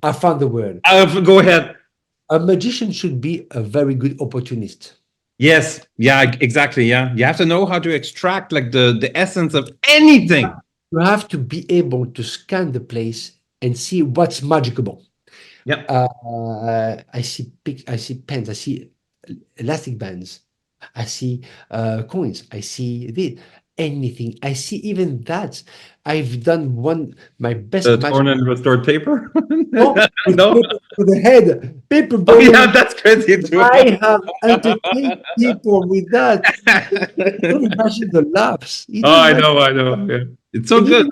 I found the word. Go ahead. A magician should be a very good opportunist. Yes. Yeah, exactly. Yeah. You have to know how to extract like the essence of anything. You have to be able to scan the place and see what's magical. Yeah. I see pens, I see elastic bands, I see coins, I see this, anything. I see even that. I've done one my best The magic. torn and restored paper. Oh, with No. paper to the head, paper Oh burning. yeah, that's crazy too. I have entertained people with that. You don't imagine the laughs. You Oh, don't I imagine. know, I know. Yeah. It's so And good.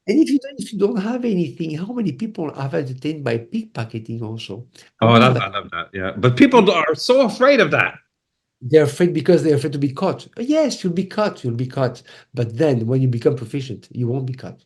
even if you don't have anything, how many people have entertained by pickpocketing also? I Oh, wonder. I love that. Yeah. But people are so afraid of that. They're afraid because they're afraid to be caught. Yes, you'll be caught, you'll be caught. But then when you become proficient, you won't be caught.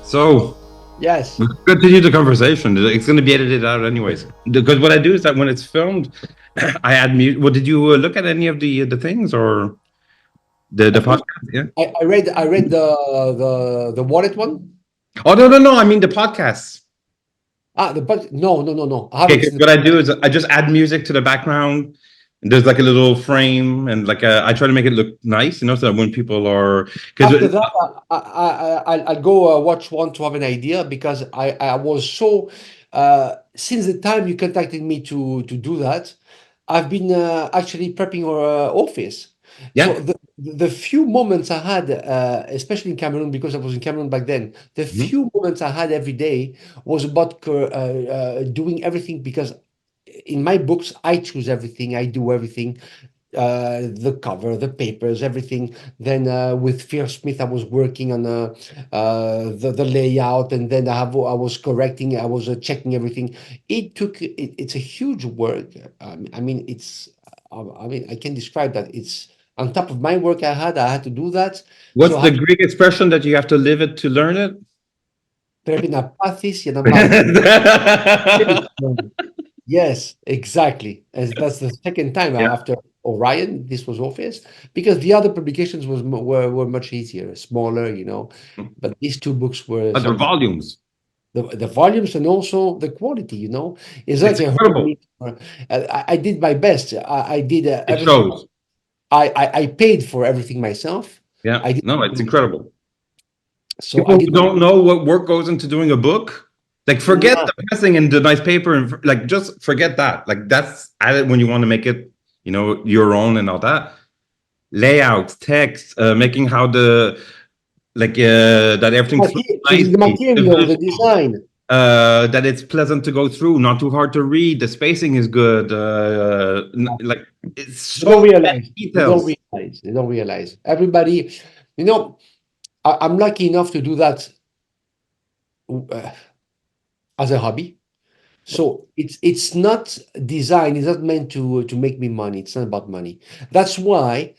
So Yes. let's continue the conversation. It's going to be edited out anyways. Because what I do is that when it's filmed, I add music. Well, did you look at any of the things or the Of course. podcast? Yeah. I read the wallet one. Oh no! I mean the podcasts. The but no. I haven't Okay, 'cause seen what I do is I just add music to the background. And there's like a little frame, and like I try to make it look nice, so that when people are because after that, I'll go watch one to have an idea because I was so since the time you contacted me to do that, I've been actually prepping our office. So yeah. the few moments I had, especially in Cameroon, because I was in Cameroon back then, the Mhm. few moments I had every day was about doing everything because in my books I choose everything, I do everything, the cover, the papers, everything. Then with Fear Smith, I was working on the layout, and then I was correcting, I was checking everything. It's a huge work. I mean, I mean, I can describe that. It's on top of my work I had to do that. So What's I the had to Greek expression that you have to live it to learn it? πρέπει να πάθεις για να μάθεις. Yes, exactly. As that's the second time Yeah. after Orion, this was Orpheus, because the other publications were much easier, smaller, But these two books were Other something. volumes. The volumes and also the quality, It's It's like a whole incredible. I did my best. I did It everything. shows. I paid for everything myself. Yeah. I did No, it's everything myself. incredible. So I People who did. don't know what work goes into doing a book, like forget Yeah. the pressing and the nice paper and like just forget that. Like that's added when you want to make it, your own and all that. Layouts, text, making how the like that everything flows Choosing the nicely. The material, the visuals, design. that it's pleasant to go through, not too hard to read. The spacing is good. Like it's They don't so many realize. They don't details. realize. They don't realize. Everybody, you know, I'm lucky enough to do that uh, as a hobby. So it's not design. It's not meant to make me money. It's not about money. That's why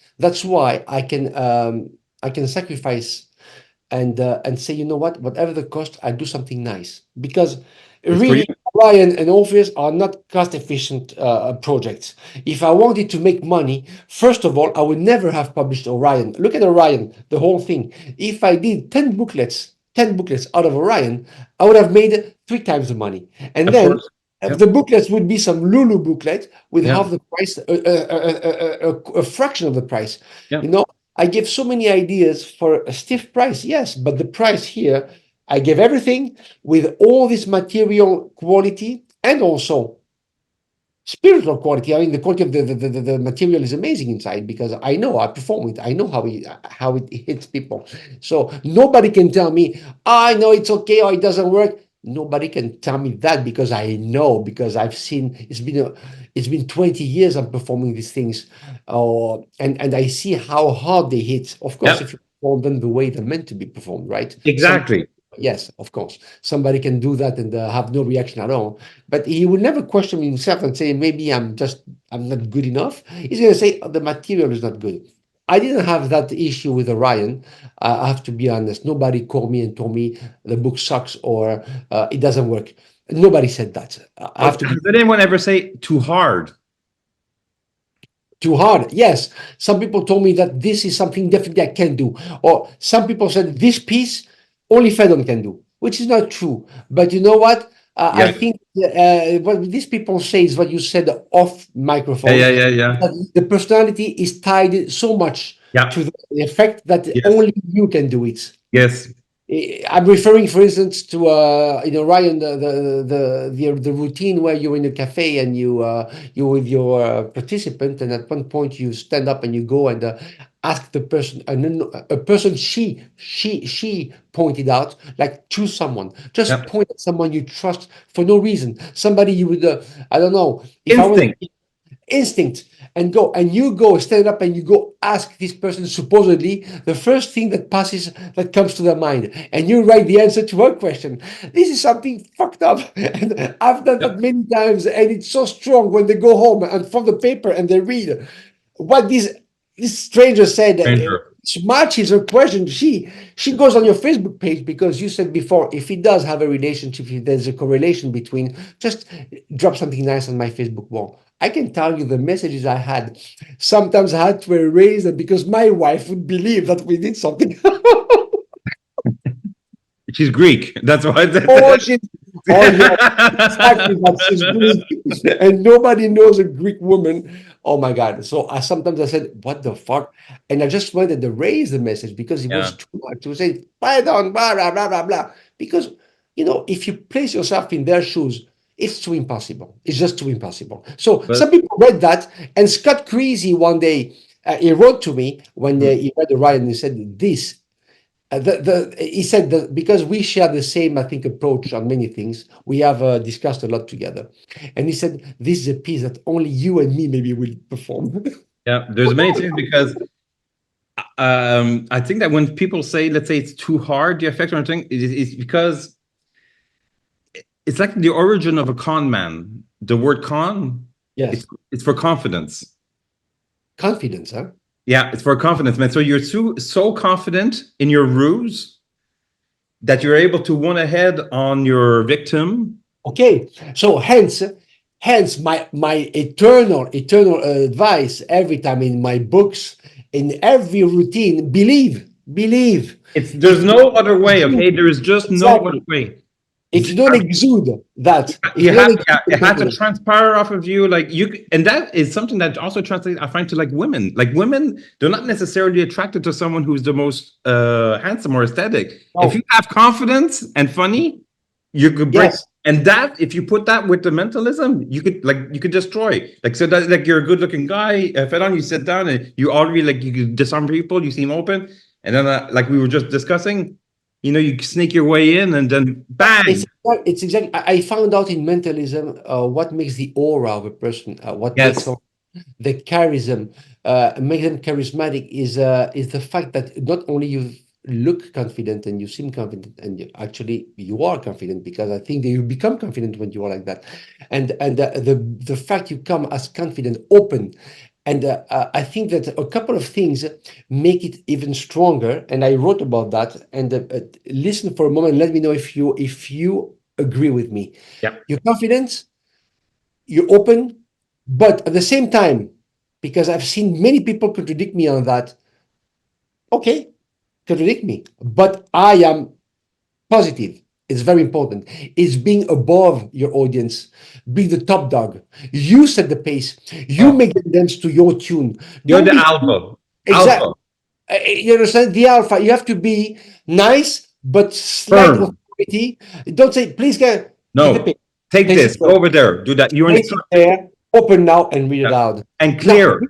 I can sacrifice and say, you know what, whatever the cost, I do something nice because It's for you. really Orion and Orpheus are not cost efficient projects. If I wanted to make money, first of all, I would never have published Orion. Look at Orion, the whole thing. If I did 10 booklets out of Orion, I would have made 3 times the money. And Of then course. Yeah. the booklets would be some Lulu booklet with Yeah. half the price, a fraction of the price. Yeah. You know, I give so many ideas for a stiff price, yes, but the price here, I give everything with all this material quality and also spiritual quality. I mean, the quality of the material is amazing inside because I know I perform it. I know how it hits people. So nobody can tell me, I know it's okay or it doesn't work. Nobody can tell me that because I know, because I've seen it's been 20 years I'm performing these things. And I see how hard they hit. Of course, if Yep, you perform them the way they're meant to be performed, right? Some exactly. Yes, of course. Somebody can do that and have no reaction at all. But he will never question himself and say, maybe I'm not good enough. He's going to say, "Oh, the material is not good." I didn't have that issue with Orion. I have to be honest. Nobody called me and told me the book sucks or it doesn't work. Nobody said that. I have But to be has anyone ever say too hard? too hard. Yes, some people told me that this is something definitely I can do. Or some people said this piece only Phedon can do, which is not true. But you know what? I Yeah, think what these people say is what you said off yeah, microphone. yeah, yeah, yeah, That the personality is tied so much yeah. to the effect that Yes, only you can do it. yes. I'm referring, for instance, to Ryan, the routine where you're in a cafe and you're with your participant, and at one point you stand up and you go and ask the person, a person she pointed out, like choose someone, just Yep. point at someone you trust for no reason, somebody you would, I don't know, if I was Instinct. instinct and go and you go stand up and you go ask this person supposedly the first thing that comes to their mind and you write the answer to her question. This is something fucked up and I've done that Yep. many times and it's so strong when they go home and from the paper and they read what this stranger said. Stranger. Which matches her question. She goes on your Facebook page because you said before, if it does have a relationship, if there's a correlation between, just drop something nice on my Facebook wall. I can tell you the messages I had. Sometimes I had to erase them because my wife would believe that we did something. She's Greek. That's why. Oh, oh yeah, exactly that. She's Greek, and nobody knows a Greek woman. Oh my God! So I sometimes I said, "What the fuck?" And I just wanted to erase the message because it was Yeah. too much to say. Pardon, blah blah blah blah blah. Because if you place yourself in their shoes, it's too impossible. It's just too impossible. So some But people read that, and Scott Creasy one day he wrote to me when he read the Ryan and he said this. He said that because we share the same, I think, approach on many things, we have discussed a lot together. And he said, this is a piece that only you and me maybe will perform. yeah, there's many things because I think that when people say, let's say it's too hard, the effect or anything, it's because it's like the origin of a con man. The word con, Yes. it's for confidence. Confidence, huh? Yeah, it's for confidence, man. So you're so confident in your ruse that you're able to run ahead on your victim. Okay. So hence my eternal advice every time in my books, in every routine, believe. There's If you no other way, exude, okay? There is just no other exactly. way. If you don't exude that, if You you don't have, exude yeah, it has to confidence, transpire off of you, like and that is something that also translates, I find, to like women. Like women, they're not necessarily attracted to someone who's the most handsome or aesthetic. If you no, have confidence and funny, you could break. yes. And that, if you put that with the mentalism, you could destroy. Like, so that, like, you're a good looking guy, Phedon, you sit down and you already, like, you could disarm people, you seem open, and then like we were just discussing, you sneak your way in and then It's bang. it's exactly. I found out in mentalism what makes the aura of a person, what makes Yes. the charism, make them charismatic is the fact that not only you look confident and you seem confident, and actually you are confident because I think that you become confident when you are like that, and the fact you come as confident, open, and I think that a couple of things make it even stronger. And I wrote about that. And listen for a moment. Let me know if you agree with me. Yeah. You're confident, you're open, but at the same time, because I've seen many people contradict me on that. Okay, contradict me, but I am positive. It's very important. It's being above your audience, being the top dog. You set the pace. You Oh, make them dance to your tune. you're Don't the be alpha. exact. Alpha. You understand the alpha. You have to be nice but slight Firm. authority. Don't say, please, get the No. pace. Take Place it this. Go there. over there. Do that. You're Place it instructing. there. Open now and read it Yeah. out. And Now, clear.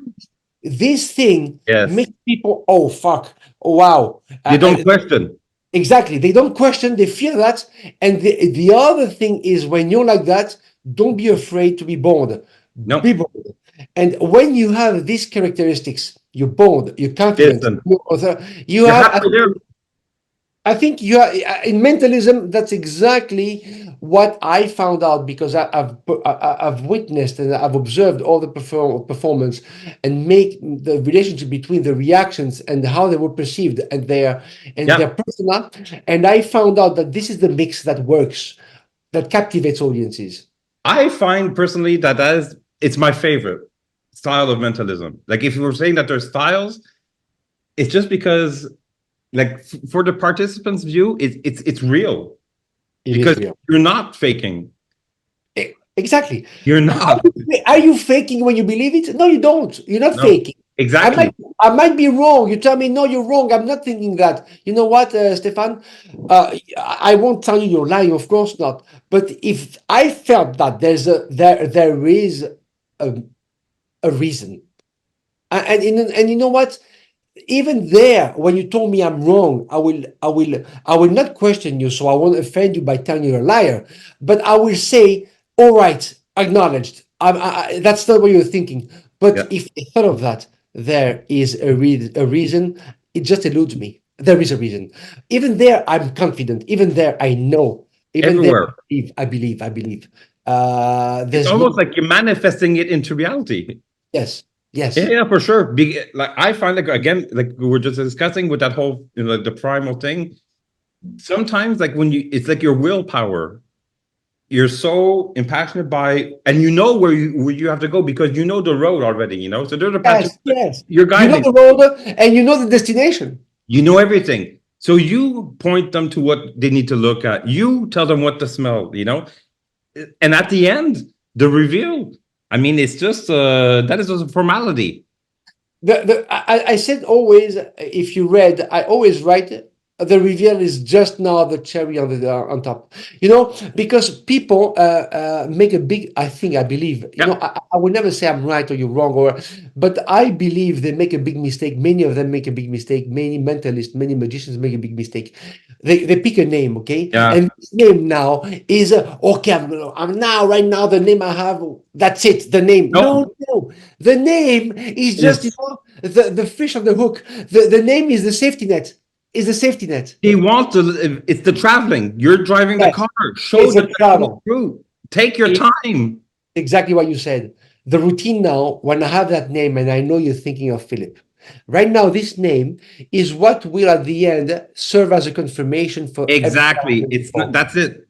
this thing Yes. makes people, oh, fuck, oh, wow. You don't question. Exactly. They don't question, they feel that. And the other thing is when you're like that, don't be afraid to be bold. Be No. bold. And when you have these characteristics, you're bold, you're confident, Listen. you You're have, halfway there. I think you are in mentalism. That's exactly what I found out because I've witnessed and I've observed all the performance and make the relationship between the reactions and how they were perceived and Yeah. their persona. And I found out that this is the mix that works, that captivates audiences. I find personally that is it's my favorite style of mentalism. Like if you were saying that there's styles, it's just because like for the participants' view, it's real It is because real. you're not faking. Exactly. You're Are not. are you faking when you believe it? No, you don't. You're not No. faking. I Exactly. might, I might be wrong. You tell me, no, you're wrong. I'm not thinking that. You know what, Stéphane? I won't tell you you're lying. Of course not. But if I felt that there is a, a reason, and you know what? Even there, when you told me I'm wrong, I will not question you, so I won't offend you by telling you you're a liar. But I will say, all right, acknowledged. That's not what you're thinking. But Yeah. if I thought of that, there is a reason. It just eludes me. There is a reason. Even there, I'm confident. Even there, I know. Even there, Everywhere. I believe. It's There's no. almost like you're manifesting it into reality. Yes, Yeah, yes. yeah, for sure. Like I find like again, like we were just discussing with that whole like the primal thing. Sometimes like when you it's like your willpower. You're so impassioned by and you know where you have to go because you know the road already, you know. So there's a patch Yes, yes. you're You know guiding, the road and you know the destination. you know everything. So you point them to what they need to look at. You tell them what to smell, you know. And at the end, the reveal. I mean, it's just that is just a formality. I said always, if you read, I always write the reveal is just now the cherry on the on top. You know, because people make a big. I think I believe. You know, Yeah, I will never say I'm right or you're wrong, or but I believe they make a big mistake. Many of them make a big mistake. Many mentalists, many magicians make a big mistake. They pick a name, okay, yeah. and this name now is okay. I'm now right now the name I have. That's it. The name. No, No, no. The name is just, you it's know, the fish on the hook. The name is the safety net. Is the safety net. they want to. It's the traveling. You're driving the Yes, car. Show it's a the travel. route. Take your It, time. exactly what you said. The routine now, when I have that name, and I know you're thinking of Philip. Right now, this name is what will at the end serve as a confirmation for every Exactly. It's not, before. that's it.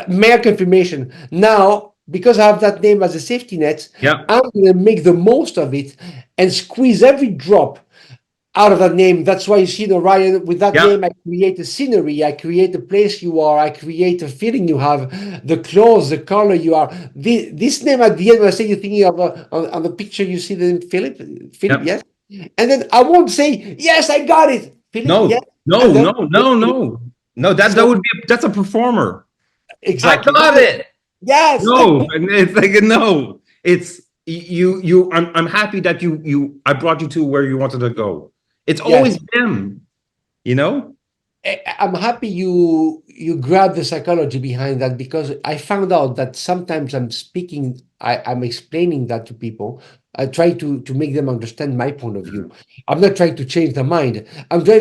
Mere confirmation. Now, because I have that name as a safety net, Yeah, I'm going to make the most of it and squeeze every drop out of that name. That's why you see the Ryan with that yeah. name. I create a scenery, I create the place you are, I create a feeling you have, the clothes, the color you are. This name at the end, when I say you're thinking of on the picture, you see the name Philip, Philip, Yeah. yes, and then I won't say yes, I got it, Philip, yes, No, and no, then no, no, no. No, that so would be that's a performer. I exactly, got it. yes, No, and it's like no. It's you I'm happy that you I brought you to where you wanted to go. It's always yes. them, you know? I'm happy you grab the psychology behind that because I found out that sometimes I'm explaining that to people. I try to make them understand my point of view. I'm not trying to change their mind.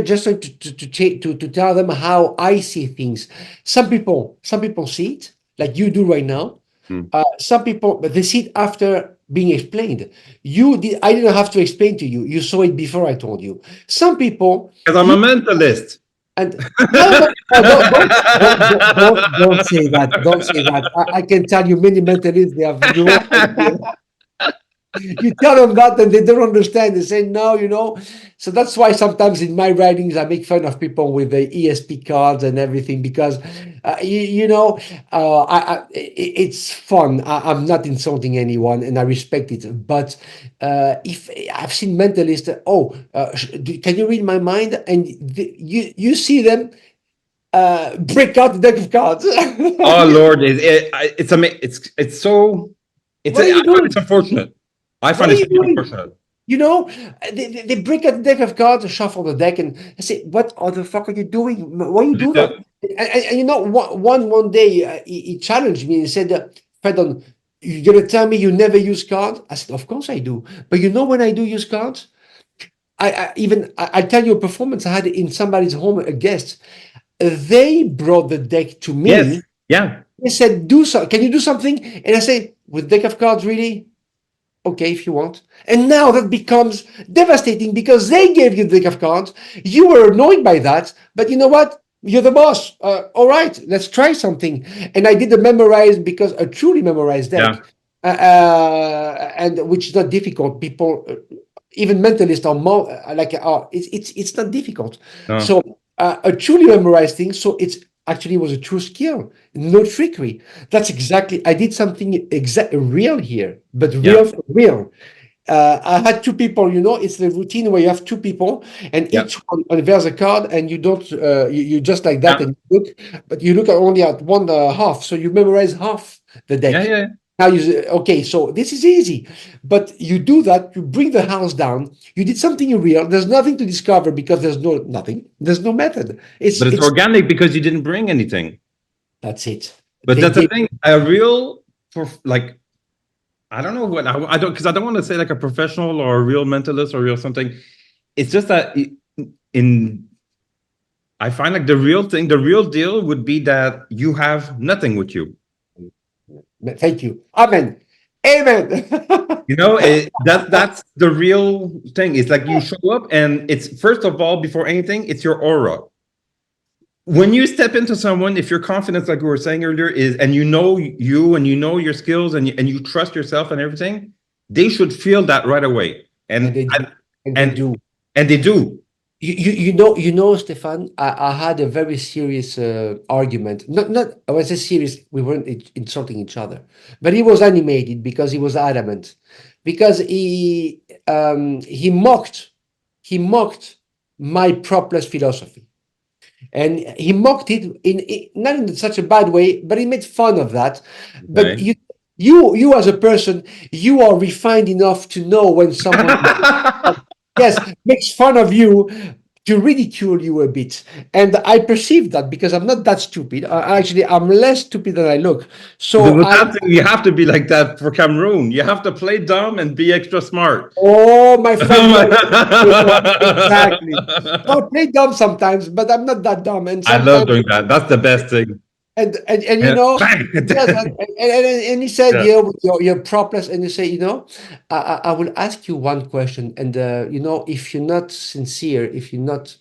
Just trying to tell them how I see things. Some people see it like you do right now. Mm. Some people, but they see it after being explained. I didn't have to explain to you. You saw it before I told you. Some people, Because I'm you a mentalist. and no, no, no, don't say that. Don't say that. I can tell you many mentalists, they have no idea. You tell them that and they don't understand. They say, no, you know. So that's why sometimes in my writings, I make fun of people with the ESP cards and everything because, you know, it's fun. I'm not insulting anyone and I respect it. But if I've seen mentalists, can you read my mind? And you see them break out the deck of cards. Oh Lord, it's so It's What I are you find it's doing? unfortunate. I What find are it's you really doing? unfortunate. You know, they break a deck of cards, shuffle the deck, and I say, "What the fuck are you doing? Why you do that?" And you know, one day he challenged me and said, "Phedon, you're gonna tell me you never use cards?" I said, "Of course I do, but you know when I do use cards, I tell you a performance I had in somebody's home, a guest. They brought the deck to Yes. me. Yeah. They said, "Do so. Can you do something?" And I say, "With deck of cards, really?" Okay, if you want. And now that becomes devastating because they gave you the deck of cards. You were annoyed by that, but you know what? You're the boss. All right, let's try something. And I did a memorized because a truly memorized deck, Yeah. and which is not difficult. People, even mentalists are more it's not difficult. No. So a truly memorized thing. So it's actually was a true skill, no trickery. That's exactly. I did something real here, but Yeah. real for real. I had two people, you know, it's the routine where you have two people and Yeah. each one unveils a card and you don't, you just like that Yeah. and you look, but you look at only at one half. So you memorize half the Yeah. deck. Yeah. Now you say, okay, so this is easy, but you do that, you bring the house down, you did something real. There's nothing to discover because there's no nothing. There's no method. But it's It's organic because you didn't bring anything. That's it. But They that's the gave. thing. A real for like I don't know what I don't because I don't want to say like a professional or a real mentalist or real something. It's just that in I find like the real thing, the real deal would be that you have nothing with you. Thank you. Amen. Amen. You know, that's the real thing. It's like you show up and it's first of all, before anything, it's your aura. When you step into someone, if your confidence, like we were saying earlier, is and you know you and you know your skills and you trust yourself and everything, they should feel that right away. And And they do. And they and do. and they do. You know, Stefan, I had a very serious argument. Not, I was a serious, we weren't insulting each other, but he was animated because he was adamant, because he mocked my propless philosophy. And he mocked it not in such a bad way, but he made fun of that. But Okay. you as a person, you are refined enough to know when someone, yes, makes fun of you, to ridicule you a bit. And I perceive that because I'm not that stupid. Actually, I'm less stupid than I look. So With that thing, you have to be like that for Cameroon. You have to play dumb and be extra smart. oh, my friend, you are exactly. So I play dumb sometimes, but I'm not that dumb. And I love sometimes, doing that. That's the best thing. and you And know, bang. yes, and he said, Yeah. yeah, with your propless, and you say, you know, I will ask you one question, and you know, if you're not sincere, if you're not,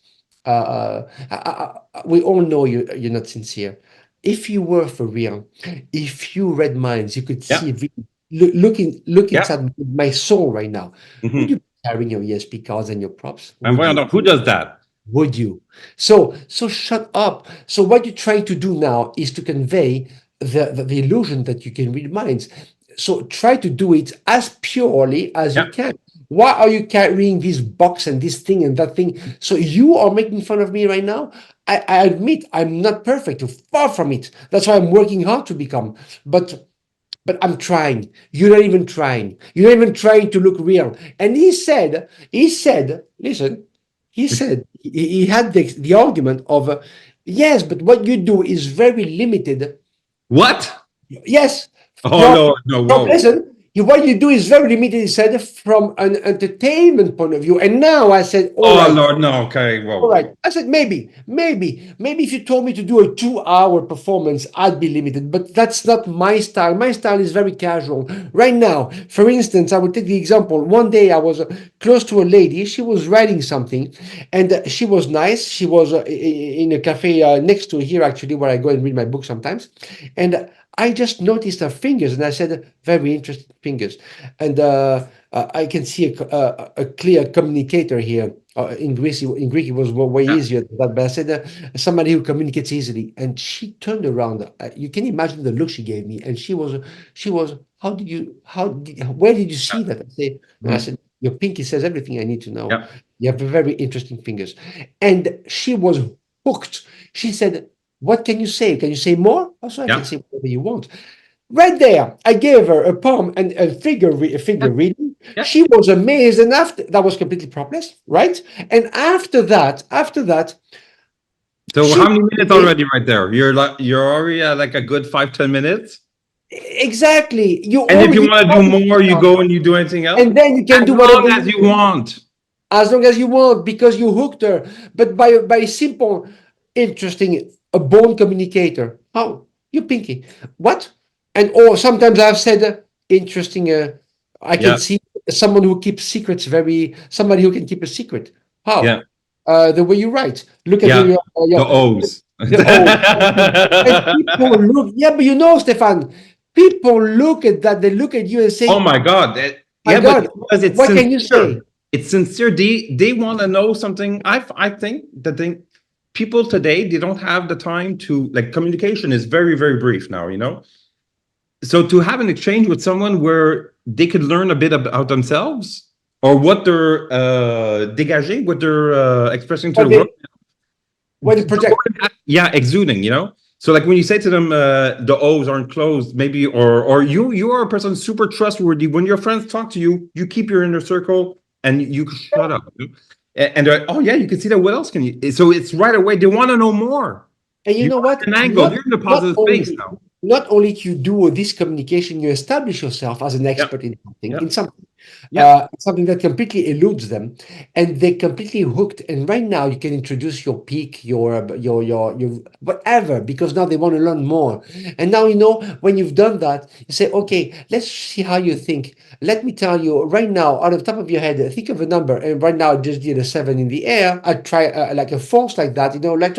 we all know you're not sincere. If you were for real, if you read minds, you could Yeah. see, look Yeah. inside my soul right now. Would you Hmm. be carrying your ESP cards and your props? And Would well, you? no, who does that? Would you? So shut up. So what you're trying to do now is to convey the illusion that you can read minds. So try to do it as purely as you Yeah. can. Why are you carrying this box and this thing and that thing? So you are making fun of me right now. I admit I'm not perfect, far from it. That's why I'm working hard to become. But I'm trying. You're not even trying. You're not even trying to look real. And listen, he had the argument of, yes, but what you do is very limited. What? Yes, Oh from no, no, whoa. listen, what you do is very limited, he said, from an entertainment point of view. And now I said, all Oh right, Lord, no. Okay, all whoa. right. I said, maybe if you told me to do a 2 hour performance, I'd be limited, but that's not my style. My style is very casual. Right now, for instance, I would take the example. One day I was close to a lady. She was writing something and she was nice. She was in a cafe next to here, actually, where I go and read my book sometimes. And I just noticed her fingers and I said, very interesting fingers. And I can see a clear communicator here. In Greek, it was way Yeah, easier than that. But I said somebody who communicates easily, and she turned around. You can imagine the look she gave me, and she was. Where did you see yeah. that? I Mhm. said, your pinky says everything I need to know. Yeah, You have very interesting fingers, and she was hooked. She said, "What can you say? Can you say more?" Also, I can yeah. say whatever you want. Right there, I gave her a palm and a Yeah, figure reading. yeah. She was amazed, and after that was completely problems, right? And after that, So she how many minutes already right there? You're already at like a good 5-10 minutes. exactly you And if you already want to do more, you go and you do anything else and then you can as do long whatever as you you want. as long as you want because you hooked her. But by simple, interesting, a born communicator. How you pinky? What? And or sometimes I've said interesting. I can Yeah, see someone who keeps secrets. Somebody who can keep a secret. yeah, How? The way you write. Look at yeah. The your O's. the oh, and people look. Yeah, but you know, Stefan. People look at that. They look at you and Oh say, my God. "My Yeah, but God, because it's what can you say?" sincere. It's sincere. They want to know something. I think that people today they don't have the time to like communication is very, very brief now, you know? So to have an exchange with someone where they could learn a bit about themselves or what they're dégaging, what they're expressing to What the world. they project. Yeah, exuding, you know. So like when you say to them the O's aren't closed, maybe or you are a person super trustworthy. When your friends talk to you, you keep your inner circle and you shut up. And they're like, oh yeah, you can see that. What else can you? So it's right away. They want to know more. And you You know what? are an angle. You're in a positive space now. Not only you do this communication, you establish yourself as an Yeah, expert in something, yeah, yeah. something that completely eludes them, and they're completely hooked. And right now, you can introduce your peak, your whatever, because now they want to learn more. And now you know when you've done that, you say, okay, let's see how you think. Let me tell you right now, out of the top of your head, think of a number. And right now, I just did a 7 in the air. I try like a force like that. You know, like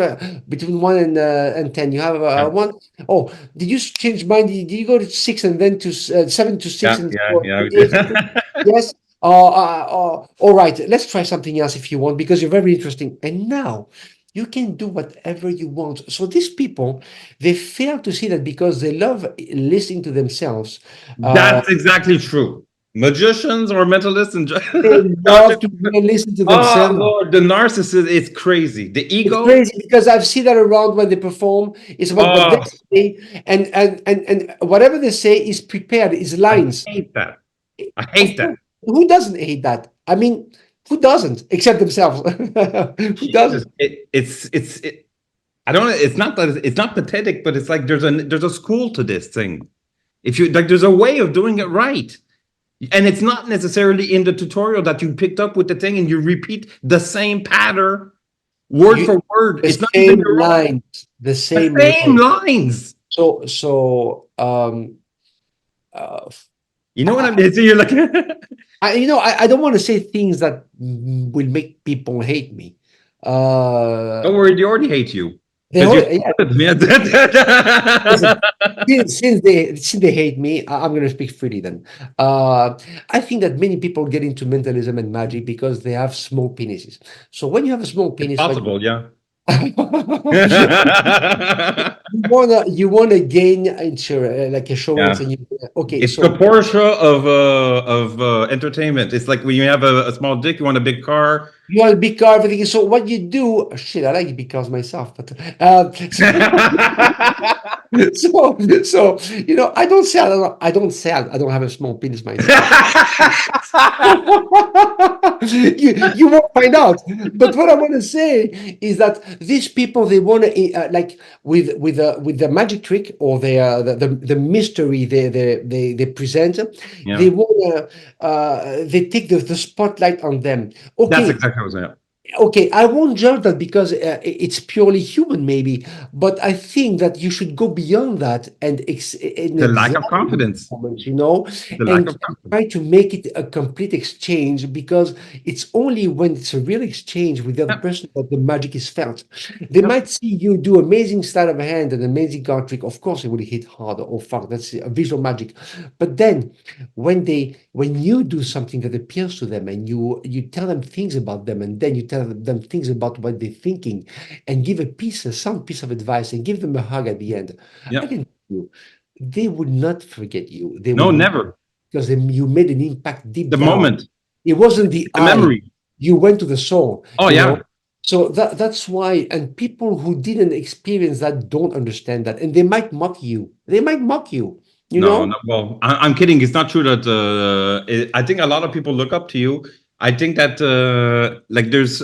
between 1 and 10. You have Yeah, one. Oh, did you change mind? Did you go to 6 and then to 7 to 6 yeah, and yeah, or yeah. 8 to 6? Yes. All right. Let's try something else if you want because you're very interesting. And now you can do whatever you want. So these people, they fail to see that because they love listening to themselves. Uh, That's exactly true. Magicians or mentalists and they love to listen to oh themselves. Lord, the narcissist is crazy. The It's ego. crazy because I've seen that around when they perform. It's about what they Oh, say, and whatever they say is prepared, is I lines. hate that. I hate Of that. course, who doesn't hate that? I mean, who doesn't except themselves? Who Jesus, doesn't? I don't know. It's not that it's not pathetic, but it's like there's a school to this thing. If you like, there's a way of doing it right, and it's not necessarily in the tutorial that you picked up with the thing and you repeat the same pattern word You for word. the It's not even same your own. lines, the The same same line. lines. So uh, You know what I I, mean? So you're like, I don't want to say things that will make people hate me. don't Uh, worry, they already hate you they because you already, yeah, started me. listen, since they hate me, I'm going to speak freely then. I think that many people get into mentalism and magic because they have small penises. So when you have a small It's penis, when possible, yeah. you wanna gain like assurance, Yeah. and you okay. It's the So Porsche of entertainment. It's like when you have a small dick, you want a big car. you want a big car, everything. So what you do? Shit, I like big cars myself, but so so I don't say I don't have a small penis myself. You won't find out. But what I want to say is that these people they want to like with the magic trick or the mystery they present. They Yeah, want to they take the spotlight on them. that's Okay, exactly what I was saying. okay, I won't judge that because it's purely human, maybe. But I think that you should go beyond that and The lack examine of the confidence. performance, The lack and of confidence. try to make it a complete exchange because it's only when it's a real exchange with the other Yeah, person that the magic is felt. They yeah, might see you do amazing sleight of hand and amazing card trick. Of course, it will hit harder. Oh fuck, that's a visual magic. But then when you do something that appeals to them and you tell them things about them and then you tell them things about what they're thinking and give a sound piece of advice and give them a hug at the end, I yeah. can tell you they would not forget you. They No, would not, never. because you made an impact deep The down. moment, It wasn't the the eye. memory. You went to the soul, Oh you know. yeah. So that's why, and people who didn't experience that don't understand that, and they might mock you. They might mock you. You No, know? no. Well, I'm kidding. It's not true that I think a lot of people look up to you. I think that like there's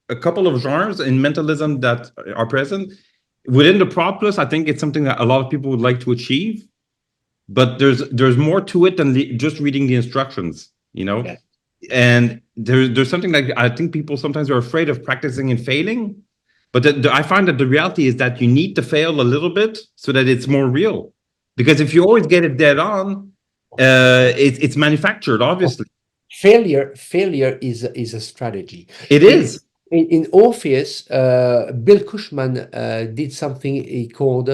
a couple of genres in mentalism that are present within the prop plus. I think it's something that a lot of people would like to achieve, but there's more to it than just reading the instructions. You know, Yeah. and there's something like I think people sometimes are afraid of practicing and failing, but I find that the reality is that you need to fail a little bit so that it's more real. Because if you always get it dead on, it's manufactured, obviously. Failure is a strategy. It In is. in Orpheus, Bill Cushman did something he called,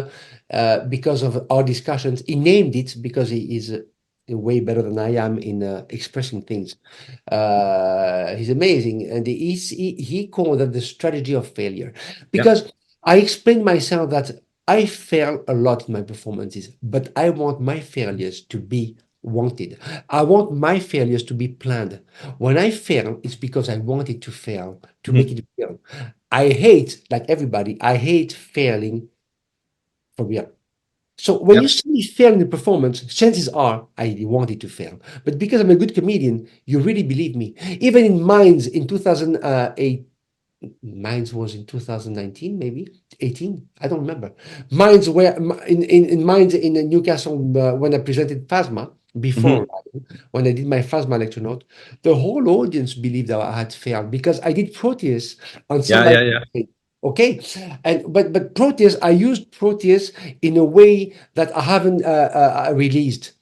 because of our discussions, he named it because he is way better than I am in expressing things. He's amazing, and he called it the strategy of failure, Yeah. because I explained myself that I fail a lot in my performances, but I want my failures to be wanted. I want my failures to be planned. When I fail, it's because I wanted to fail, to make Mhm. it real. I hate, like everybody, I hate failing for real. So when you Yeah. see me fail in the performance, chances are I wanted to fail. But because I'm a good comedian, you really believe me. Even in Minds in 2008, Minds was in 2019, maybe 18. I don't remember. Minds were in Minds in Newcastle, when I presented Phasma before, Mhm. when I did my Phasma lecture note, the whole audience believed that I had failed because I did Proteus on Yeah. somebody. Yeah. Yeah. Okay, and but Proteus, I used Proteus in a way that I haven't released.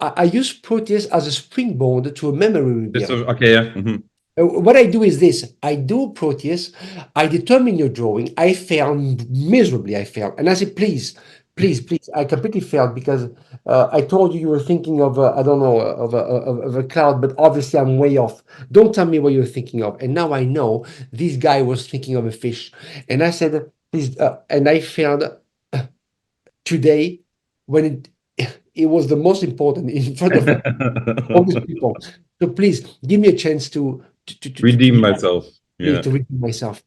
I use Proteus as a springboard to a memory reveal. Okay. Yeah. Mhm. What I do is this: I do Proteus, I determine your drawing. I fail miserably. I fail, and I say, please, please, please. I completely failed because I told you you were thinking of I don't know of a cloud, but obviously I'm way off. Don't tell me what you're thinking of. And now I know this guy was thinking of a fish, and I said, please, and I failed today when it was the most important in front of all these people. So please give me a chance to Redeem be myself. please Yeah. to read myself.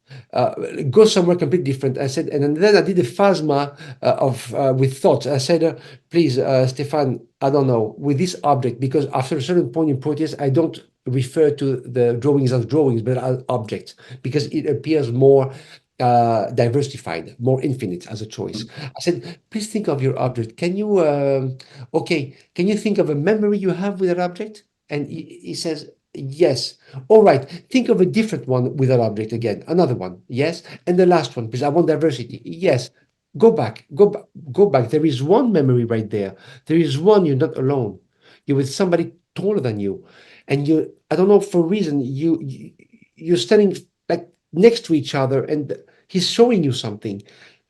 Go somewhere completely different. I said, and then I did a phasma of with thoughts. I said, please, Stéphane, I don't know, with this object, because after a certain point in Proteus, I don't refer to the drawings as drawings, but as objects, because it appears more diversified, more infinite as a choice. I said, please think of your object. Can you, okay, can you think of a memory you have with that object? And he says, yes. All right. Think of a different one with that object again. Another one. Yes. And the last one, because I want diversity. Yes. Go back. Go back. Go back. There is one memory right there. There is one. You're not alone. You're with somebody taller than you, and you. I don't know for a reason. You're standing like next to each other, and he's showing you something,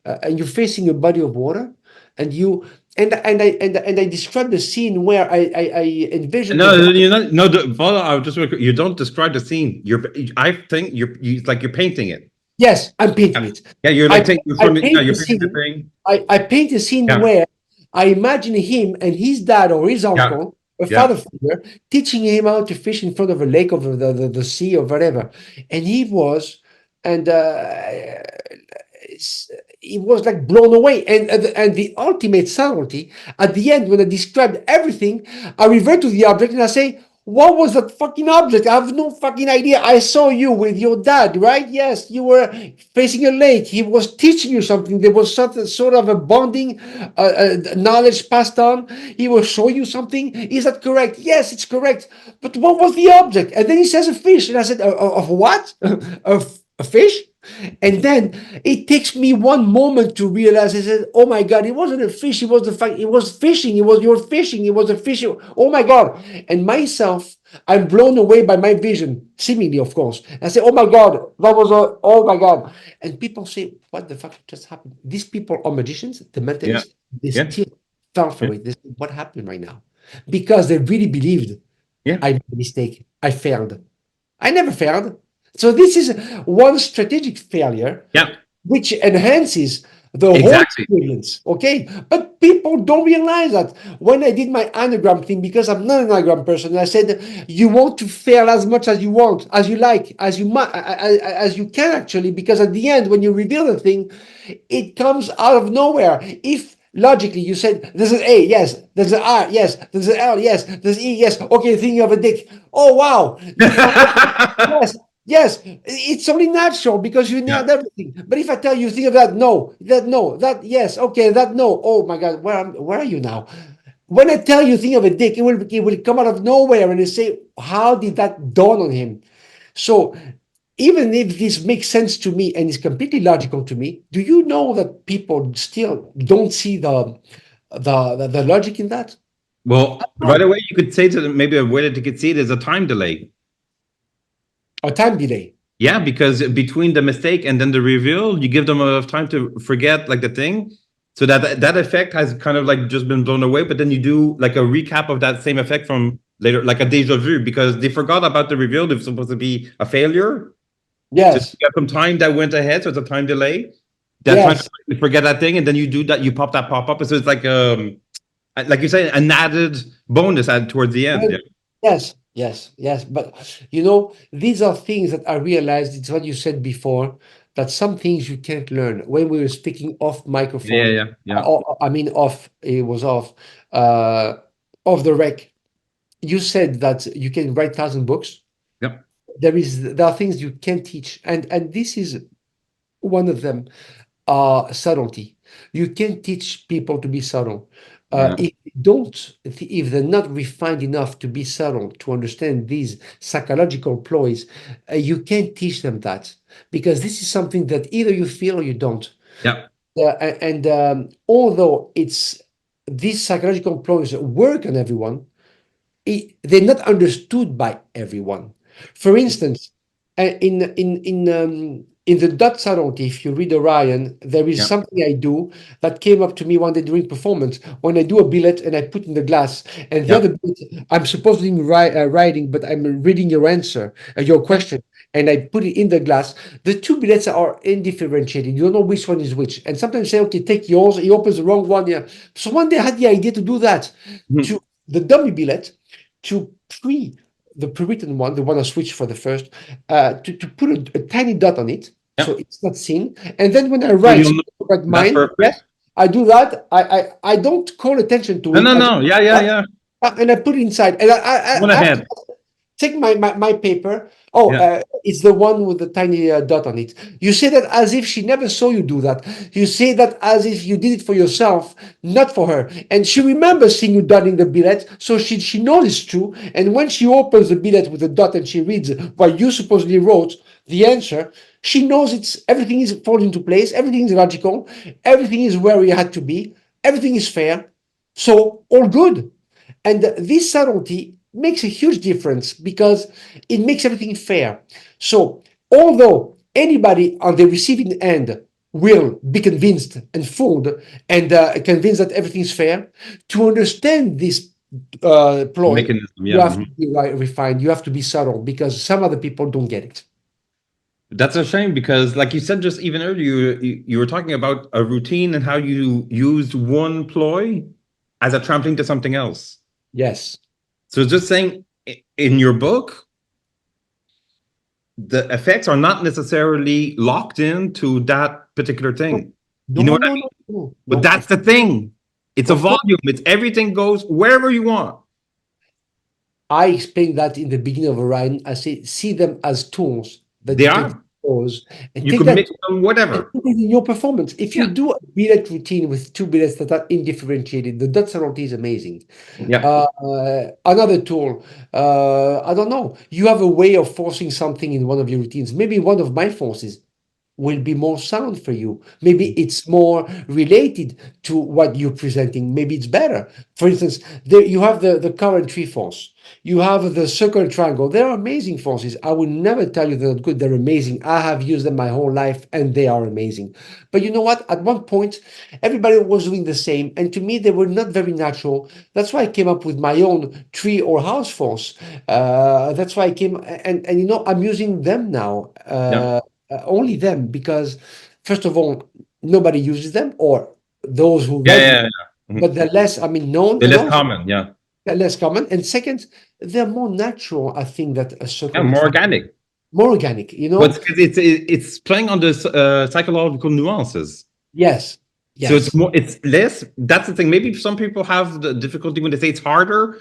and you're facing a body of water, and you. And I described the scene where I envisioned the No, guy. you're not. No, follow. I just you don't describe the scene. I think it's like you're painting it. Yes, I'm painting Yeah. it. Yeah, you're I like taking I from it. Yeah, paint the you're painting the scene. thing. I paint a scene Yeah. where I imagine him and his dad or his Yeah. uncle, a Yeah. father figure, teaching him how to fish in front of a lake or the sea or whatever. And he was, and he was like blown away. And the ultimate subtlety at the end, when I described everything, I revert to the object and I say, what was that fucking object? I have no fucking idea. I saw you with your dad, right? Yes, you were facing a lake. He was teaching you something. There was sort of a bonding knowledge passed on. He will show you something. Is that correct? Yes, it's correct. But what was the object? And then he says a fish. And I said, of what? Of a fish? And then it takes me one moment to realize. I said, "Oh my God! It wasn't a fish. It was the fact. It was fishing. It was your fishing. It was a fish. Oh my God!" And myself, I'm blown away by my vision, seemingly, of course. I say, "Oh my God! That was a. Oh my God!" And people say, "What the fuck just happened?" These people are magicians, the Yeah. mentalists. They Yeah. still fell Yeah. for it. They say, "What happened right now?" Because they really believed Yeah. I made a mistake. I failed. I never failed. So this is one strategic failure Yeah. which enhances the whole Exactly. experience. Okay. But people don't realize that when I did my anagram thing, because I'm not an anagram person, I said, you want to fail as much as you want, as you like, as you can actually, because at the end, when you reveal the thing, it comes out of nowhere. If logically you said there's an A, yes, there's an R, yes, there's an L, yes, there's E, yes. Okay, thinking of a dick. Oh wow, you found yes, yes. It's only natural because you Yeah. nailed everything. But if I tell you think of that, no, that no, that yes, okay, that no. Oh my God, where are you now? When I tell you think of a dick, it will come out of nowhere and you say, how did that dawn on him? So even if this makes sense to me and is completely logical to me, do you know that people still don't see the logic in that? Well, right No, away you could say to them, maybe a way that you could see it is a time delay. a time delay. Yeah, because between the mistake and then the reveal, you give them enough time to forget like the thing. So that effect has kind of like just been blown away, but then you do like a recap of that same effect from later, like a deja vu, because they forgot about the reveal. They're supposed to be a failure. So Yes, you got some time that went ahead, so it's a time delay. That time yes, to forget that thing, and then you do that, you pop that pop up. So it's like you say, an added bonus added towards the end. well, Yeah. yes, yes, yes. But these are things that I realized. It's what you said before, that some things you can't learn. When we were speaking off Yeah, microphone, yeah, yeah. I mean off, it was uh, off the rec. You said that you can write 1,000 books. Yep. There are things you can teach, and this is one of them. Subtlety. You can teach people to be subtle. Yeah. If they're not refined enough to be subtle, to understand these psychological ploys, you can't teach them that, because this is something that either you feel or you don't. Yeah. And although these psychological ploys work on everyone, they're not understood by everyone. For instance, in the Dutch Salon, if you read Orion, there is Yeah. something I do that came up to me one day during performance when I do a billet and I put in the glass, and the Yeah. other billet I'm supposed to be writing, but I'm reading your answer, your Yeah. question, and I put it in the glass. The two billets are indifferentiated. You don't know which one is which, and sometimes you say, okay, take yours. He opens the wrong one. Yeah. So one day I had the idea to do that to Mhm. the dummy billet, to the pre-written one, the one I switched for the first, to put a tiny dot on it so Yeah. it's not seen. And then when I So write, you'll know write that's mine, yes, perfect. I do that. I don't call attention to No, it. no, I just no. Yeah, yeah, that, yeah. and I put it inside. And One I have to ahead. take my paper. Oh, Yeah. it's the one with the tiny dot on it. You say that as if she never saw you do that. You say that as if you did it for yourself, not for her. And she remembers seeing you dotting the billet, so she knows it's true. And when she opens the billet with the dot and she reads what you supposedly wrote, the answer, she knows everything is falling into place, everything is logical, everything is where you had to be, everything is fair. So all good. And this subtlety makes a huge difference because it makes everything fair. So, although anybody on the receiving end will be convinced and fooled and convinced that everything is fair, to understand this ploy, Mechanism. you Yeah. have Mhm. to be refined, you have to be subtle because some other people don't get it. That's a shame because, like you said just even earlier, you were talking about a routine and how you used one ploy as a trampoline to something else. Yes. So just saying, in your book, the effects are not necessarily locked into that particular thing. You know No, what I no, mean? no, no, But no. that's the thing. It's a Of course. volume. It's everything goes wherever you want. I explained that in the beginning of Orion. I say, see them as tools that They you can are. use and You take can that mix them, and whatever. put it in your performance. If you Yeah. do a billet routine with two billets that are indifferentiated, the dot sonority is amazing. Yeah. Another tool, I don't know. You have a way of forcing something in one of your routines. Maybe one of my forces will be more sound for you. Maybe it's more related to what you're presenting. Maybe it's better. For instance, you have the current tree force. You have the circular triangle. They're amazing forces. I will never tell you they're not good. They're amazing. I have used them my whole life and they are amazing. But you know what? At one point, everybody was doing the same. And to me, they were not very natural. That's why I came up with my own tree or house force. That's why I came, and I'm using them now. Yeah. Only them because first of all nobody uses them or those who Yeah. read Yeah. me, Yeah. but Mhm. they're less known They're and less also common. Yeah. they're less common, and second they're more natural. I think that a Yeah. circle More track organic. more organic, But it's because it's playing on the psychological nuances. yes, So it's Yes. more, it's less. That's the thing. Maybe some people have the difficulty when they say it's harder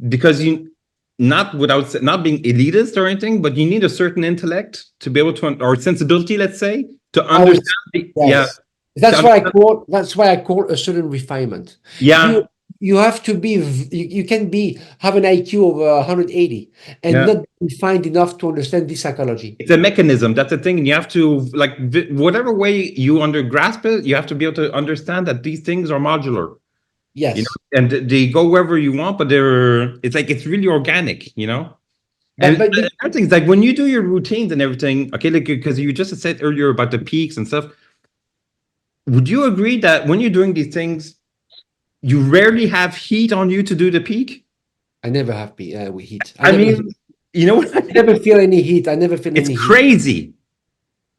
because you, not without not being elitist or anything, but you need a certain intellect to be able to, or sensibility, let's say, to I would, understand. Yeah, yes. to That's why I understand. call that's why I call a certain refinement. You Yeah, you have to be you can be have an IQ of 180 and yeah. not be refined enough to understand this psychology. It's a mechanism. That's the thing. And you have to, like, whatever way you under grasp it, you have to be able to understand that these things are modular, Yes. and they go wherever you want, but it's like, it's really organic. But And but other things, like when you do your routines and everything, okay, like, because you just said earlier about the peaks and stuff, would you agree that when you're doing these things, you rarely have heat on you to do the peak? I never have with heat. I mean, you know what I I mean? never feel any heat. I never feel It's any heat. crazy.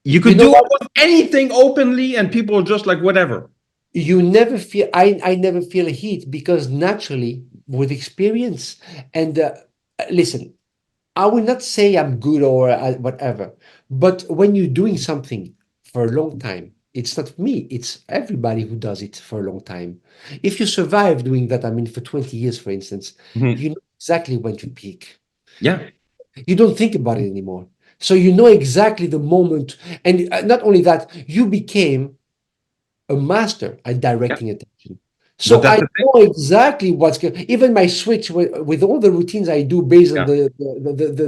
You You could know do what? almost anything openly, and people are just like, whatever. You never feel I never feel heat because naturally with experience and listen, I will not say I'm good or whatever, but when you're doing something for a long time, it's not me, it's everybody who does it for a long time. If you survive doing that, I mean, for 20 years, for instance, Mhm. you know exactly when to peak. Yeah. You don't think about it anymore. So you know exactly the moment. And not only that, you became a master at Yeah. directing attention. But So that's I the thing. know exactly what's going. Even my switch with all the routines I do based on Yeah.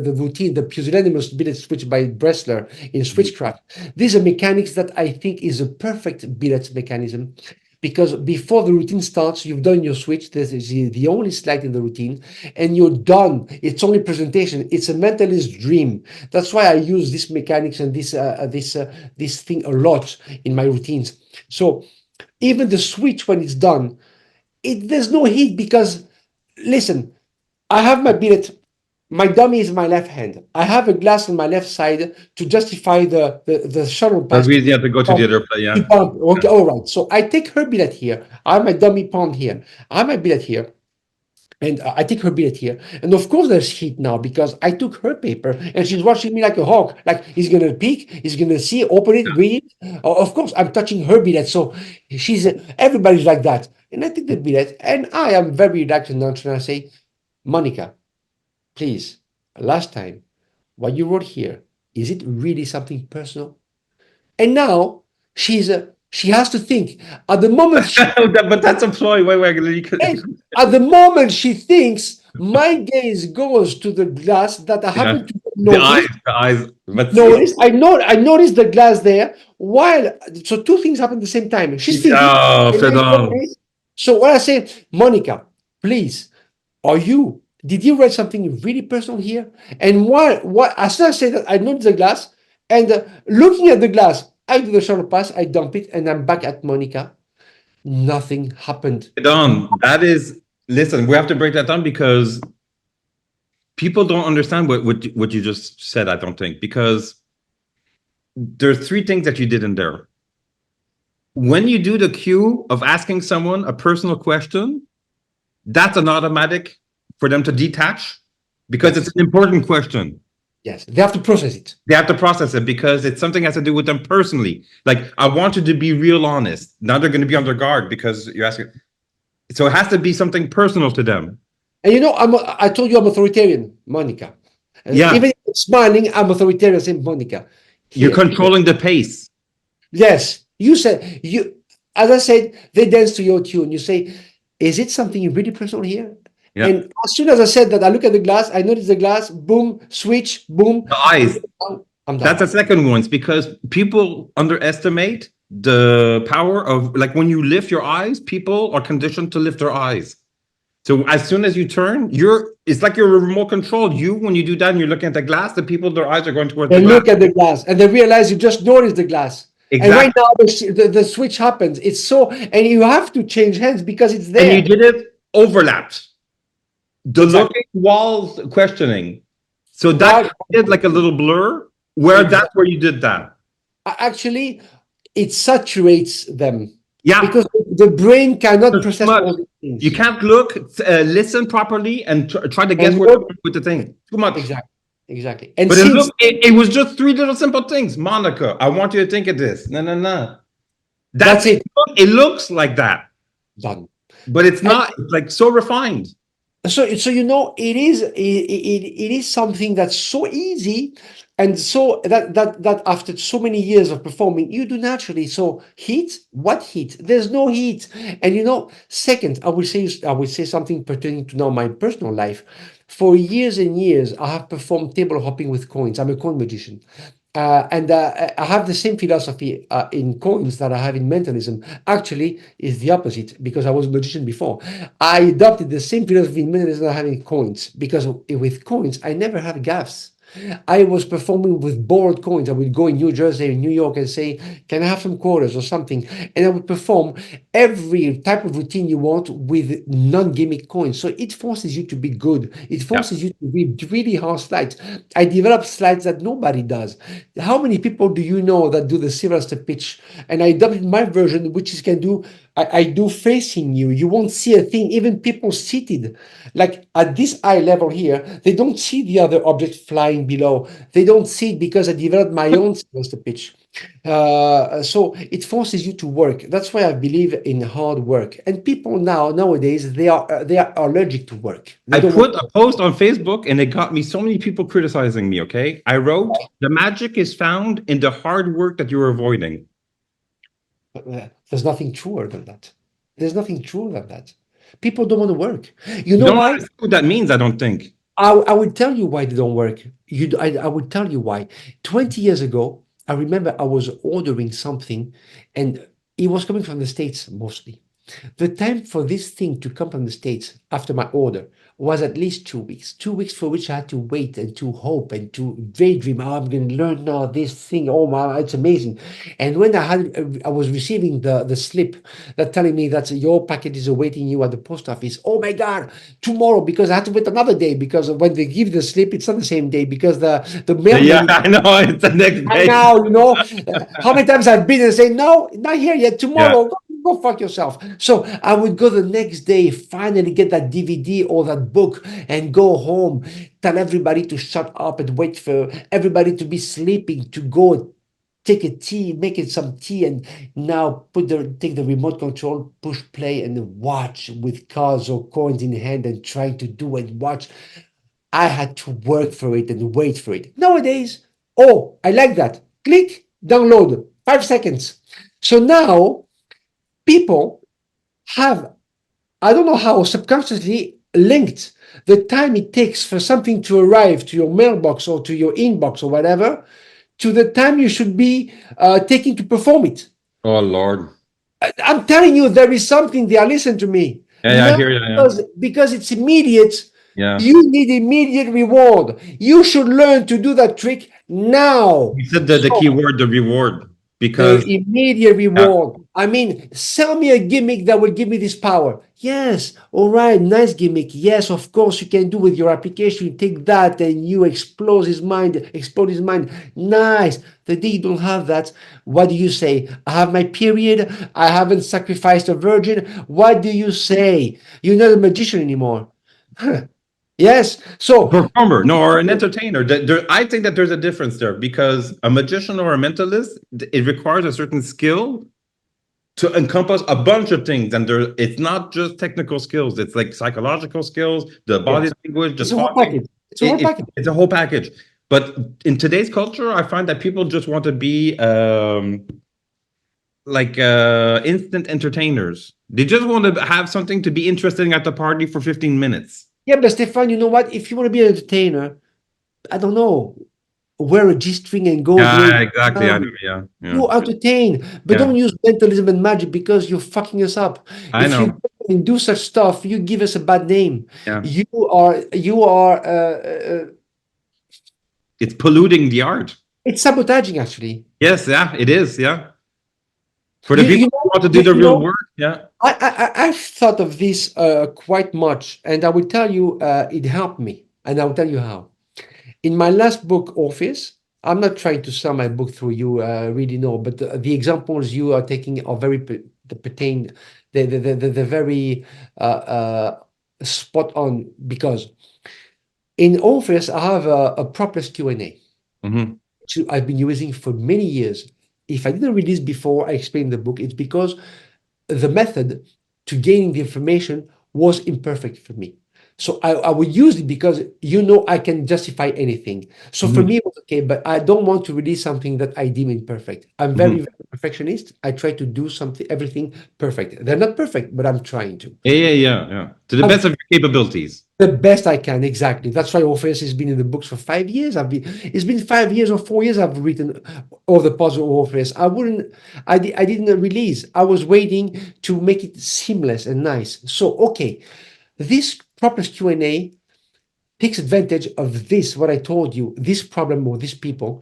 the routine, the pusillanimous billet switch by Bressler in Mhm. switchcraft. These are mechanics that I think is a perfect billet mechanism. Because before the routine starts, you've done your switch. This is the only slide in the routine, and you're done. It's only presentation. It's a mentalist dream. That's why I use this mechanics and this thing a lot in my routines. So even the switch when it's done, there's no heat because listen, I have my billet. My dummy is my left hand. I have a glass on my left side to justify the shuttle The pass to reason you have to go to the pump. other place. To Yeah. pump. Okay, Yeah. all right. So I take her billet here. I have my dummy palm here. I have my billet here. And I take her billet here. And of course, there's heat now because I took her paper and she's watching me like a hawk. Like he's going to peek, he's going to see, open it, read it. Of course, I'm touching her billet. So everybody's like that. And I take the billet and I am very relaxed and nonchalant. I say, Monica, please, last time, what you wrote here, is it really something personal? And now she has to think. At the moment she But that's a ploy. Wait. Hey, at the moment she thinks, my gaze goes to the glass that I Yeah. happen to The eyes, notice. the eyes. But Notice, I noticed the glass there. While so two things happen at the same time. She's thinking, oh, and I Phedon. notice. So what I say, Monica, please, did you write something really personal here? And what as soon as I say that, I notice the glass, and looking at the glass, I do the shuttle pass, I dump it, and I'm back at Monica. Nothing happened. Phedon, that is, listen, we have to break that down because people don't understand what you just said, I don't think, because there are three things that you did in there. When you do the cue of asking someone a personal question, that's an automatic for them to detach because it's Yes. an important question. Yes, they have to process it. They have to process it because it's something that has to do with them personally. Like, I want you to be real honest. Now they're going to be on their guard because you're asking. So it has to be something personal to them. And I told you I'm authoritarian, Monica. Yeah, Even if I'm smiling, I'm authoritarian, saying Monica. you're Here. controlling the pace. Yes, you said as I said, they dance to your tune. You say, is it something really personal here? Yeah, And as soon as I said that, I look at the glass, I notice the glass, boom, switch, boom, the eyes. I'm That's done. the second one. It's because people underestimate the power of, like, when you lift your eyes, people are conditioned to lift their eyes. So as soon as you turn, it's like you're a remote control. When you do that and you're looking at the glass, the people, their eyes are going towards the They glass. look at the glass and they realize you just noticed the glass. And right Exactly. now the switch happens. It's so, and you have to change hands because it's And you there. did it overlapped. The Exactly. looking while questioning. So that While created like a little blur where that's exactly. where you did that. Actually, it saturates them Yeah. because the brain cannot There's too process much. all these You things. can't look, listen properly, and try to guess And where they're look, going with the thing. Too much. exactly, exactly. And But it since look, it was just three little simple things. Monica, I want you to think of this. No. That's That's it. it looks like that, Done. but it's not. It's like so refined. So it is something that's so easy, and so that after so many years of performing, you do naturally. So heat, what heat? There's no heat. And second, I will say something pertaining to now my personal life. For years and years, I have performed table hopping with coins. I'm a coin magician. And I have the same philosophy in coins that I have in mentalism. Actually, is the opposite because I was a magician before. I adopted the same philosophy in mentalism that I have in coins because with coins I never had gaffes. I was performing with borrowed coins. I would go in New Jersey, in New York, and say, "Can I have some quarters or something?" And I would perform every type of routine you want with non-gimmick coins. So it forces you to be good. It Yeah, forces you to read really hard slides. I developed slides that nobody does. How many people do you know that do the Sylvester pitch? And I adopted my version, which is can do. I do facing you. You won't see a thing. Even people seated, like at this eye level here, they don't see the other object flying below. They don't see it because I developed my own Sylvester pitch. So it forces you to work. That's why I believe in hard work. And people nowadays they are allergic to work. They I don't want put a post on Facebook and it got me so many people criticizing me. Okay, I wrote the magic is found in the hard work that you're avoiding. There's nothing truer than that. There's nothing truer than that. People don't want to work. You You know don't why? understand what that means, I don't think. I will tell you why they don't work. I will tell you why. 20 years ago, I remember I was ordering something and it was coming from the States mostly. The time for this thing to come from the States after my order was at least 2 weeks. 2 weeks for which I had to wait and to hope and to daydream. Oh, I'm going to learn now this thing. Oh my, it's amazing. And when I was receiving the slip that telling me that your package is awaiting you at the post office. Oh my God, tomorrow because I had to wait another day because when they give the slip, it's not the same day because the Yeah, mailman I know. It's the next I day. now, how many times I've been and say, no, not here yet, Yeah. tomorrow, go fuck yourself. So I would go the next day, finally get that DVD or that book and go home, tell everybody to shut up and wait for everybody to be sleeping, to go take a tea, make it some tea, and now take the remote control, push play, and watch with cards or coins in hand and trying to do and watch. I had to work for it and wait for it. Nowadays, oh, I like that. Click, download, 5 seconds. So now people have, I don't know how, subconsciously linked the time it takes for something to arrive to your mailbox or to your inbox or whatever to the time you should be taking to perform it. Oh Lord. I'm telling you, there is something there. Listen to me. Yeah, yeah, I Now, hear you. Yeah. because it's immediate, Yeah. you need immediate reward. You should learn to do that trick now. You said the So key word, the reward, the because immediate yeah, reward. I mean, sell me a gimmick that will give me this power. Yes, all right, nice gimmick. Yes, of course, you can do with your application. You take that and you explode his mind. Nice. The day you don't have that, what do you say? I have my period. I haven't sacrificed a virgin. What do you say? You're not a magician anymore. Yes. a So performer, no, or an entertainer. I think that there's a difference there because a magician or a mentalist, it requires a certain skill to encompass a bunch of things, and it's not just technical skills. It's like psychological skills, the body yes, language, the it's a whole talking. package. It's a whole package. It's a whole package. But in today's culture, I find that people just want to be like instant entertainers. They just want to have something to be interesting at the party for 15 minutes. Yeah, but Stefan, you know what? If you want to be an entertainer, I don't know, wear a G-string and go the way Yeah, exactly. I know. Yeah, yeah, you entertain, but yeah. don't use mentalism and magic because you're fucking us up. I If you know. go and do such stuff, you give us a bad name. Yeah, You are it's polluting the art. it's sabotaging actually. Yes, yeah, it is. Yeah, for the You people you who know want to do you, the you real know work. Yeah. I've thought of this quite much, and I will tell you it helped me, and I will tell you how. In my last book, Office, I'm not trying to sell my book through you, really no, but the examples you are taking are very pertain, the very spot on because in Office I have a proper Q&A, Hmm. which I've been using for many years. if I didn't release before I explained the book, it's because the method to gaining the information was imperfect for me. So I would use it because I can justify anything. So for Mhm. me, it was okay, but I don't want to release something that I deem imperfect. I'm very, Mhm. very perfectionist. I try to do something, everything perfect. They're not perfect, but I'm trying to. Yeah. To the I'm best of your capabilities. the best I can, exactly. That's why Orpheus has been in the books for 5 years. It's been 5 years or 4 years I've written all the puzzle of Orpheus. I didn't release. I was waiting to make it seamless and nice. So, okay, this proper Q&A takes advantage of this, what I told you, this problem or these people,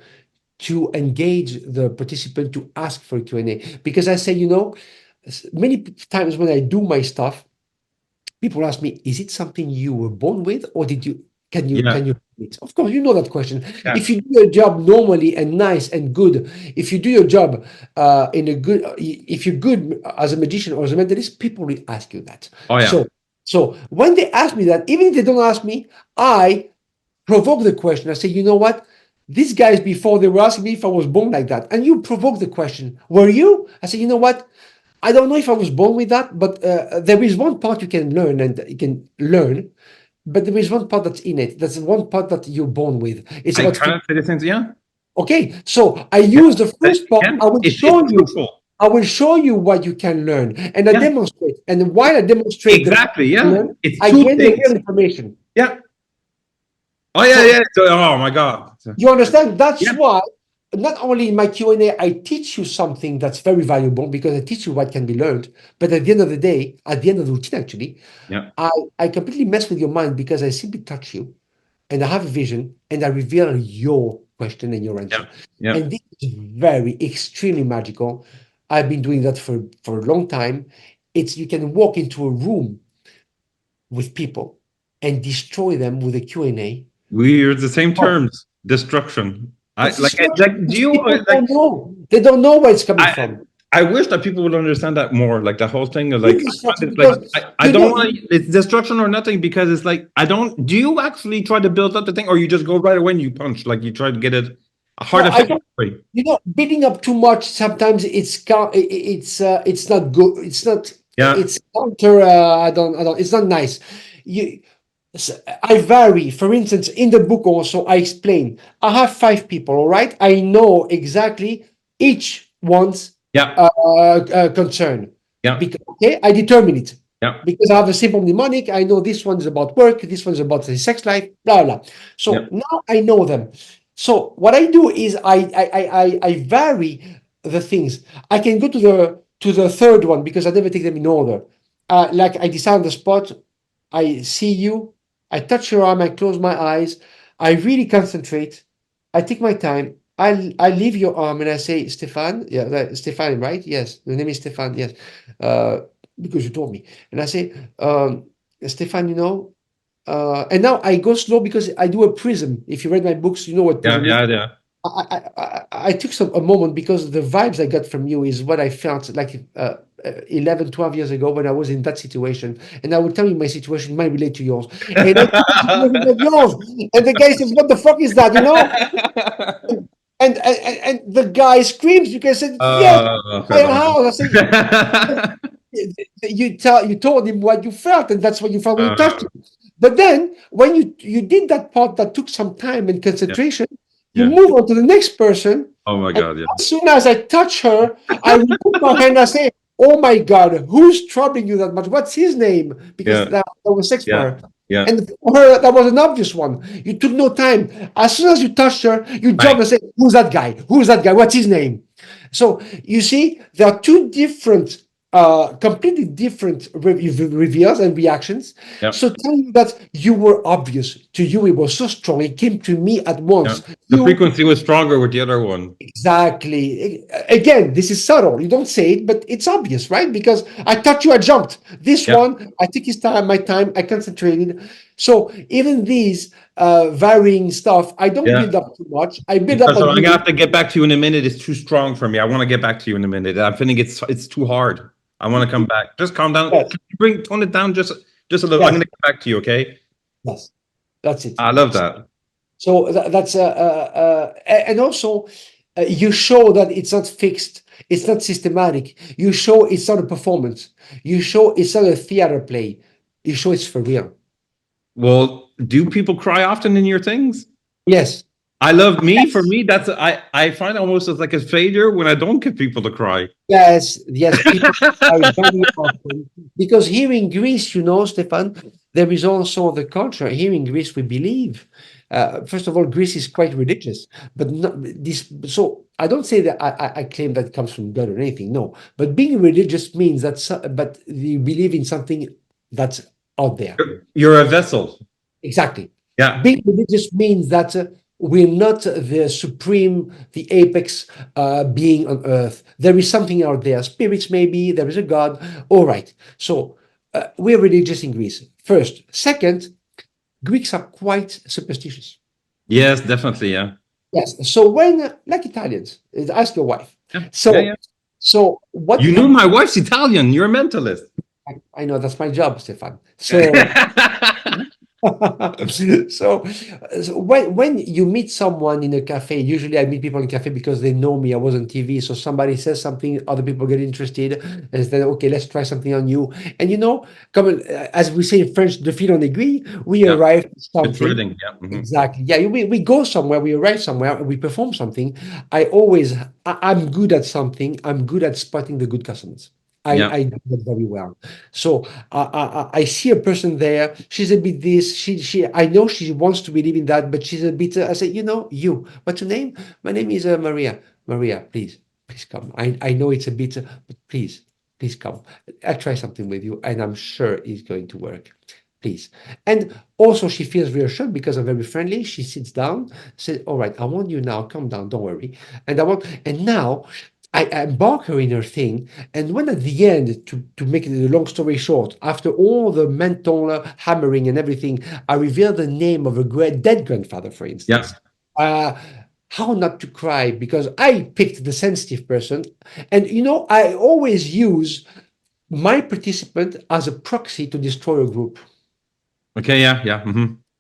to engage the participant to ask for a Q&A. Because I say, many times when I do my stuff, people ask me, is it something you were born with, or can Yeah, you do it? Of course, you know that question. yeah. If you do your job normally and nice and good, if you do your job if you're good as a magician or as a mentalist, people will ask you that. Oh yeah. So when they ask me that, even if they don't ask me, I provoke the question. I say, you know what? These guys before, they were asking me if I was born like that, and you provoke the question. Were you? I say, you know what? I don't know if I was born with that, but there is one part you can learn, but there is one part that's innate. That's one part that you're born with. It's I about kind of say the same. Yeah, okay. So I yeah. use the first part. Again, I will it's show you. crucial. I will show you what you can learn, and I Yeah, demonstrate. And while I demonstrate the part exactly. you can Yeah, learn, it's I two gain the real things. information. Yeah. Oh yeah, So yeah. So, oh my God. you understand? That's Yeah, why not only in my Q&A, I teach you something that's very valuable because I teach you what can be learned. But at the end of the day, at the end of the routine, actually, yeah, I completely mess with your mind because I simply touch you and I have a vision and I reveal your question and your yeah, answer. yeah. And this is very, extremely magical. I've been doing that for a long time. It's you can walk into a room with people and destroy them with a Q&A. We use the same terms. Destruction. I It's like. destruction Like. Do because you people like? don't know. They don't know where it's coming I from. I wish that people would understand that more. Like the whole thing of It's like, I destruction find it like because I don't want it's destruction or nothing because it's like I don't. Do you actually try to build up the thing, or you just go right away and you punch? Like you try to get it a hard no, I effect. don't. Building up too much sometimes it's not good. Yeah, It's counter. I don't. It's not nice. You I vary. For instance, in the book also, I explain. I have 5 people, all right? I know exactly each one's yeah, concern. yeah, Because, okay, I determine it. yeah, Because I have a simple mnemonic, I know this one's about work, this one's about the sex life, blah, blah. yeah, So now I know them. So what I do is I vary the things. I can go to the third one because I never take them in order. Like I decide on the spot, I see you, I touch your arm, I close my eyes, I really concentrate, I take my time, I leave your arm and I say, Stéphane, yeah, Stéphane, right? Yes, the name is Stéphane, yes, uh, because you told me. And I say, Stéphane, and now I go slow because I do a prism. If you read my books, you know what yeah, prism is. yeah, yeah. I took a moment because the vibes I got from you is what I felt like 11, 12 years ago when I was in that situation. And I will tell you my situation might relate to yours. And I took a situation like yours. And the guy says, what the fuck is that, And the guy screams, you can say, yes, my Phedon. house. I say, you told him what you felt, and that's what you felt when you touched uh, him. But then when you did that part that took some time and yeah, concentration, you yeah. move on to the next person. Oh my And God, yeah. as soon as I touch her, I remove my hand. I say, "Oh my God, who's troubling you that much? What's his name?" Because Yeah, that was sex for yeah, her. yeah. And for her, that was an obvious one. You took no time. As soon as you touched her, you Bang. jumped and said, "Who's that guy? Who's that guy? What's his name?" So you see, there are two different, completely different reveals and reactions. Yeah, So tell you that you were obvious. To you, it was so strong. It came to me at yeah. once. The You frequency was stronger with the other one. exactly. Again, this is subtle. You don't say it, but it's obvious, right? Because I touched you, I jumped. This Yeah, one, I took his time, my time, I concentrated. So even these varying stuff, I don't yeah. build up too much. I build up Because I'm on gonna you. have to get back to you in a minute. It's too strong for me. I want to get back to you in a minute. I'm feeling it's too hard. I want to come back. Just calm down. Yes, Can you tone it down just a little. I'm yes, gonna get back to you, okay? yes. That's it. I love that. So that's and also. You show that it's not fixed, it's not systematic. You show it's not a performance. You show it's not a theater play. You show it's for real. Well, do people cry often in your things? Yes. I love me. For Yes. me, that's I find almost as like a failure when I don't get people to cry. Yes, yes, people are very often because here in Greece, Stefan, there is also the culture. Here in Greece, we believe. First of all, Greece is quite religious, but not this. So I don't say that I claim that comes from God or anything. No, but being religious means that. But you believe in something that's out there. You're a vessel. Exactly. Yeah. Being religious means that we're not the supreme, the apex being on earth. There is something out there. Spirits, maybe. There is a God. All right. So we're religious in Greece. First. Second, Greeks are quite superstitious. Yes, definitely. Yeah. Yes. So like Italians, ask your wife. Yeah. Yeah. So, Yeah. so what You we know, have, my wife's Italian. You're a mentalist. I know that's my job, Stefan. So, so when you meet someone in a cafe, usually I meet people in cafe because they know me. I was on TV, so somebody says something, other people get interested, and then okay, let's try something on you. And come on, as we say in French, the fil on aiguille, we Yeah. arrive at It's something. reading. Yeah. Exactly. Yeah, we go somewhere, we arrive somewhere, we perform something. I'm good at something. I'm good at spotting the good customers. Yeah. I do that very well. So I see a person there. She's a bit this. I know she wants to believe in that, but she's a bit. I say, what's your name? My name is Maria. Maria, please come. I know it's a bit, but please come. I'll try something with you, and I'm sure it's going to work. Please. And also, she feels reassured because I'm very friendly. She sits down, says, "All right, I want you now. Calm down. Don't worry." And now I embark her in her thing. And when at the end, to make the long story short, after all the mental hammering and everything, I reveal the name of a dead grandfather, for Yeah. instance. Uh, how not to cry? Because I picked the sensitive person. And, I always use my participant as a proxy to destroy a group. Okay. Yeah. Yeah.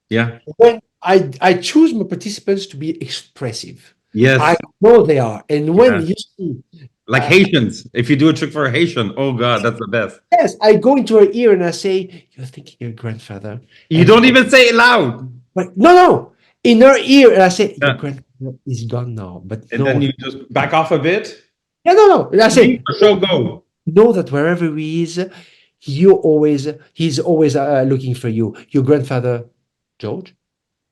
Yeah. When I choose my participants to be expressive, I Yes. know they are. And when Yeah. you see, Like uh, Haitians. If you do a trick for a Haitian, oh God, that's the best. yes, I go into her ear and I say, "You're thinking your grandfather." You And don't even say it loud. but no, in her ear, and I say, "Your Yeah. grandfather is gone now." But And then you just back off a bit. yeah, no. And I Leave say, the show go. know that wherever he is, he's always looking for you. Your grandfather, George.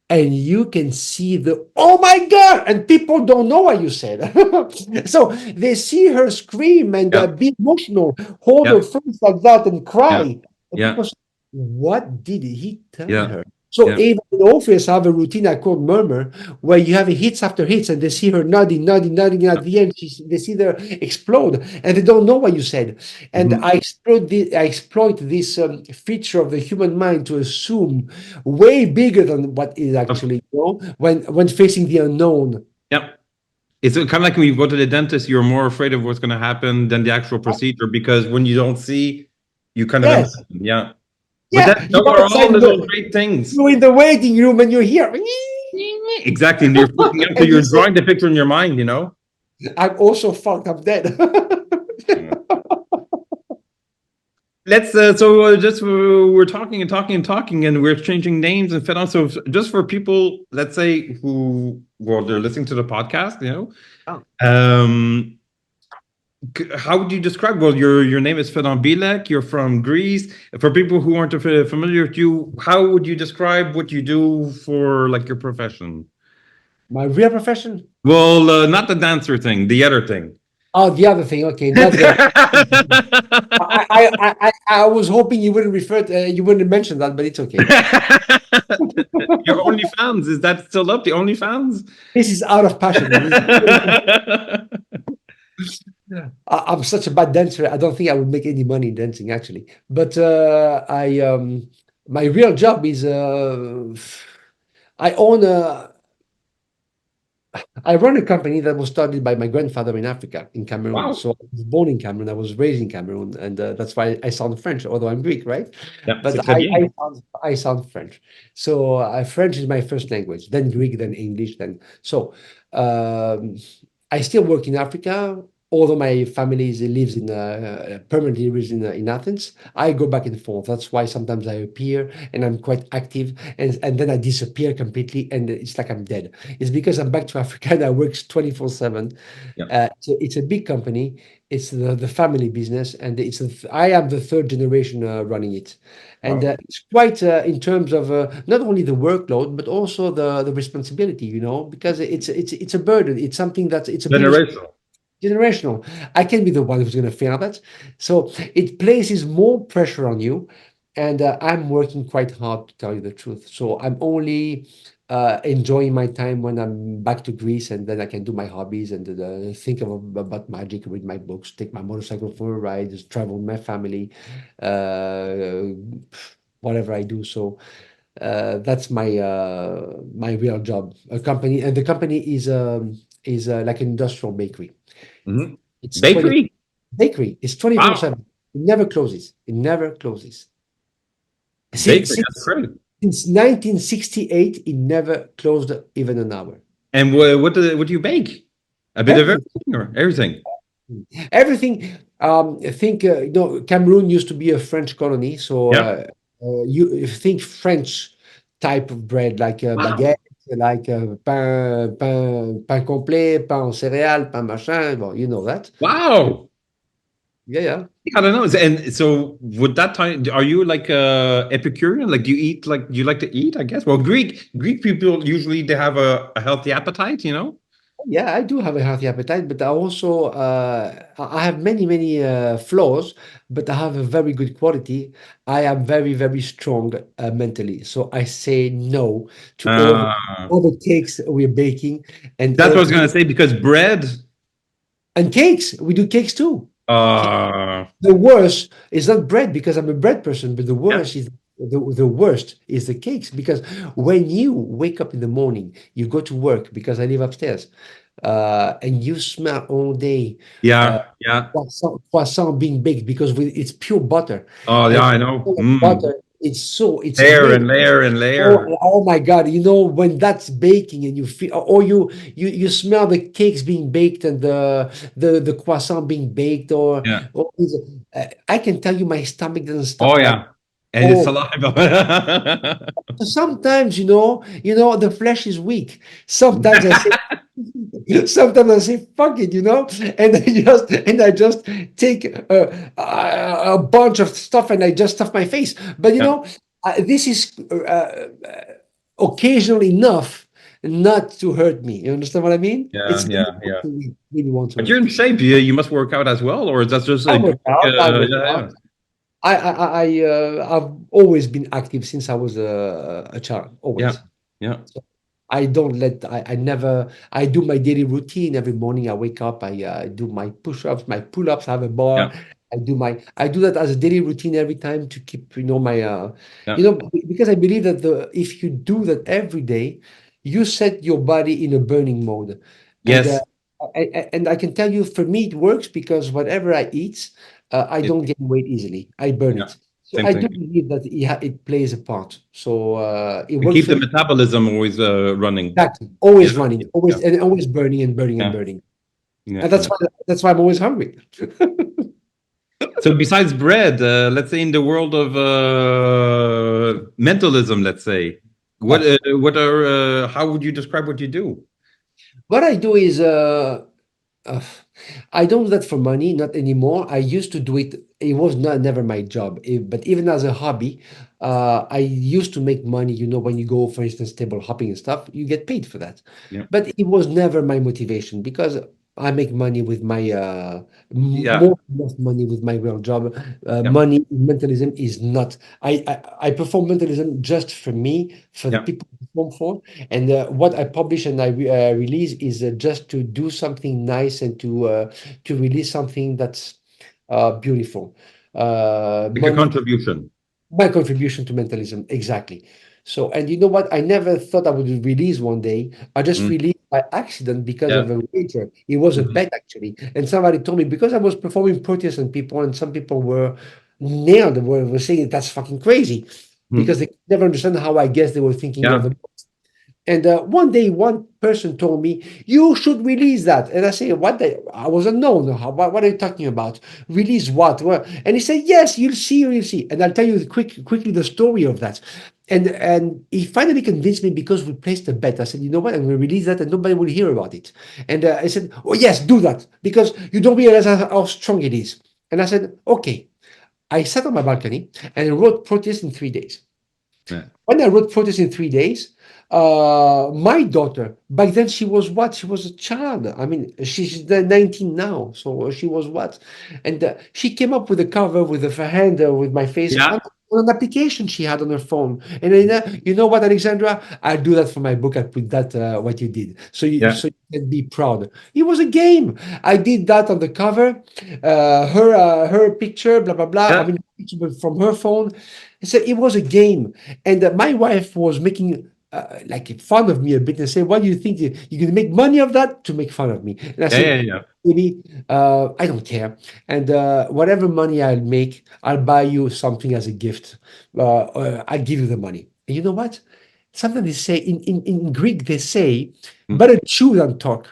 And you can see the oh my god, and people don't know what you said. So they see her scream and Yeah. be emotional, hold her Yeah. face like that and Yeah. cry, and Yeah. people say, what did he tell Yeah. her? So Yeah. even in office I have a routine I call murmur, where you have hits after hits and they see her nodding, and at the end they see her explode and they don't know what you said. And Mhm. I exploit this feature of the human mind to assume way bigger than what is Of- actually, when facing the unknown. Yeah. It's kind of like when you go to the dentist, you're more afraid of what's going to happen than the actual procedure because when you don't see, you kind of Yes, imagine. Yeah. But yeah, those you're are all outside little great things. you're in the waiting room and you're here. Exactly. And you're freaking out, so And you you're say, drawing the picture in your mind, you know? I'm also fucked, I'm dead. Yeah. Let's just we're talking and talking and talking and we're exchanging names and Phedon. So just for people, let's say who well they're listening to the podcast, Oh. um how would you describe well your name is Phedon Bilek, you're from Greece. For people who aren't familiar with you, how would you describe what you do for like your profession? My real profession? Well, not the dancer thing, the other thing. Oh, the other thing. Okay, not the. I was hoping you wouldn't mention that, but it's okay. Your OnlyFans, is that still up? The OnlyFans? This is out of passion. I'm such a bad dancer. I don't think I would make any money dancing actually. But I my real job is I own a I run a company that was started by my grandfather in Africa, in Cameroon. Wow. So I was born in Cameroon, I was raised in Cameroon, and that's why I sound French, although I'm Greek, right? Yeah, But c'est très bien. I sound French. So French is my first language, then Greek, then English, then so. Um, I still work in Africa, although my family lives in permanently lives in Athens. I go back and forth. That's why sometimes I appear and I'm quite active, and then I disappear completely, and it's like I'm dead. It's because I'm back to Africa and I work 24/7. Yeah. It's a big company. It's the family business, and I am the third generation running it, and Wow. it's quite in terms of not only the workload but also the responsibility. Because it's a burden. It's something that's it's a big Generational. generational. I can be the one who's going to fail that. So it places more pressure on you. And I'm working quite hard to tell you the truth. So I'm only enjoying my time when I'm back to Greece, and then I can do my hobbies and think about magic, read my books, take my motorcycle for a ride, just travel with my family, uh, whatever I do. So that's my real job. A company, and the company is like an industrial bakery. Hmm. It's 20 Bakery. bakery. It's Wow. 24/7. It never closes. It never closes. Since Bakery. That's since, great. since 1968, it never closed even an hour. And what do you bake? A bit of Everything, everything or everything? everything. I think Cameroon used to be a French colony, so Yeah. you think French type of bread like Wow. baguette, like pain complet, pain aux céréales, pain machin. Well, you know that. Wow. Yeah, yeah. I don't know. And so would that time are you like Epicurean? Like do you eat like do you like to eat, I guess? Well, Greek people usually they have a healthy appetite, you know? Yeah, I do have a healthy appetite, but I also I have many flaws, but I have a very good quality. I am very strong mentally, so I say no to Uh all the cakes we're baking, and that's what I was gonna say because bread cakes. We do cakes too. uh The worst is not bread because I'm a bread person, but yeah, the worst is the cakes because when you wake up in the morning, you go to work because I live upstairs, and you smell all day uh, yeah. croissant being baked because it's pure butter, Oh yeah, and I know. butter it's Layer amazing. and layer and Oh, layer. oh my God, when that's baking and you feel, or you smell the cakes being baked and the croissant being baked, Yeah. I can tell you my stomach doesn't Oh stop like, yeah. And it's oh, saliva. sometimes, the flesh is weak. Sometimes I say, sometimes I say, fuck it, and I just take a bunch of stuff and I just stuff my face. But Yeah, this is occasionally enough not to hurt me. You understand what I mean? It's never yeah. really want to But hurt you're in me. shape. You must work out as well, or is that just I a work Greek? out. I work out. Yeah, I've always been active since I was a child. yeah, Always. yeah, I don't let I never I do my daily routine every morning. I wake up, I do my push-ups, my pull-ups, I have a bar. yeah, I do that as a daily routine every time to keep my yeah. because I believe that the if you do that every day, you set your body in a burning mode. And Yes. and I can tell you for me it works because whatever I eat, I It, don't gain weight easily. I burn yeah. it. So Same I do thing. believe that it plays a part. So it And works keep for the me. metabolism always running. Exactly. Yeah, Always running, yeah, always burning and burning and yeah, burning. yeah, And yeah. that's why I'm always hungry. So besides bread, let's say in the world of mentalism, let's say, Yeah. what are how would you describe what you do? What I do is uh, I don't do that for money, not anymore. I used to do it. It was not never my job, but even as a hobby, I used to make money. When you go, for instance, table hopping and stuff, you get paid for that. Yeah, But it was never my motivation because I make money with my yeah, more than enough money with my real job. yeah, Money in mentalism is not. I perform mentalism just for me, for the yeah. people I perform for, and what I publish and I release is just to do something nice and to release something that's beautiful. Like a Money, contribution. my contribution to mentalism, exactly. So, and you know what? I never thought I would release one day. I just Mm, released by accident because yeah. of a wager. It was a Mhm, bet actually, and somebody told me because I was performing protests and people, and some people were saying that's fucking crazy mhm. because they never understand how I guess they were thinking of Yeah. the. And one day, one person told me, "You should release that." And I say, "What?" I was unknown. What are you talking about? Release what? Well, and he said, "Yes, you'll see, you'll see." And I'll tell you quickly the story of that. And he finally convinced me because we placed a bet. I said, "You know what? I'm going to release that, and nobody will hear about it." And I said, "Oh yes, do that because you don't realize how strong it is." And I said, "Okay." I sat on my balcony and I wrote Protest in 3 days. Yeah. When I wrote Protest in 3 days, my daughter, back then she was what? She was a child. I mean, she's 19 now, so she was what? And she came up with a cover with a hand with my face Yeah. on an application she had on her phone. And then, you know what, Alexandra? I'll do that for my book. I put that what you did, Yeah. so you can be proud. It was a game. I did that on the cover. Her picture, blah blah blah. I Yeah. mean, picture from her phone. So it was a game. And my wife was making like fun of me a bit and say, "What do you think you're going to make money of that to make fun of me?" And I Yeah. said, Yeah. Yeah. "Baby, I don't care. And whatever money I'll make, I'll buy you something as a gift. I'll give you the money." And you know what? Sometimes they say in Greek they say, Mm. "Better chew than talk."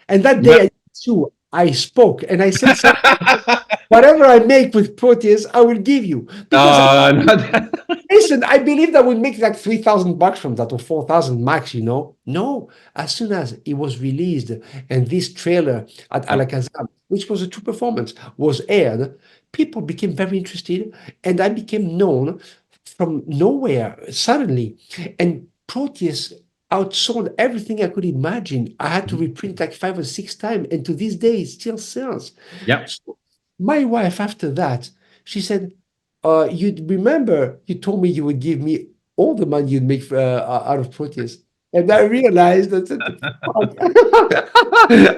And that day Yeah. I chew, I spoke and I said something. Whatever I make with Proteus, I will give you because Not that. listen, I believed I would make like $3,000 from that or 4,000 max, you know. No, as soon as it was released and this trailer at Yeah. Alakazam, which was a true performance, was aired, people became very interested and I became known from nowhere suddenly. And Proteus outsold everything I could imagine. I had to reprint like 5 or 6 times, and to this day, it still sells. Yeah. So my wife, after that, she said, you remember you told me you would give me all the money you'd make out of Proteus. And I realized, I said, fuck.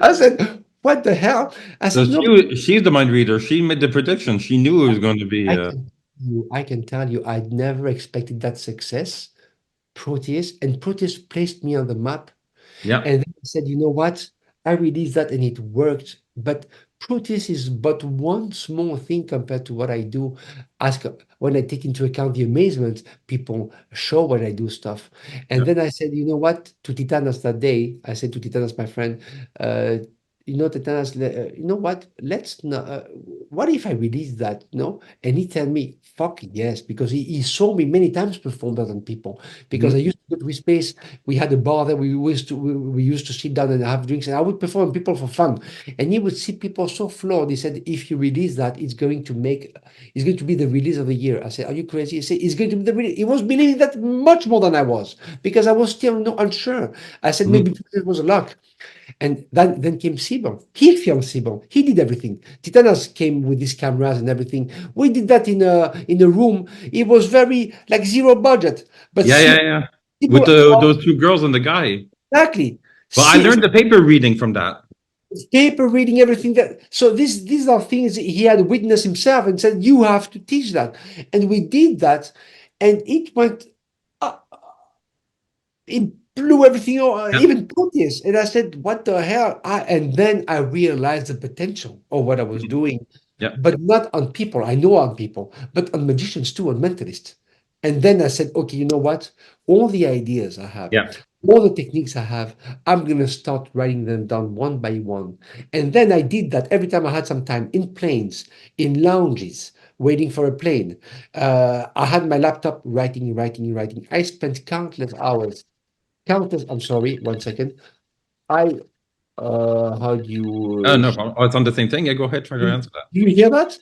I said, what the hell? I So said, no, she's the mind reader. She made the prediction. She knew it was going to be. I can tell you, I'd never expected that success. Proteus, and Proteus placed me on the map. Yeah. And then I said, you know what? I released that and it worked. But Proteus is but one small thing compared to what I do. Ask when I take into account the amazement people show when I do stuff. And Yeah. then I said, you know what? To Titanas that day, I said to Titanas, my friend, uh, Titanas, you know what? Let's not. What if I release that? No, and he tell me, "Fuck yes," because he saw me many times perform that on people. Because I Mhm. used to go to his space. We had a bar there. We used to sit down and have drinks, and I would perform people for fun. And he would see people so floored. He said, "If you release that, it's going to be the release of the year." I said, "Are you crazy?" He said, "It's going to be the release." He was believing that much more than I was because I was still no unsure. I said, Mhm. maybe it was luck. And then came Sibon. He filmed Sibon. He did everything. Titanas came with his cameras and everything. We did that in a room. It was very like zero budget. But Yeah. Yeah. Yeah. With Sibon, the those two girls and the guy. exactly. Well, I learned the paper reading from that. Paper reading, everything that. So these are things he had witnessed himself and said, you have to teach that. And we did that, and it went. Uh, it blew everything, Yeah. even Proteus. And I said, what the hell? And then I realized the potential of what I was Mhm. doing, Yeah. but not on people. I know on people, but on magicians too, on mentalists. And then I said, okay, you know what? All the ideas I have, Yeah. all the techniques I have, I'm going to start writing them down one by one. And then I did that every time I had some time in planes, in lounges, waiting for a plane. I had my laptop writing, writing, writing. I spent countless hours. Countless, I'm sorry, one second. I, how do Oh, you, no problem. Oh, it's on the same thing. Yeah, go ahead. Try to do answer that. you hear that?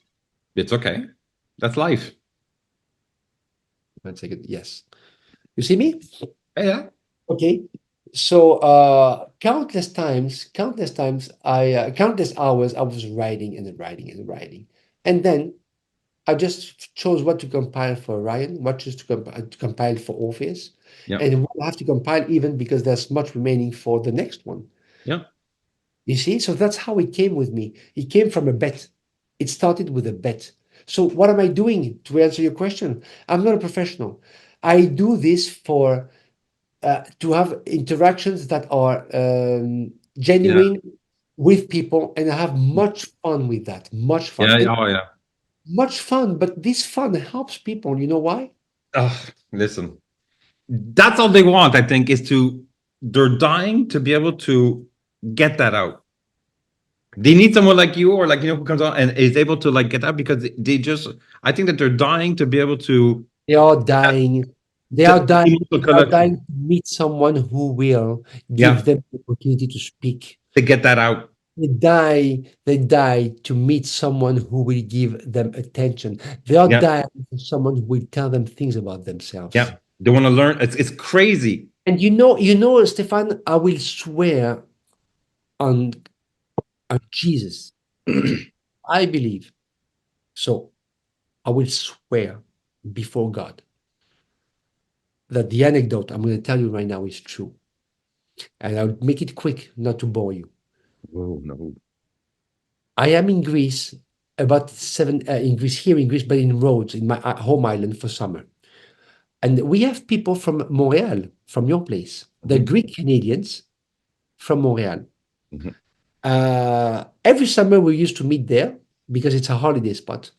It's okay. That's life. One second, yes. You see me? Yeah. Yeah. Okay. So, countless hours I was writing and writing and writing. And then I just chose what to compile for Ryan, what just to compile for Orpheus, Yeah. and what I have to compile even because there's much remaining for the next one. Yeah. You see, so that's how it came with me. It came from a bet. It started with a bet. So what am I doing to answer your question? I'm not a professional. I do this for to have interactions that are Yeah. genuine with people, and I have much fun with that. Much fun, Yeah. and Oh, yeah. much fun. But this fun helps people. You know why? Oh, listen. That's all they want, I think, is to they're dying to be able to get that out. They need someone like you, or like, who comes on and is able to like get that, because they just, I think that they're dying to be able to They are dying. They the are dying. emotional They are connection. dying to meet someone who will give Yeah, them the opportunity to speak. to get that out. They die to meet someone who will give them attention. They are Yeah, dying for someone who will tell them things about themselves. yeah. They want to learn. It's crazy. And Stefan, I will swear on Jesus. I believe. So I will swear before God that the anecdote I'm going to tell you right now is true. And I'll make it quick, not to bore you. Oh no. I am in Greece, about in Greece, here in Greece, but in Rhodes, in my home island for summer. And we have people from Montreal, from your place, the Mhm, Greek Canadians from Montreal. mhm, Every summer we used to meet there because it's a holiday spot.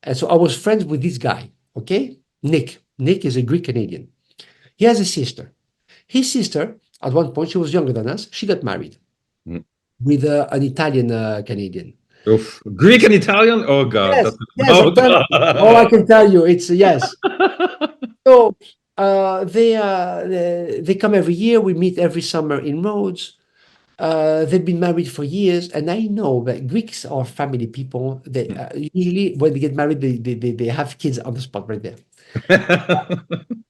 And so I was friends with this guy, okay? Nick. Nick is a Greek Canadian. He has a sister. His sister, at one point, she was younger than us. She got married mhm. with an Italian Canadian. Oof. Greek and Italian. Oh God. Yes, That's, yes, oh I'm telling all I God. can tell you, it's yes. So they come every year. We meet every summer in Rhodes. They've been married for years, and I know that Greeks are family people. They usually when they get married, they have kids on the spot right there.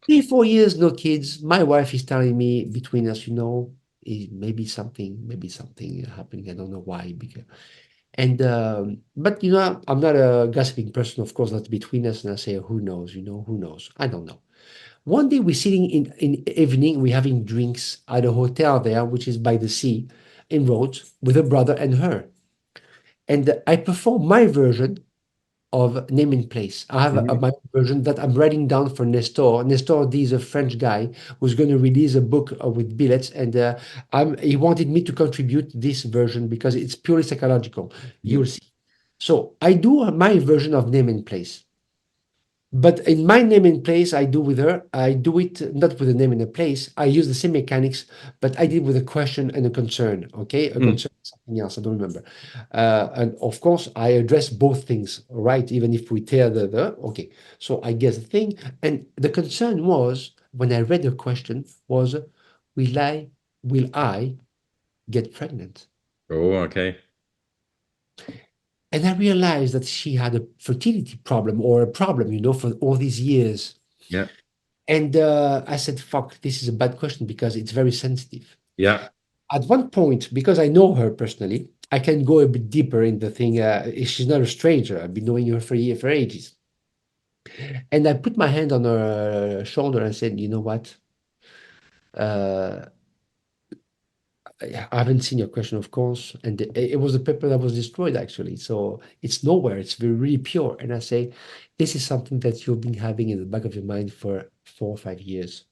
3, 4 years, no kids. My wife is telling me between us, maybe something happening. I don't know why. Because, and but I'm not a gossiping person, of course. That's between us, and I say, who knows? Who knows? I don't know. One day we're sitting in evening, we're having drinks at a hotel there, which is by the sea in Rhodes, with her brother and her. And I perform my version of name and place. I have Mhm. my version that I'm writing down for Nestor. Nestor D is a French guy who's going to release a book with billets, and he wanted me to contribute this version because it's purely psychological. You'll see. So I do my version of name and place. But in my name and place, I do with her, I do it not with a name and a place. I use the same mechanics, but I did with a question and a concern. Okay, a Mm. concern is something else. I don't remember. And of course, I address both things, right? Even if we tear the okay. So I guess the thing, and the concern was when I read the question was, will I get pregnant? Oh, okay. And I realized that she had a fertility problem or a problem, for all these years. Yeah. And I said, fuck, this is a bad question because it's very sensitive. Yeah. At one point, because I know her personally, I can go a bit deeper in the thing. She's not a stranger. I've been knowing her for ages. And I put my hand on her shoulder and said, you know what? Uh, I haven't seen your question, of course. And it was the paper that was destroyed, actually. So it's nowhere. It's really pure. And I say, this is something that you've been having in the back of your mind for 4 or 5 years.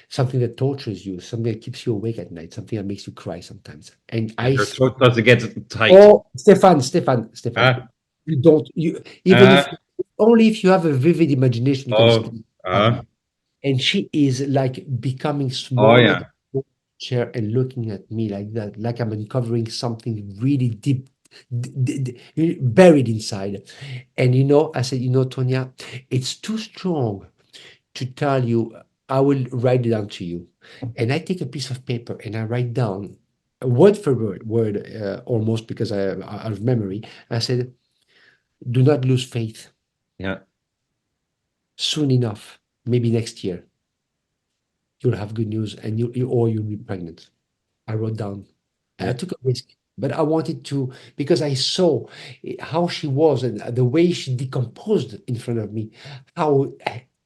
Something that tortures you, something that keeps you awake at night, something that makes you cry sometimes. And And I your see, throat starts to get tight. oh, Stefan, Ah. you don't, you, even if, Ah. only if you have a vivid imagination, you can Oh. explain Ah. something. And she is like becoming Oh smaller yeah. than the chair and looking at me like that, like I'm uncovering something really deep, buried inside. And I said, Tonya, it's too strong to tell you. I will write it down to you. And I take a piece of paper and I write down word for word, almost because out of memory. I said, do not lose faith. Yeah. Soon enough, maybe next year, you'll have good news and or you'll be pregnant. I wrote down. I Yeah. took a risk, but I wanted to because I saw how she was and the way she decomposed in front of me, how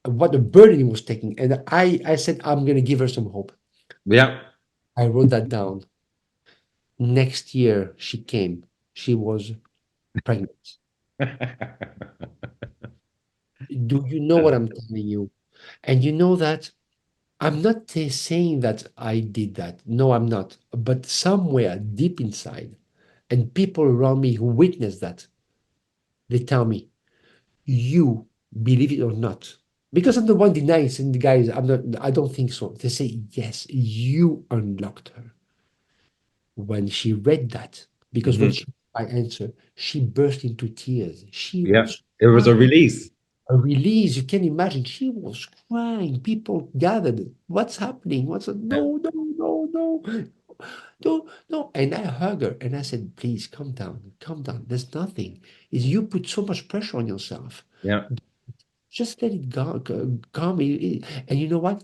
what the burden it was taking. And I said, I'm going to give her some hope. Yeah. I wrote that down. Next year she came. She was pregnant. Do you know what I'm telling you? And you know that I'm not saying that I did that. No, I'm not. But somewhere deep inside, and people around me who witness that, they tell me, you believe it or not. Because I'm the one denying, and the guys, I'm not. I don't think so. They say yes, you unlocked her. When she read that, because when Hmm. she I answer, she burst into tears. She Yeah, was it was a crying. release. A release. You can imagine. She was crying. People gathered. What's happening? What's Yeah, no, no, no, no, no, no. And I hug her and I said, please come down, come down. There's nothing. Is you put so much pressure on yourself. yeah, Just let it go, calm. And you know what?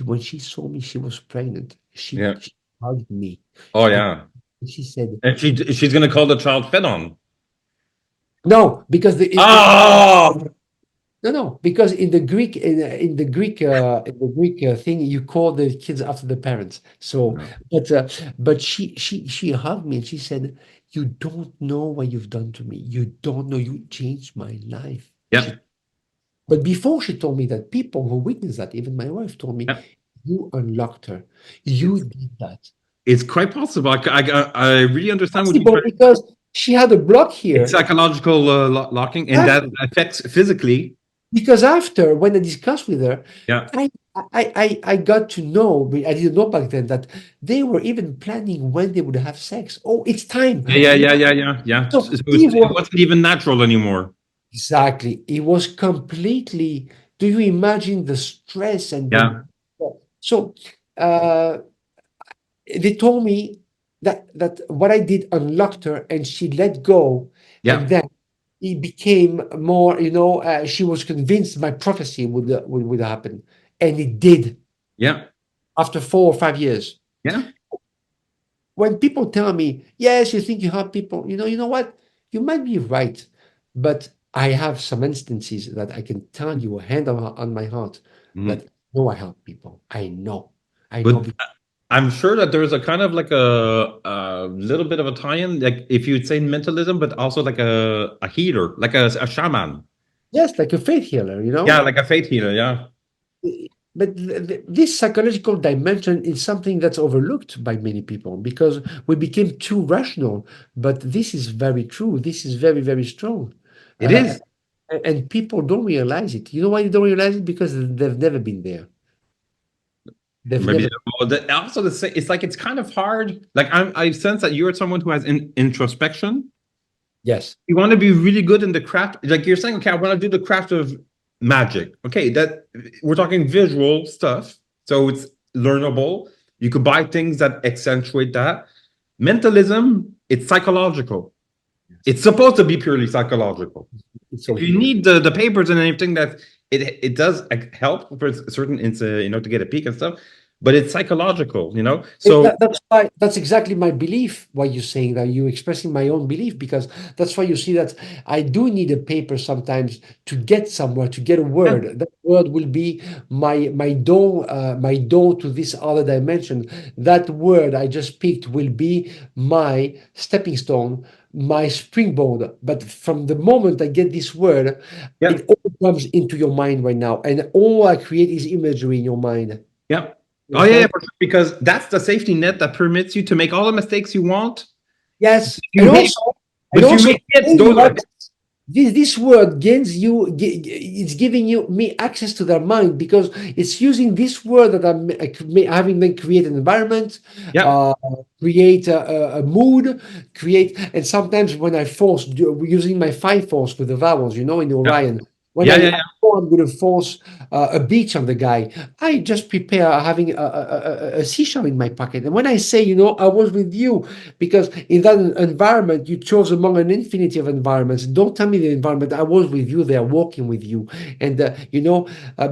When she saw me, she was pregnant. yeah. She hugged me Oh and yeah. she said, And she's gonna call the child Phedon. no, because Oh, no, no, because in the Greek thing, you call the kids after the parents. So, no. but she hugged me and she said, "You don't know what you've done to me. You don't know. You changed my life." Yeah, But before she told me that, people who witnessed that, even my wife told me, yeah. "You unlocked her. You It's did that." it's quite possible. I really understand what you're Possible trying. because she had a block It's here. psychological locking, and Ah, that affects physically. because after, when I discussed with her, Yeah, I got to know, but I didn't know back then that they were even planning when they would have sex. Oh, it's time. yeah, yeah, yeah, yeah, yeah, yeah. So So he it was wasn't even natural anymore. exactly. It was completely. Do you imagine the stress and the Yeah, so? Uh, they told me that what I did unlocked her, and she let go, and yeah, then it became more. She was convinced my prophecy would happen, and it did yeah, after 4 or 5 years. yeah. When people tell me, yes, you think you help people, you know what? You might be right, but I have some instances that I can tell you, hand on my heart, that Mhm. no, I help people. I know. But I'm sure that there's a kind of like a little bit of a tie-in, like if you'd say mentalism, but also like a healer, like a shaman. Yes, like a faith healer, Yeah, like a faith healer. Yeah, But this psychological dimension is something that's overlooked by many people because we became too rational. But this is very true. This is very, very strong. it Uh, is. and people don't realize it. You know why they don't realize it? Because they've never been there. They've Maybe never. well, also it's like it's kind of hard. Like I sense that you're someone who has introspection. Yes. You want to be really good in the craft. Like you're saying, okay, I want to do the craft of magic. Okay, that we're talking visual stuff, so it's learnable. You could buy things that accentuate that. Mentalism, it's psychological. Yes. It's supposed to be purely psychological. It's so If you healing. need the papers and everything, that it does help for certain, to get a peek and stuff, but it's psychological. So That's exactly my belief. Why you're saying that, you expressing my own belief, because that's why you see that I do need a paper sometimes to get somewhere, to get a yeah, word. That word will be my door to this other dimension. That word I just picked will be my stepping stone, my springboard. But from the moment I get this word, yeah, it all comes into your mind right now, and all I create is imagery in your mind. yeah. You Oh yeah, yeah, understand? for sure, because that's the safety net that permits you to make all the mistakes you want. Yes, You and hit, also, and but you also, make hits. gain Those you are access. This word gains you. It's giving you me access to their mind, because it's using this word that having them create an environment, yeah, uh, create a mood, create. And sometimes when I force using my five force with the vowels, in yeah, Orion, when yeah, I yeah, I yeah, know I'm going to force a beach on the guy, I just prepare having a seashell in my pocket. And when I say, I was with you, because in that environment you chose among an infinity of environments. Don't tell me the environment. I was with you there, walking with you. And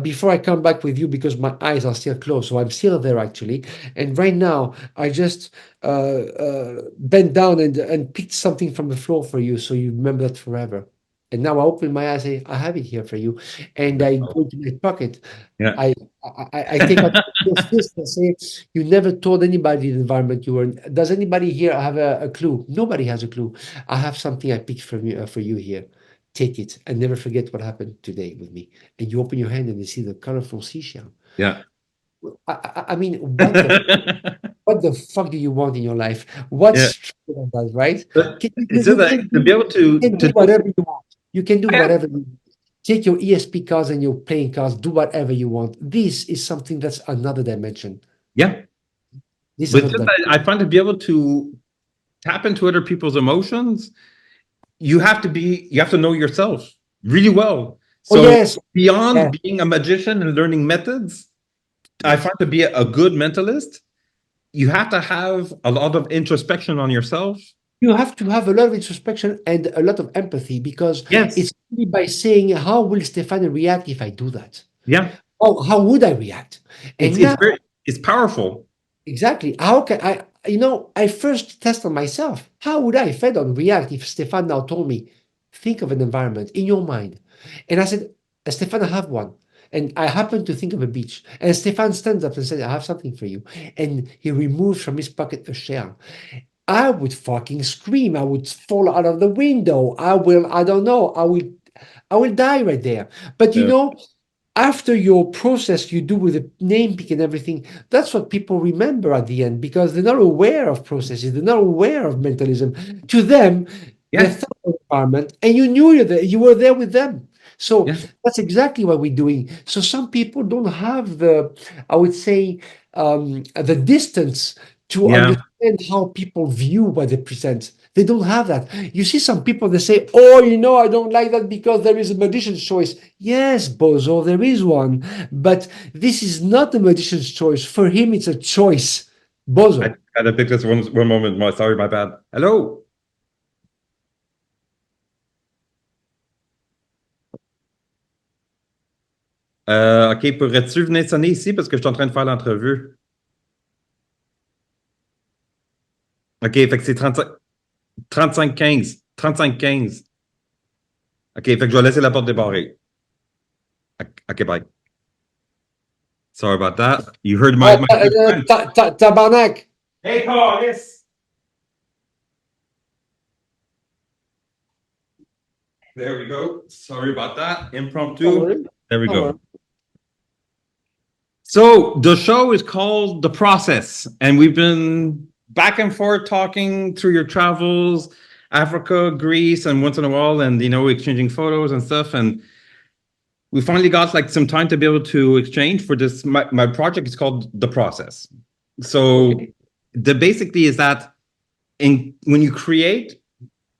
before I come back with you, because my eyes are still closed, so I'm still there actually. And right now I just bent down and picked something from the floor for you, so you remember that forever. And now I open my eyes, I have it here for you. And I go into my pocket. yeah, I I take out this fist and say, you never told anybody the environment you were in. Does anybody here have a clue? Nobody has a clue. I have something I picked from you for you here. Take it and never forget what happened today with me. And you open your hand and you see the colorful seashell. yeah. I mean, what the fuck do you want in your life? What's Yeah. stupid about that, right? But Can, you, it's you just can like to be do able you to can do do. whatever you want. You can do Yeah, whatever you want. take your ESP cards and your playing cards, do whatever you want. This is something that's another dimension. Yeah. This is But another just dimension. I find to be able to tap into other people's emotions, you have to know yourself really well. Oh So yes, beyond yeah. being a magician and learning methods, I find to be a good mentalist, you have to have a lot of introspection on yourself. You have to have a lot of introspection and a lot of empathy because Yes. it's only by saying, how will Stéphane react if I do that? Yeah. Oh, how would I react? It's And it's now, very it's powerful. exactly, how can I, I first test on myself. How would I, Phedon, react if Stéphane now told me, think of an environment in your mind? And I said, Stéphane, I have one. And I happen to think of a beach. And Stéphane stands up and said, I have something for you. And he removes from his pocket a shell. I would fucking scream. I would fall out of the window. I don't know. I will die right there. But Yeah. after your process you do with the name pick and everything, that's what people remember at the end because they're not aware of processes. They're not aware of mentalism. To them, they Yeah. thought of environment and you knew you were there with them. So Yeah. that's exactly what we're doing. So some people don't have I would say, the distance to Yeah. understand how people view what they present. They don't have that. You see some people that say, "Oh, I don't like that because there is a magician's choice." Yes, Bozo, there is one, but this is not a magician's choice. For him, it's a choice. I Bozo. had to pick this one moment. Sorry, my bad. Hello. OK, pourrais-tu venir sonner ici parce que je suis en train de faire l'entrevue? OK, fait que c'est 35 15. 35 15. OK, fait que je vais laisser la porte débarrée. OK, bye. Sorry about that. You heard my good friend. Tabarnak. Hey, Paul, yes. There we go. Sorry about that. Don't Impromptu. worry. There we Don't worry. go. So the show is called The Process, and we've been back and forth talking through your travels, Africa, Greece, and once in a while, and exchanging photos and stuff. And we finally got like some time to be able to exchange for this. My project is called The Process. So Okay. the basically is that when you create,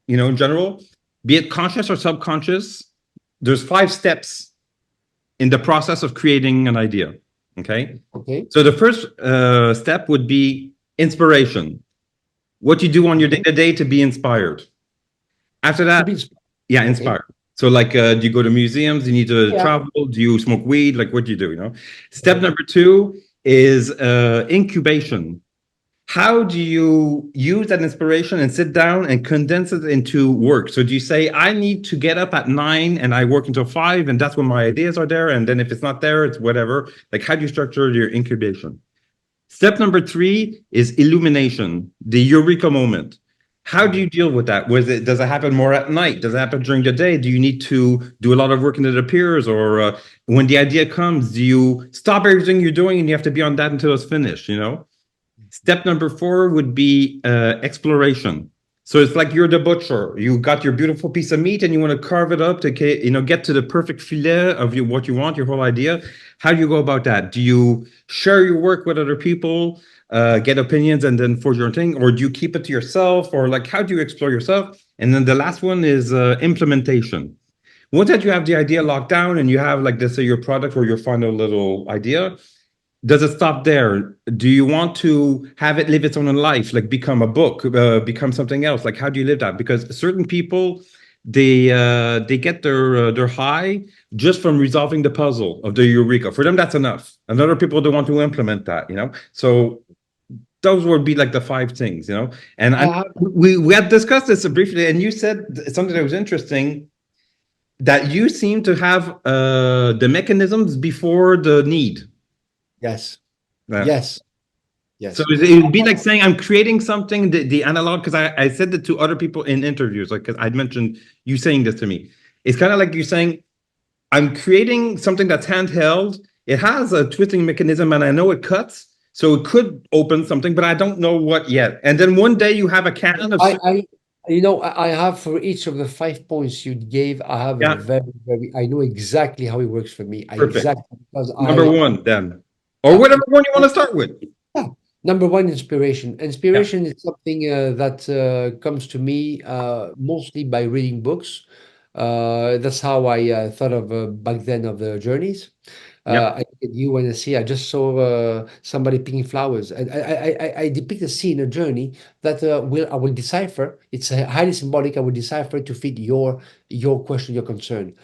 in general, be it conscious or subconscious, there's 5 steps in the process of creating an idea. Okay. Okay. So the first step would be inspiration. What you do on your day-to-day to be inspired. After To that, be yeah, okay. inspired. So like, do you go to museums? Do you need to Yeah. travel? Do you smoke weed? Like, what do you do? Step number 2 is incubation. How do you use that inspiration and sit down and condense it into work? So do you say, I need to get up at 9 and I work until 5 and that's when my ideas are there, and then if it's not there, it's whatever? Like, how do you structure your incubation? Step number 3 is illumination, the eureka moment. How do you deal with that? Does it happen more at night? Does it happen during the day? Do you need to do a lot of work and it appears? Or when the idea comes, do you stop everything you're doing and you have to be on that until it's finished? Step number 4 would be exploration. So it's like you're the butcher. You got your beautiful piece of meat and you want to carve it up to get to the perfect filet of what you want, your whole idea. How do you go about that? Do you share your work with other people, get opinions, and then forge your own thing? Or do you keep it to yourself? Or like, how do you explore yourself? And then the last one is implementation. Once that you have the idea locked down and you have, like, let's say, your product or your final little idea, does it stop there? Do you want to have it live its own life, like become a book, become something else? Like, how do you live that? Because certain people, they get their high just from resolving the puzzle of the eureka. For them, that's enough. And other people don't want to implement that. So those would be like the 5 things. And we had discussed this briefly, and you said something that was interesting, that you seem to have the mechanisms before the need. Yes. Yeah. Yes. So Yes. it would be like saying I'm creating something, the analog, because I said it to other people in interviews, like, because I'd mentioned you saying this to me. It's kind of like you're saying, I'm creating something that's handheld. It has a twisting mechanism and I know it cuts. So it could open something, but I don't know what yet. And then one day you have a can of I I have for each of the 5 points you gave, I have a Yeah, very, I know exactly how it works for me. I perfect. exactly because Number one, then, or yeah, whatever one you want to start with. yeah. Number one, inspiration. Yeah, Inspiration is something that comes to me mostly by reading books. That's how I thought of back then of the journeys. yeah. I look at you when I see, I just saw somebody picking flowers. And I depict a scene, a journey that I will decipher. It's highly symbolic. I will decipher to fit your question, your concern,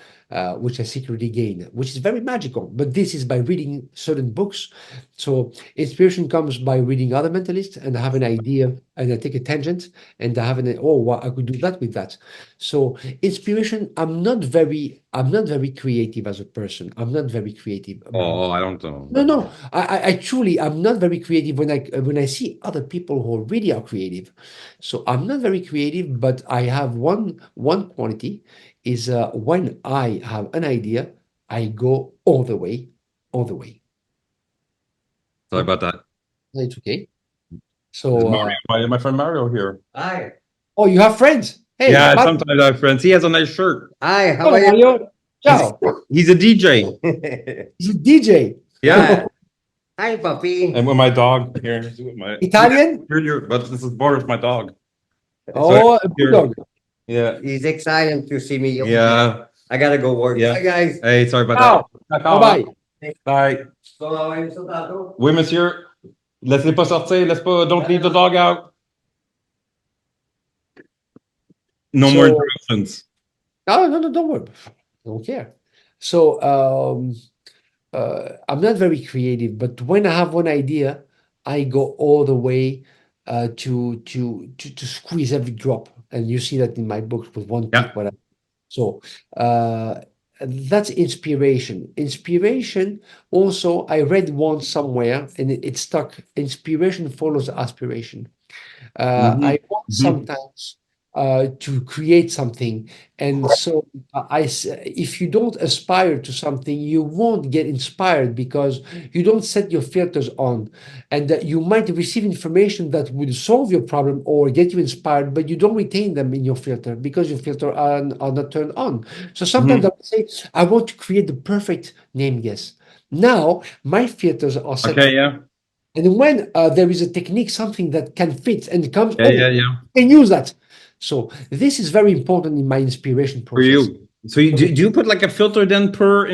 which I secretly gain, which is very magical. But this is by reading certain books. So inspiration comes by reading other mentalists and I have an idea and I take a tangent and I have an, oh, well, I could do that with that. So inspiration, I'm not very creative as a person. I'm not very creative. Oh, I don't know. No, no, I truly, I'm not very creative when I see other people who really are creative. So I'm not very creative, but I have one quality is when I have an idea, I go all the way. Sorry about that. It's okay. Is So, Mario, my friend Mario here? Hi. oh, you have friends? Hey, Yeah, Mario. sometimes I have friends. He has a nice shirt. Hi, how Hello, are Mario. He's Ciao. he's a DJ. you? He's a DJ. Yeah, Hi, puppy. and with my dog here. With my Italian? but this is Boris, my dog. So Oh, a here, bulldog. yeah, He's excited to see me. yeah, I gotta go work. yeah. Bye, guys. Hey, sorry about Ciao. that. Bye-bye. Bye. Oui, monsieur. Laissez pas sortir. Laisse pas. Don't leave the dog out. No more So, interruptions. no, no, no, don't worry. I don't care. So, I'm not very creative, but when I have one idea, I go all the way to squeeze every drop. And you see that in my books with one Yeah. peak. So that's inspiration. Inspiration also, I read once somewhere and it stuck. Inspiration follows aspiration. I want sometimes to create something, and so if you don't aspire to something, you won't get inspired because you don't set your filters on, and that you might receive information that would solve your problem or get you inspired, but you don't retain them in your filter because your filter are not turned on. So sometimes I would say, I want to create the perfect name guess. Now my filters are set. Okay. Yeah. And when there is a technique, something that can fit and comes, Yeah. oh, Yeah. Yeah. I can use that. So this is very important in my inspiration For process. you. So do you put like a filter then per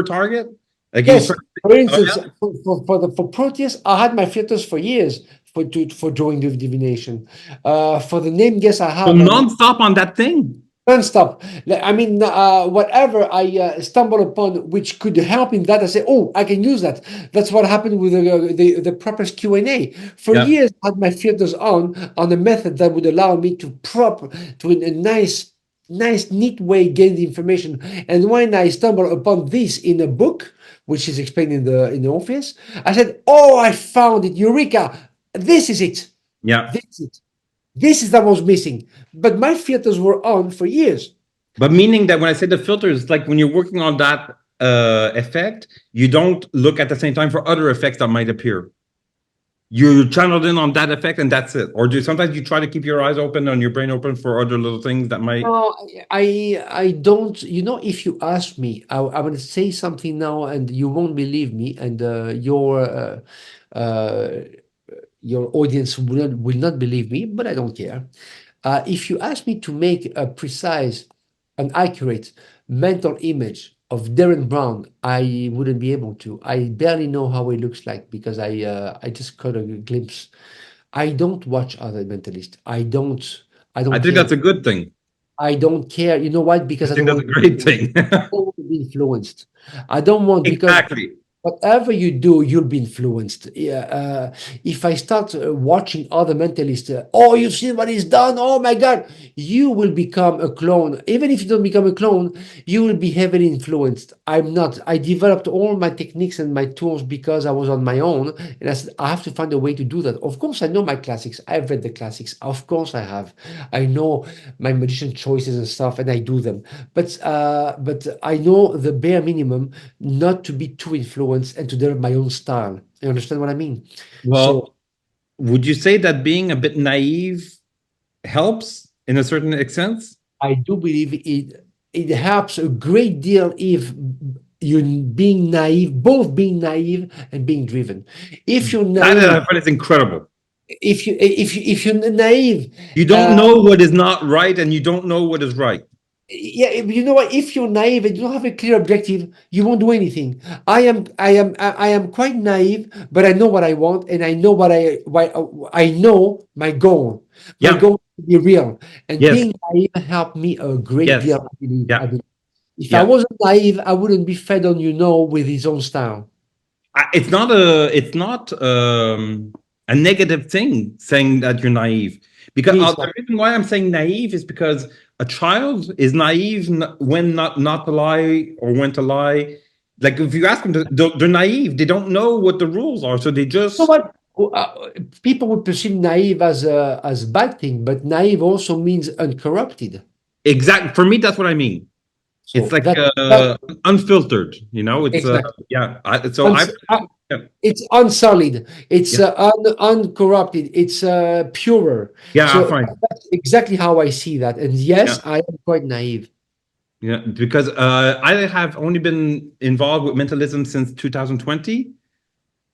target? Like you Yes, try. for Oh instance, yeah. for Proteus, I had my filters for years for drawing the divination. For the name guess, I So have non-stop on that thing. non-stop. I mean, whatever I stumble upon which could help in that, I say, oh, I can use that. That's what happened with the Preppers Q&A. For Yeah. years, I had my filters on a method that would allow me to in a nice, neat way, gain the information. And when I stumble upon this in a book, which is explained in the office, I said, oh, I found it, Eureka! This is it. Yeah. This is it. This is that was missing. But my filters were on for years. But meaning that when I say the filter, it's like when you're working on that effect, you don't look at the same time for other effects that might appear. You're channeled in on that effect and that's it. Or do sometimes you try to keep your eyes open and your brain open for other little things that might. No, I don't. If you ask me, I will say something now, and you won't believe me, and uh, your audience will not believe me, but I don't care. If you ask me to make a precise and accurate mental image of Darren Brown, I wouldn't be able to. I barely know how he looks like because I just caught a glimpse. I don't watch other mentalists. I I don't think care. that's a good thing. I don't care. You know what? I Because I think don't that's want a to be great influenced. thing. I don't want to be influenced. I don't want because Exactly. whatever you do, you'll be influenced. Yeah, if I start watching other mentalists, oh, you see what he's done? Oh my God, you will become a clone. Even if you don't become a clone, you will be heavily influenced. I'm not. I developed all my techniques and my tools because I was on my own, and I said I have to find a way to do that. Of course, I know my classics. I've read the classics. Of course, I have. I know my magician choices and stuff, and I do them. But I know the bare minimum not to be too influenced and to develop my own style. You understand what I mean? So Well, would you say that being a bit naive helps in a certain extent? I do believe it helps a great deal if you're being naive, both being naive and being driven. If you're That naive, I find is incredible. if you're naive, You don't know what is not right, and you don't know what is right. yeah, you know what? If you're naive and you don't have a clear objective, you won't do anything. I am quite naive, but I know what I want, and I know I know my goal. My Yeah. goal is to be real, and Yes. being naive helped me a great Yes. deal. I believe. Yeah. If I Yeah. wasn't naive, I wouldn't be fed on, with his own style. It's not a negative thing saying that you're naive, because Me, it's the not. reason why I'm saying naive is because a child is naive when not to lie or when to lie. Like if you ask them, they're naive. They don't know what the rules are, so they You know just what? People would perceive naive as a bad thing, but naive also means uncorrupted. exact. For me, that's what I mean. It's So like that unfiltered. You know, it's exactly. yeah. So I yeah, It's unsullied. It's yeah, uncorrupted. It's purer. yeah. I So find that's exactly how I see that. And yeah. yes, I am quite naive. Yeah, because I have only been involved with mentalism since 2020.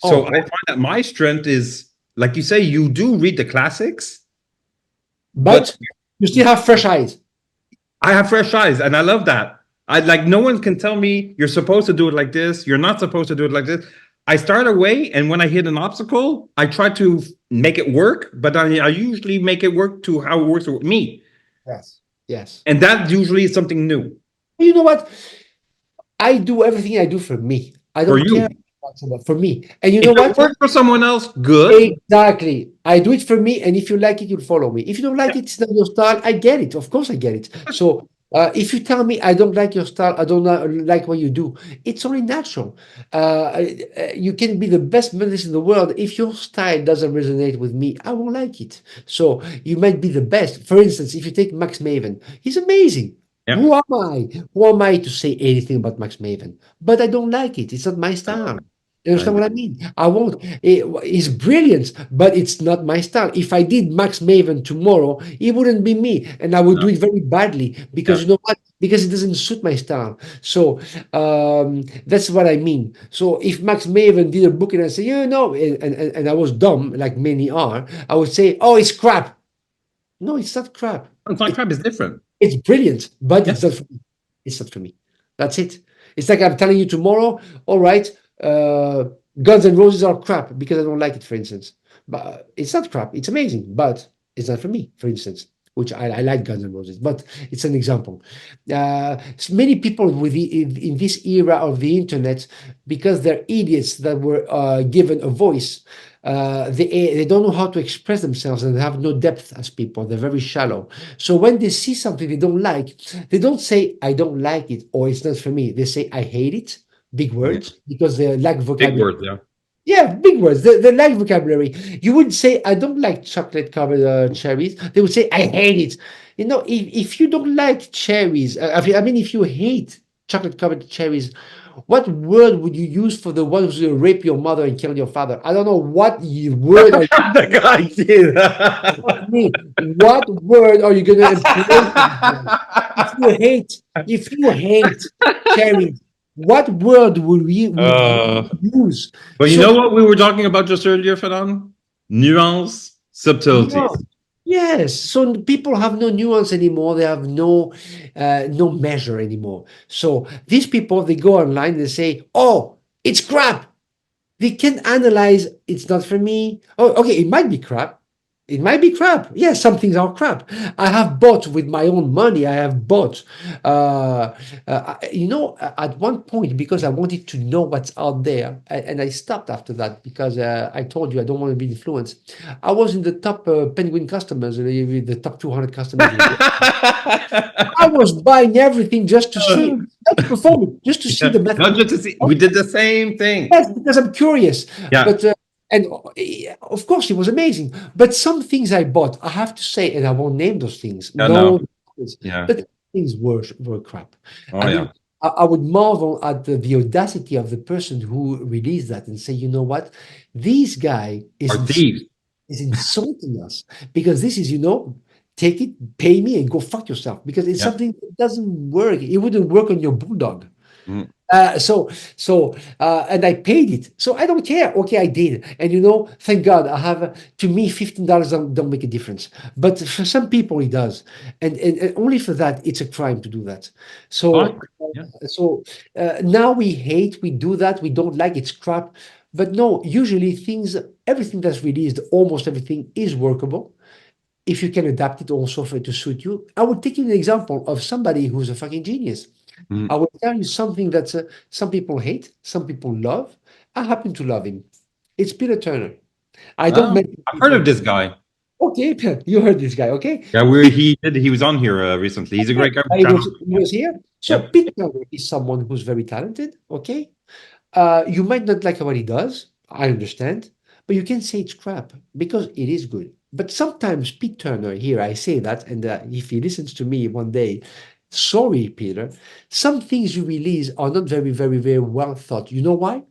So Oh, I find that my strength is, like you say, you do read the classics, but but you still have fresh eyes. I have fresh eyes, and I love that. I like no one can tell me you're supposed to do it like this, you're not supposed to do it like this. I start away, and when I hit an obstacle, I try to make it work, but I usually make it work to how it works with me. Yes. Yes. And that usually is something new You know what? I do everything I do for me. I for don't care you. about someone, for me. And you If know it what? works for someone else, good. Exactly. I do it for me, and if you like it, you'll follow me. If you don't like Yeah. it, it's not your style. I get it. Of course, I get it. So, if you tell me I don't like your style, I don't like what you do, it's only natural. You can be the best mentalist in the world. If your style doesn't resonate with me, I won't like it. So, you might be the best. For instance, if you take Max Maven, he's amazing. Yeah. Who am I? Who am I to say anything about Max Maven? But I don't like it. It's not my style. You I understand know. what I mean? I won't. It's brilliant, but it's not my style. If I did Max Maven tomorrow, it wouldn't be me, and I would do it very badly because Yeah. you know what? Because it doesn't suit my style. So that's what I mean. So if Max Maven did a book and I say, and I was dumb, like many are, I would say, oh, it's crap. No, it's not crap. Fun Crab is different. It's brilliant, but Yeah. it's not for me. It's not for me. That's it. It's like I'm telling you tomorrow, all right, uh, Guns N' Roses are crap because I don't like it, for instance. But it's not crap. It's amazing, but it's not for me, for instance, which I like Guns N' Roses, but it's an example. Many people in this era of the internet, because they're idiots that were given a voice, they don't know how to express themselves and they have no depth as people. They're very shallow. So when they see something they don't like, they don't say, I don't like it or it's not for me. They say, I hate it. Big Yeah. words because they lack Big vocabulary. words, yeah. Yeah, big words. They lack vocabulary. You wouldn't say, I don't like chocolate covered cherries. They would say, I hate it. If you don't like cherries, I mean, if you hate chocolate covered cherries, what word would you use for the ones who rape your mother and kill your father? I don't know word are you The guy did. I mean, what word are you going to employ for this one? If you hate cherries, what word would you uh, use? but you So know what we were talking about just earlier, Phedon? Nuance, subtleties. nuance. Yes. So people have no nuance anymore. They have no measure anymore. So these people they go online, they say, "Oh, it's crap." They can analyze. It's not for me. Oh, okay. It might be crap. It might be crap. Yes, some things are crap. I have bought with my own money. I have bought, at one point because I wanted to know what's out there, and I stopped after that because I told you I don't want to be influenced. I was in the top Penguin customers, the top 200 customers. I was buying everything just to see, not to perform it, just to see Yeah. the method. Not just to see, we did the same thing. Yes, because I'm curious. Yeah. But and of course it was amazing. But some things I bought, I have to say, and I won't name those things. Yeah, no. Yeah. But things were crap. Oh, I yeah. mean, I would marvel at the audacity of the person who released that and say, you know what, this guy Are thieves. is insulting us because this is, take it, pay me, and go fuck yourself because it's Yeah. something that doesn't work. It wouldn't work on your bulldog. Mhm. And I paid it. So I don't care. Okay, I did. And thank God I have, to me, $15 don't make a difference. But for some people it does. And only for that, it's a crime to do that. Oh, So, yeah. now we do that. We don't like it's crap. But no, usually everything that's released, almost everything is workable if you can adapt it also for it to suit you. I would take you an example of somebody who's a fucking genius. Mhm. I will tell you something that some people hate, some people love. I happen to love him. It's Peter Turner. I don't Oh, mention I've heard people. of this guy. Okay, you heard this guy, okay? Yeah, where Pete, he was on here recently. He's a yeah, great guy. he was here. So Yep. Pete Turner is someone who's very talented, okay? You might not like what he does. I understand, but you can say it's crap because it is good. But sometimes Pete Turner, here I say that, and if he listens to me one day, sorry, Peter, some things you release are not very, very, very well thought. You know why?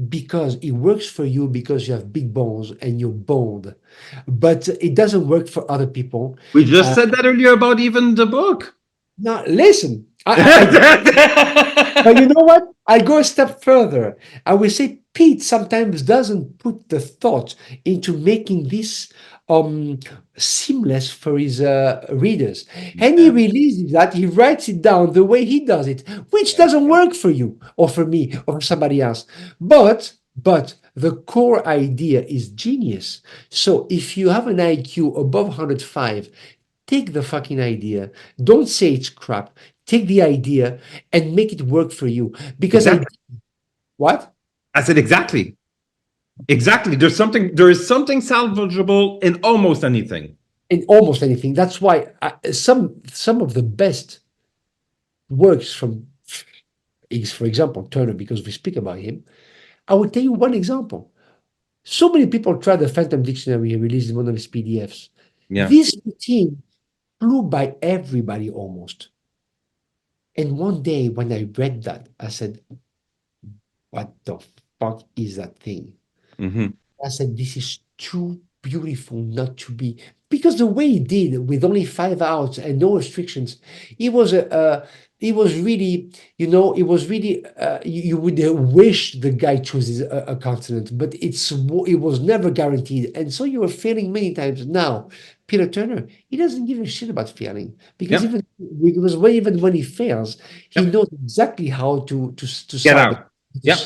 Because it works for you because you have big bones and you're bold, but it doesn't work for other people. We just Uh, said that earlier about even the book. Now, listen, but you know what? I go a step further. I will say Pete sometimes doesn't put the thought into making this um seamless for his readers. And he Yeah. releases that, he writes it down the way he does it, which doesn't work for you or for me or for somebody else. But the core idea is genius. So if you have an IQ above 105, take the fucking idea. Don't say it's crap. Take the idea and make it work for you. Because Exactly. what? I said exactly. Exactly. There is something salvageable in almost anything. In almost anything. That's why some of the best works from is, for example, Turner, because we speak about him. I will tell you one example. So many people tried the Phantom Dictionary he released in one of his PDFs. Yeah. This routine flew by everybody almost. And one day when I read that, I said, what the fuck is that thing? Hmm. I said, this is too beautiful not to be. Because the way he did with only 5 outs and no restrictions, it was it was really, it was really, you would wish the guy chooses a continent, but it was never guaranteed. And so you were failing many times. Now, Peter Turner, he doesn't give a shit about failing because Yep. even when he fails, he Yep. knows exactly how to Get solve it, out. to Yep.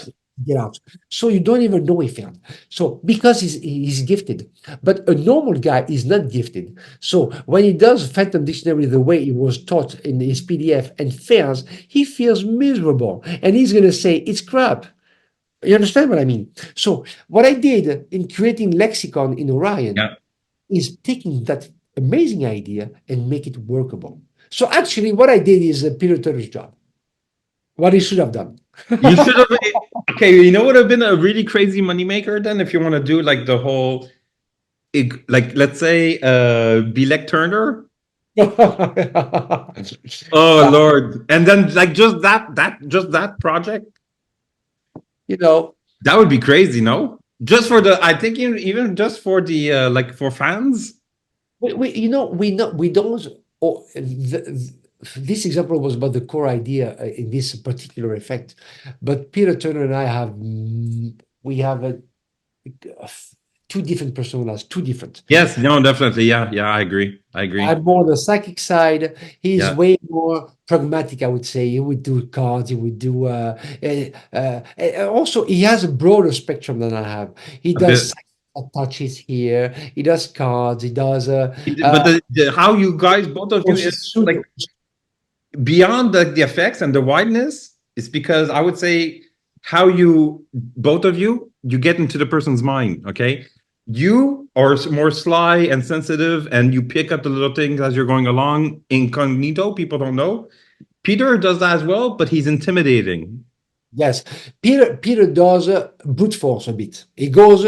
get out. So you don't even know he failed. So because he's gifted, but a normal guy is not gifted. So when he does Phantom Dictionary the way it was taught in his PDF and fails, he feels miserable, and he's gonna say it's crap. You understand what I mean? So what I did in creating Lexicon in Orion Yeah. is taking that amazing idea and make it workable. So actually, what I did is Peter Turner's job. What he should have done. You should have. Okay, you know what would have been a really crazy moneymaker then if you want to do like the whole, like let's say Bilek Turner. Oh Yeah, Lord. And then like just that project, you know, that would be crazy, no? Just for the I think even just for the like for fans. we don't. Oh, this example was about the core idea in this particular effect, but Peter Turner and I have we have two different personas, two different. Yes, no, definitely. Yeah, yeah, I agree. I agree. I'm more on the psychic side. He's Yeah. way more pragmatic, I would say. He would do cards. He would do. Also, he has a broader spectrum than I have. He A bit. does touches here. He does cards. He does. But the how you guys, both of you, Also is like beyond the effects and the wideness, is because I would say how you both of you get into the person's mind. Okay, you are more sly and sensitive, and you pick up the little things as you're going along incognito. People don't know. Peter does that as well, but he's intimidating. Yes, Peter does brute force a bit. He goes,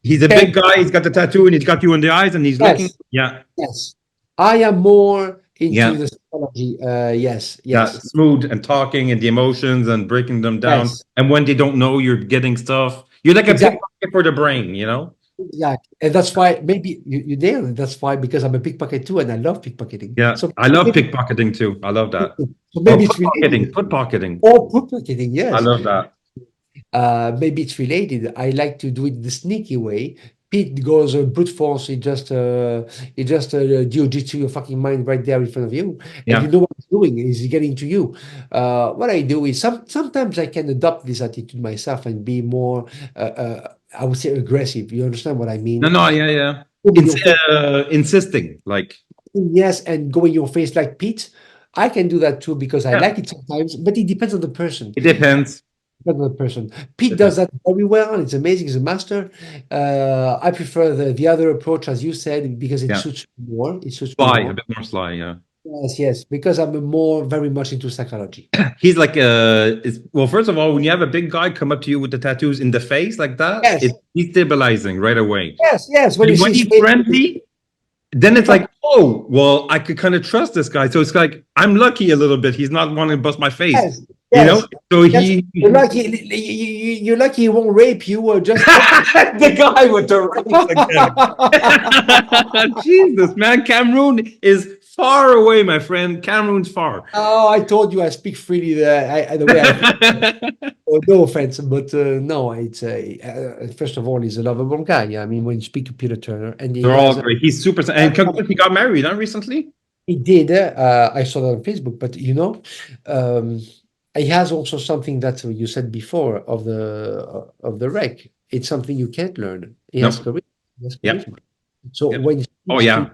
He's a bang, big guy. He's got the tattoo, and he's got you in the eyes, and he's looking. yes, Yeah, yes. I am more into yeah. the psychology. Yes, Yeah, yes, smooth and talking and the emotions and breaking them down. yes, And when they don't know, you're getting stuff. You're like a big exactly. pocket for the brain, you know? Yeah, and that's why maybe you nailed it. That's why because I'm a pickpocket too, and I love pickpocketing. Yeah, So I love maybe, pickpocketing too. I love that. so Or maybe it's related. put pocketing. Or pickpocketing, I yes. love that. Maybe it's related. I like to do it the sneaky way. Pete goes brute force. He just jiu-jitsu your fucking mind right there in front of you, and you Yeah. know what he's doing. He's getting to you. What I do is sometimes I can adopt this attitude myself and be more, I would say, aggressive. You understand what I No, mean? no, yeah, yeah. Go in your face, Insisting, like, yes, and go in your face like Pete. I can do that too because I yeah, like it sometimes, but it depends on the person. it depends. Another person. Pete does Depends. that very well. It's amazing. He's a master. I prefer the other approach, as you said, because it Yeah. suits me more. It suits me Sly, a more. bit more sly, yeah. Yes, yes, because I'm more very much into psychology. He's like well, first of all, when you have a big guy come up to you with the tattoos in the face like that, Yes, it's destabilizing right away. yes, yes. When you And when see he's space, friendly, then it's like, oh, well, I could kind of trust this guy. So it's like, I'm lucky a little bit. He's not wanting to bust my face, yes, you know? yes, So yes. he, You're lucky. You're lucky he won't rape you or just. the guy with the rights again. Jesus, man. Cameroon is far away, my friend. Cameroon's far. Oh, I told you I speak freely the way I think. Oh, no offense, but no, it's first of all, he's a lovable guy. Yeah, I mean, when you speak to Peter Turner, and They're he all has, great. He's super. And he got married, huh, recently? he did. I saw that on Facebook, but um, he has also something that you said before of the wreck. It's something you can't learn. He has No. charisma. He has Yeah. charisma. So Yeah. when he Oh, speaks to, yeah.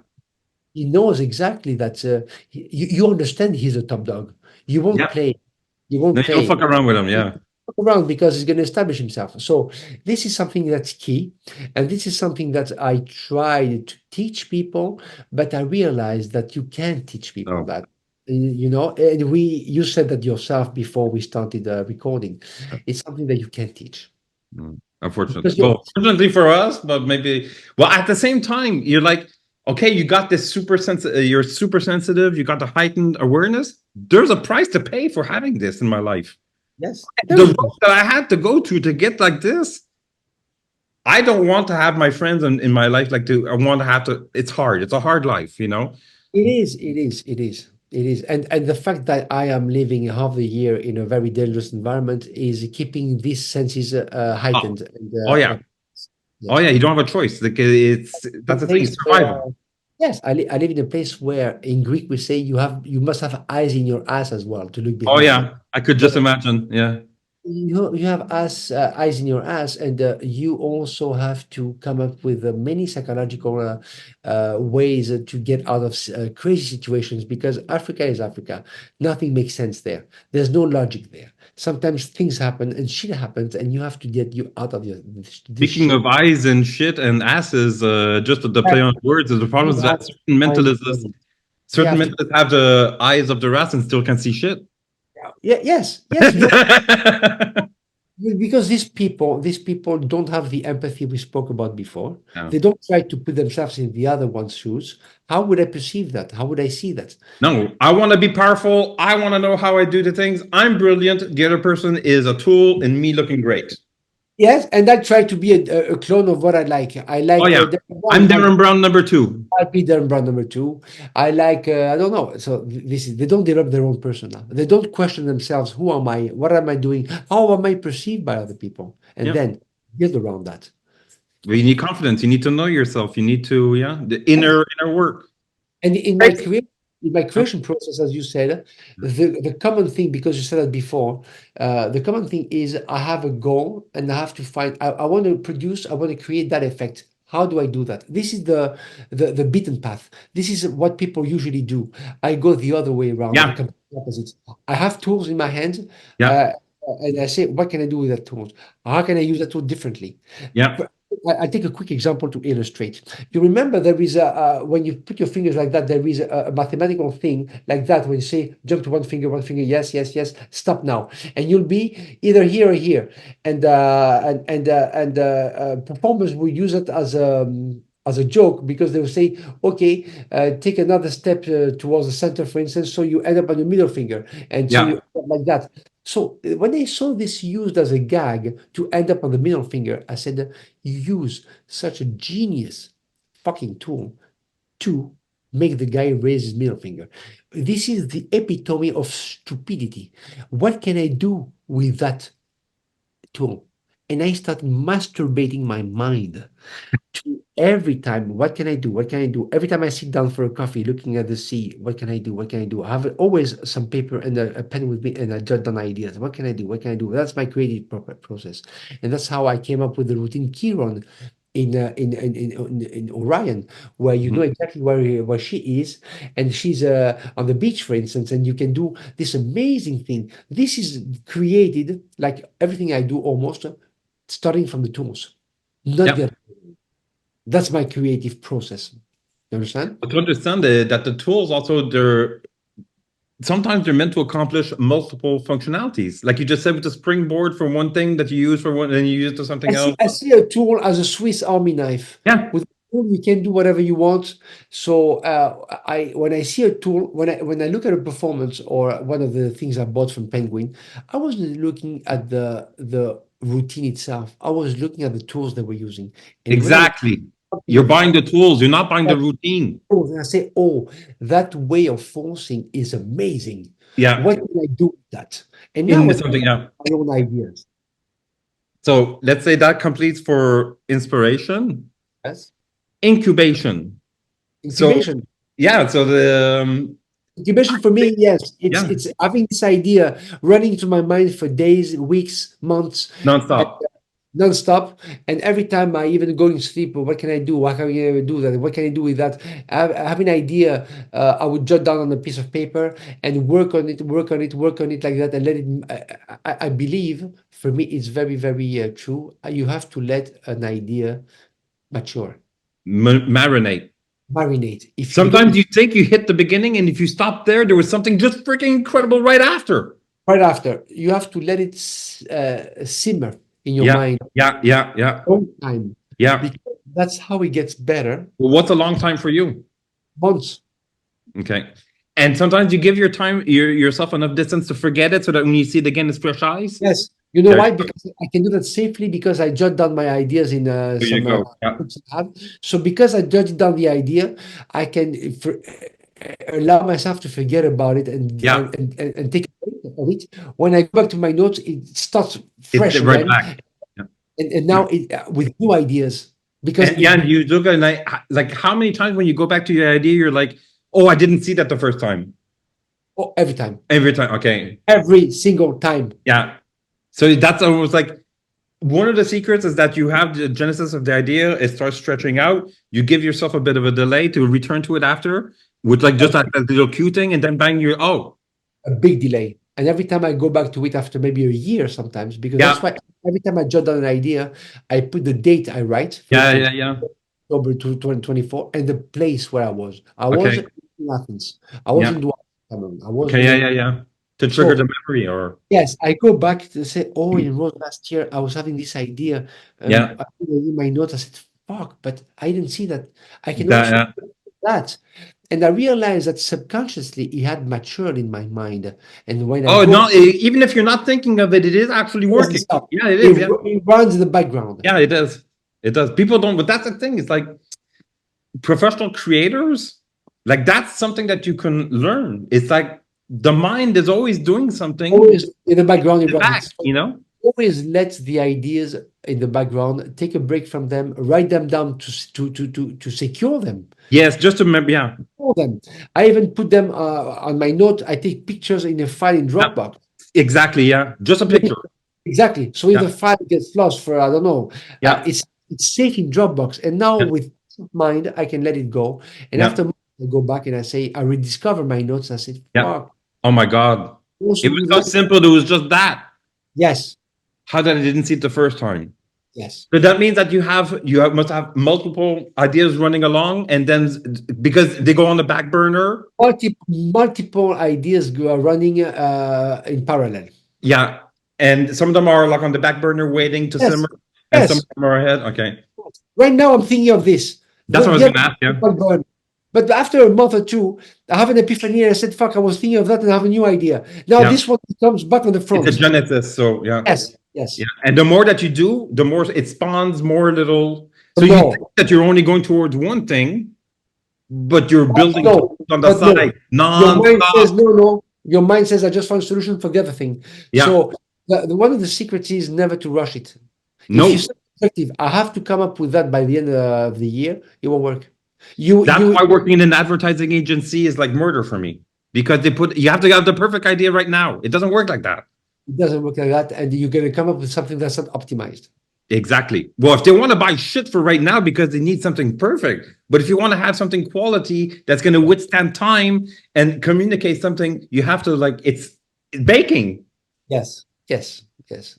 he knows exactly that you understand he's a top dog. You won't Yeah. play. You No, won't you don't play. fuck around with him. Yeah. Around because he's going to establish himself. So this is something that's key, and this is something that I try to teach people, but I realize that you can't teach people No. that. And you said that yourself before we started recording. It's something that you can't teach Unfortunately. because you Well, fortunately for us, but maybe. Well, at the same time, you're like, okay, you got this super sensitive. You're super sensitive. You got the heightened awareness. There's a price to pay for having this in my life. yes, The there's a road that I had to go to get like this. I don't want to have my friends in my life like to. I want to have to. It's hard. It's a hard life, you know. it is, and the fact that I am living half the year in a very dangerous environment is keeping these senses Oh, heightened. And, oh yeah. Oh yes. yeah. You don't have a choice. Like it's A that's the thing. place where Survival. yes, I live in a place where in Greek we say you must have eyes in your ass as well to look Oh behind you. yeah. I could just So imagine. Yeah. you have eyes in your ass, and you also have to come up with many psychological ways to get out of crazy situations because Africa is Africa. Nothing makes sense there. There's no logic there. Sometimes things happen and shit happens, and you have to get you out of this Speaking shit. of eyes and shit and asses, just the play on words, the problem You is that have certain to find mentalists, you certain have to mentalists have the eyes of the rats and still can see shit. yeah, yes, because these people don't have the empathy we spoke about before. No. They don't try to put themselves in the other one's shoes. How would I perceive that? How would I see that? No, I want to be powerful. I want to know how I do the things. I'm brilliant. The other person is a tool and me looking great. Yes, and I try to be a clone of what I like. I Oh, like yeah. Darren I'm Brown. Darren Brown number two. I'll be Darren Brown number two. I like I don't know. So this is they don't develop their own persona. They don't question themselves. Who am I? What am I doing? How am I perceived by other people? And Yeah. then build around that. But you need confidence. You need to know yourself. You need to, yeah, the inner work. And in my creation process, as you said, the common thing, because you said that before, the common thing is I have a goal and I have to find, I want to produce, I want to create that effect. How do I do that? This is the beaten path. This is what people usually do. I go the other way around, the Yeah. complete opposite. I have tools in my hands, Yeah. uh, and I say, what can I do with that tool? How can I use that tool differently? Yeah. I take a quick example to illustrate. You remember there is when you put your fingers like that, there is a mathematical thing like that. When you say jump to one finger, yes, yes, yes, stop now, and you'll be either here or here. And performers will use it as a joke because they will say, okay, take another step towards the center, for instance, so you end up on the middle finger, and so you Yeah. like that. So when I saw this used as a gag to end up on the middle finger, I said, you use such a genius fucking tool to make the guy raise his middle finger. This is the epitome of stupidity. What can I do with that tool? And I started masturbating my mind to every time, what can I do? What can I do? Every time I sit down for a coffee, looking at the sea, what can I do? What can I do? I have always some paper and a pen with me, and I jot down ideas. What can I do? What can I do? That's my creative process, and that's how I came up with the routine Chiron in Orion, where you know Mhm. exactly where she is, and she's on the beach, for instance, and you can do this amazing thing. This is created like everything I do almost, starting from the tools, not the Yeah. other. That's my creative process. You understand? But to understand that the tools also sometimes they're meant to accomplish multiple functionalities. Like you just said with the springboard for one thing that you use for one, then you use it to something else. I see a tool as a Swiss Army knife. Yeah. With a tool, you can do whatever you want. So I when I see a tool, when I look at a performance or one of the things I bought from Penguin, I wasn't looking at the routine itself. I was looking at the tools they were using. And when I Exactly. You're buying the tools. You're not buying the routine. and I say, oh, that way of forcing is amazing. Yeah. What can I do with that? And now In I something. Yeah. my own ideas. So let's say that completes for inspiration, Yes. incubation. So Incubation. yeah. So the Incubation for me, yes, yeah, it's having this idea running through my mind for days, weeks, months, and nonstop. non-stop. And every time I even going to sleep, what can I do? How can I do that? What can I do with that? I have an idea. I would jot down on a piece of paper and work on it, work on it, work on it like that, and let it. I believe for me, it's very, very true. You have to let an idea mature, Marinate. marinate. If you Sometimes don't you think you hit the beginning, and if you stop there, there was something just freaking incredible right after. right after, you have to let it simmer in your Yeah, mind yeah, yeah, yeah, long time yeah. because that's how it gets better. Well, what's a long time for you? Months. Okay. And sometimes you give yourself enough distance to forget it, so that when you see it again, it's fresh eyes. Yes. You know There why? you go. Because I can do that safely because I jot down my ideas in There you some go. Yeah, books I have. So because I jotted down the idea, I can allow myself to forget about it yeah. and take a break of it. When I go back to my notes, it starts It's fresh right again, back. Yeah. and now it with new ideas because And yeah, and you look at like how many times when you go back to your idea, you're like, oh, I didn't see that the first time. oh, every time, Every time. Okay. every single time. Yeah. So that's almost like one of the secrets is that you have the genesis of the idea, it starts stretching out. You give yourself a bit of a delay to return to it after, with like just that little cue thing, and then bang, you're oh, A big delay. And every time I go back to it after maybe a year sometimes, because that's yeah, why every time I jot down an idea, I put the date I write, for yeah, instance, yeah, yeah. October 2024, and the place where I was. I was Okay. in Athens. I was Yeah. in Dubai, Cameroon. I was Okay. in Yeah. Rome. Yeah. Yeah. To trigger So the memory, or yes, I go back to say, oh, in Rome last year, I was having this idea. yeah, I put it in my notes. I said, fuck, but I didn't see that. I can that. also Yeah. do that. And I realized that subconsciously it had matured in my mind. And when I Oh go no! Even if you're not thinking of it, it is actually it doesn't working. stop. Yeah, it is. Yeah, It runs in the background. yeah, it does. It does. People don't, but that's the thing. It's like professional creators, like that's something that you can learn. It's like the mind is always doing something Always in the background, it runs. back, you know? Always let the ideas in the background, take a break from them, write them down to secure them. Yes, just to remember. Yeah, Secure them. I even put them on my note. I take pictures in a file in yeah, Dropbox. exactly. Yeah, just a picture. Exactly. So if Yeah, the file gets lost for I don't know, yeah, it's safe in Dropbox. And now yeah, with peace of mind, I can let it go. And yeah, after months, I go back and I say I rediscover my notes. I said, yeah. fuck, Oh my God. I also It was do so that. simple. It was just that. Yes, How that I didn't see it the first time. yes. So that means that must have multiple ideas running along, and then because they go on the back burner. Multiple ideas go running in parallel. Yeah, and some of them are like on the back burner waiting to Yes, simmer, and some of yes. them are ahead. Okay, Right now, I'm thinking of this. that's what I was Get gonna ask you. back burner. But after a month or two, I have an epiphany and I said, fuck, I was thinking of that and I have a new idea. Now Yeah. this one comes back on the It's front. a genesis. So yeah. Yes, yes. Yeah. And the more that you do, the more it spawns more little. So The you more. think that you're only going towards one thing, but you're building No, on the but no. side Your mind says, non-stop. no. Your mind says, I just found a solution for the other thing. Yeah. So one of the secrets is never to rush it. If you No. set objective, I have to come up with that by the end of the year, it won't work. That's why working in an advertising agency is like murder for me, because you have to have the perfect idea right now. It doesn't work like that. It doesn't work like that, and you're going to come up with something that's not optimized. Exactly. Well, if they want to buy shit for right now because they need something perfect, but if you want to have something quality that's going to withstand time and communicate something, you have to it's baking. Yes.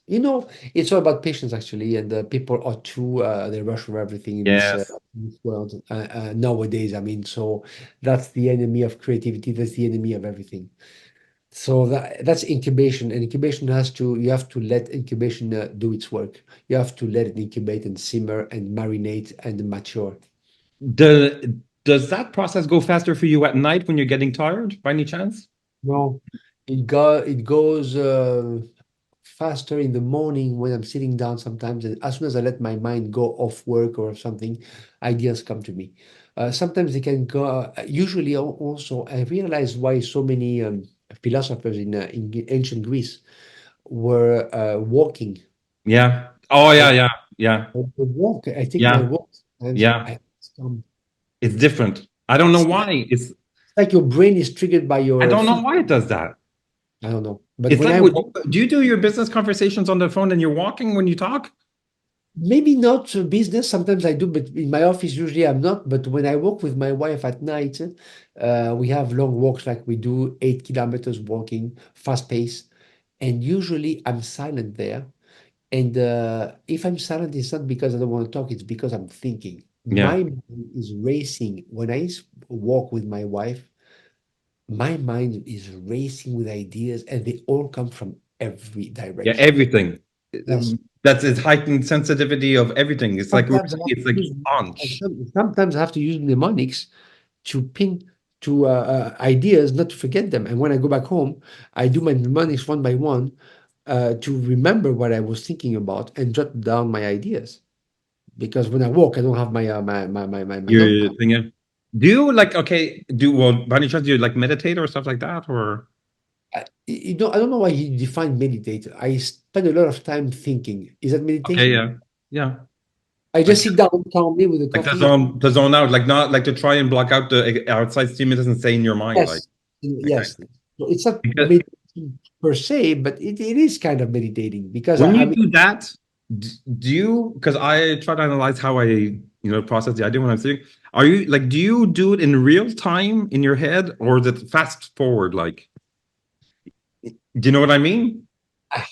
You know, it's all about patience actually, and people are too they rush for everything in Yes. this world nowadays. I mean, so that's the enemy of creativity. That's the enemy of everything. So that's incubation, and incubation you have to let incubation do its work. You have to let it incubate and simmer and marinate and mature. Does that process go faster for you at night when you're getting tired by any chance? No, it goes faster in the morning when I'm sitting down sometimes, and as soon as I let my mind go off work or something, ideas come to me. Sometimes they can go. Usually, also, I realize why so many philosophers in ancient Greece were walking. Yeah. Oh I, yeah, yeah, yeah, I walk. I take my yeah, walk, and yeah. It's different. I don't know it's why. like your brain is triggered by I your don't know feet. why it does that. I don't know, but It's when like, I walk. do you do your business conversations on the phone and you're walking when you talk? Maybe not business. Sometimes I do, but in my office usually I'm not. But when I walk with my wife at night, we have long walks, like we do 8 kilometers walking, fast pace, and usually I'm silent there. And if I'm silent, it's not because I don't want to talk; it's because I'm thinking. Yeah. My mind is racing. When I walk with my wife, my mind is racing with ideas, and they all come from every Yeah, direction. everything. Yes. That's its heightened sensitivity of everything. It's like Sometimes I have it's to like use punch. sometimes I have to use mnemonics to pin to ideas, not to forget them. And when I go back home, I do my mnemonics one by one to remember what I was thinking about and jot down my ideas. Because when I walk, I don't have my You're notebook. thinking. Do you by any chance do you like meditate or stuff like that? Or I don't know why you define meditate. I spend a lot of time thinking. Is that okay, meditation? yeah. Yeah. I Like just sit down calmly with a like coffee. to zone out, like not like to try and block out the outside stimulus and stay in your mind. Like Yes, okay. yes. So it's not Because meditation per se, but it is kind of meditating because when I you mean, do that, do you, because I try to analyze how I process the idea when I'm thinking, are you like, do you do it in real time in your head, or is it fast forward? Like, do you know what I mean? ah,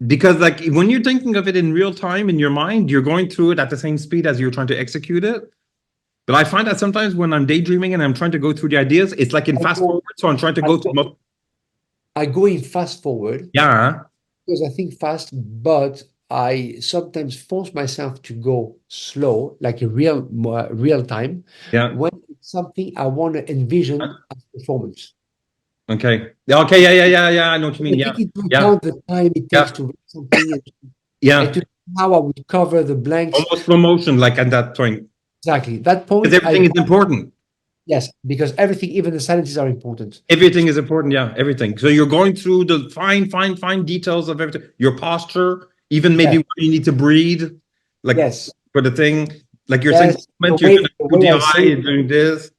Because like when you're thinking of it in real time in your mind, you're going through it at the same speed as you're trying to execute it. But I find that sometimes when I'm daydreaming and I'm trying to go through the ideas, it's like in I fast go, forward. So I'm trying to I go go, to, I go in fast forward yeah, because I think fast, but I sometimes force myself to go slow, like a real time, yeah. when it's something I want to envision as performance. Okay. Okay. Yeah. Yeah. Yeah. Yeah. I know what you I mean. Yeah. take into Yeah. account the time it takes Yeah. to write something and Yeah. to see how I would cover the blanks. Almost slow motion, like at that point. Exactly. That Because point, everything is important. yes, because everything, even the silences are important. Everything is important. Yeah, everything. So you're going through the fine details of everything. Your posture, even maybe Yes, where you need to breathe, like yes, for the thing, like you're saying, yes. moment you're gonna The do way the I eye, say it, you're doing this,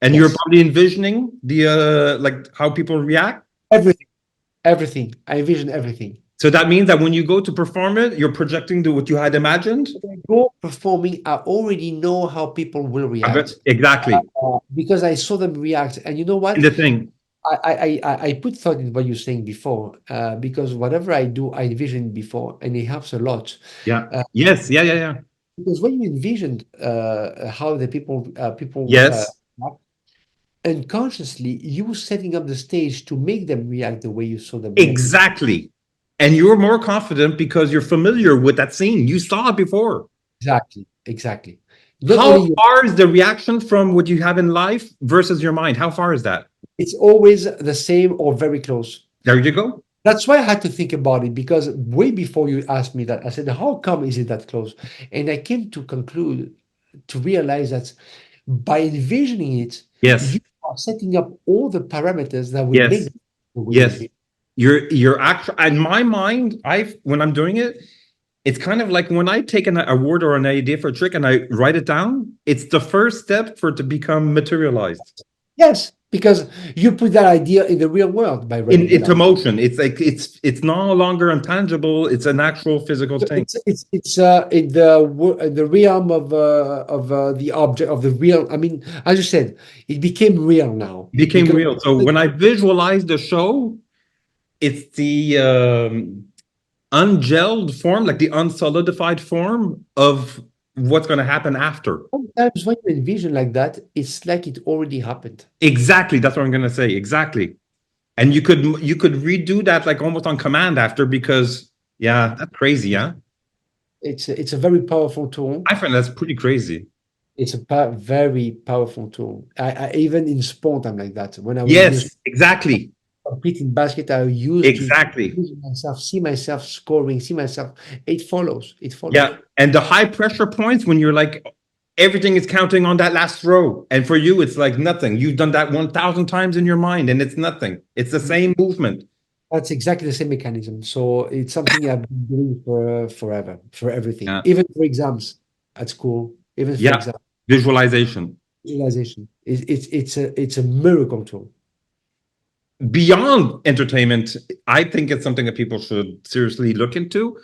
and you're yes. probably envisioning the like how people react. Everything, everything. I envision everything. So that means that when you go to perform it, you're projecting what you had imagined. When I go performing, I already know how people will I bet react exactly. because I saw them react. And you know And what? the thing, I put thought in what you're saying before because whatever I do, I envisioned before, and it helps a lot. yeah, Uh, yes, yeah, yeah, yeah, because when you envisioned how the people yes, act, unconsciously you setting up the stage to make them react the way you saw them reacting. exactly. And you're more confident because you're familiar with that scene. You saw it before. Exactly, exactly. Not How only far is the reaction from what you have in life versus your mind? How far is that? it's always the same or very close. There you go. That's why I had to think about it because way before you asked me that, I said, "How come is it that close?" And I came to conclude to realize that by envisioning it, Yes. you are setting up all the parameters that will make Yes. the way you Yes. envision. You're actually in my mind, I when I'm doing it, it's kind of like when I take a word or an idea for a trick and I write it down, it's the first step for it to become materialized. Yes, because you put that idea in the real world by writing it Into down. motion. It's like it's no longer intangible, it's an actual physical So thing. it's in in the realm of the object of the real. I mean, as you said, it became real now It became because real. So when I visualize the show, it's the ungelled form, like the unsolidified form of what's going to happen after. sometimes when you envision like that, it's like it already happened. Exactly, that's what I'm going to say. Exactly. And you could redo that like almost on command after because yeah, that's crazy, yeah. It's a very powerful tool. I find that's pretty crazy. It's a very powerful tool. I even in sport, I'm like that. When I was used Yes, exactly. to compete in basket, I used to Exactly. see myself scoring, see myself. It follows. It follows. Yeah. And the high pressure points when you're like everything is counting on that last throw. And for you, it's like nothing. You've done that 1,000 times in your mind and it's nothing. It's the same movement. That's exactly the same mechanism. So it's something I've been doing for forever, for everything, Yeah. even for exams at school, even for Yeah. exam Visualization. realization. It's a miracle tool. Beyond entertainment, I think it's something that people should seriously look into.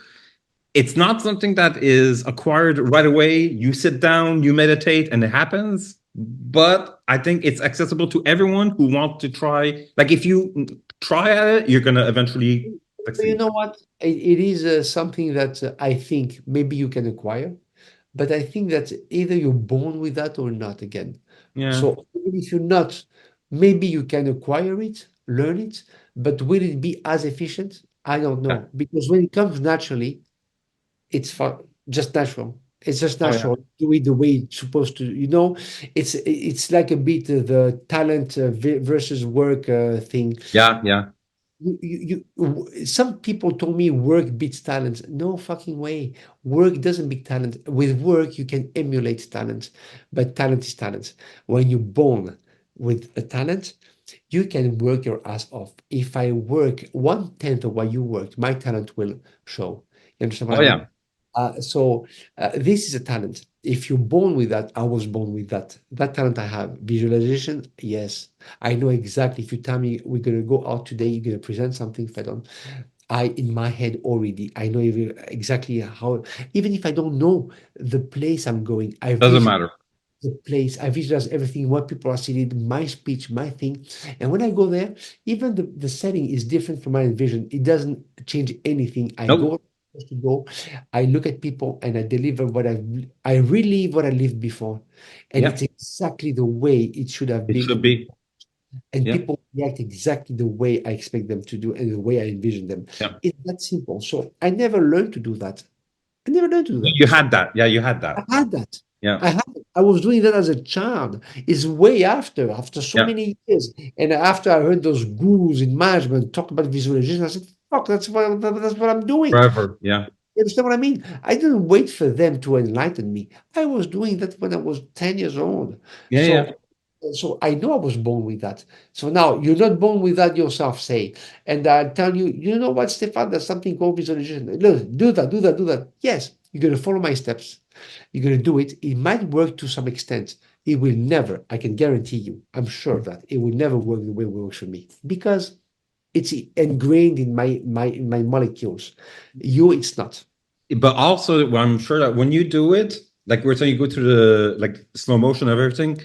It's not something that is acquired right away. You sit down, you meditate, and it happens. But I think it's accessible to everyone who wants to try. Like if you try at it, you're gonna eventually But you succeed. know what? It is something that I think maybe you can acquire, but I think that either you're born with that or not again. Yeah. So even if you're not, maybe you can acquire it, learn it, but will it be as efficient? I don't Yeah. know. Because when it comes naturally, it's just natural. It's just Oh yeah. natural. Do it the way it's supposed to. It's like a bit of the talent versus work thing. Yeah. Yeah. Some people told me work beats talent. No fucking way. Work doesn't beat talent. With work, you can emulate talent, but talent is talent. When you're born with a talent, you can work your ass off. If I work 1/10 of what you worked, my talent will show. You understand what Oh I mean? yeah. This is a talent. If you're born with that, I was born with that. That talent I have. Visualization, yes. I know exactly. If you tell me we're gonna go out today, you're gonna present something, Phedon. In my head already, I know exactly how. Even if I don't know the place I'm going, I Doesn't visualize matter. the place. I visualize everything, what people are seeing, my speech, my thing. And when I go there, even the setting is different from my vision. It doesn't change anything. I go Nope. where I'm supposed to go. I look at people and I deliver I relive what I lived before. And Yeah. it's exactly the way it should have It been. should be. And Yeah. people react exactly the way I expect them to do and the way I envision them. Yeah. It's that simple. So I never learned to do that. I never learned to do that. You had that. Yeah. You had I that. had that. Yeah. I had it. I was doing that as a child. It's way after so Yeah. many years. And after I heard those gurus in management talk about visualization, I said, fuck, that's what I'm doing. Forever. Yeah. You understand what I mean? I didn't wait for them to enlighten me. I was doing that when I was 10 years old. Yeah. Yeah. So I know I was born with that. So now you're not born with that yourself, say. And I'll tell you, you know what, Stefan, there's something called visualization. Look, do that, do that, do that. Yes, you're going to follow my steps. You're going to do it. It might work to some extent. It will never, I can guarantee you, I'm sure of that. It will never work the way it works for me because it's ingrained in my molecules. You, it's not. But also, I'm sure that when you do it, like we're saying, you go through the like slow motion of everything.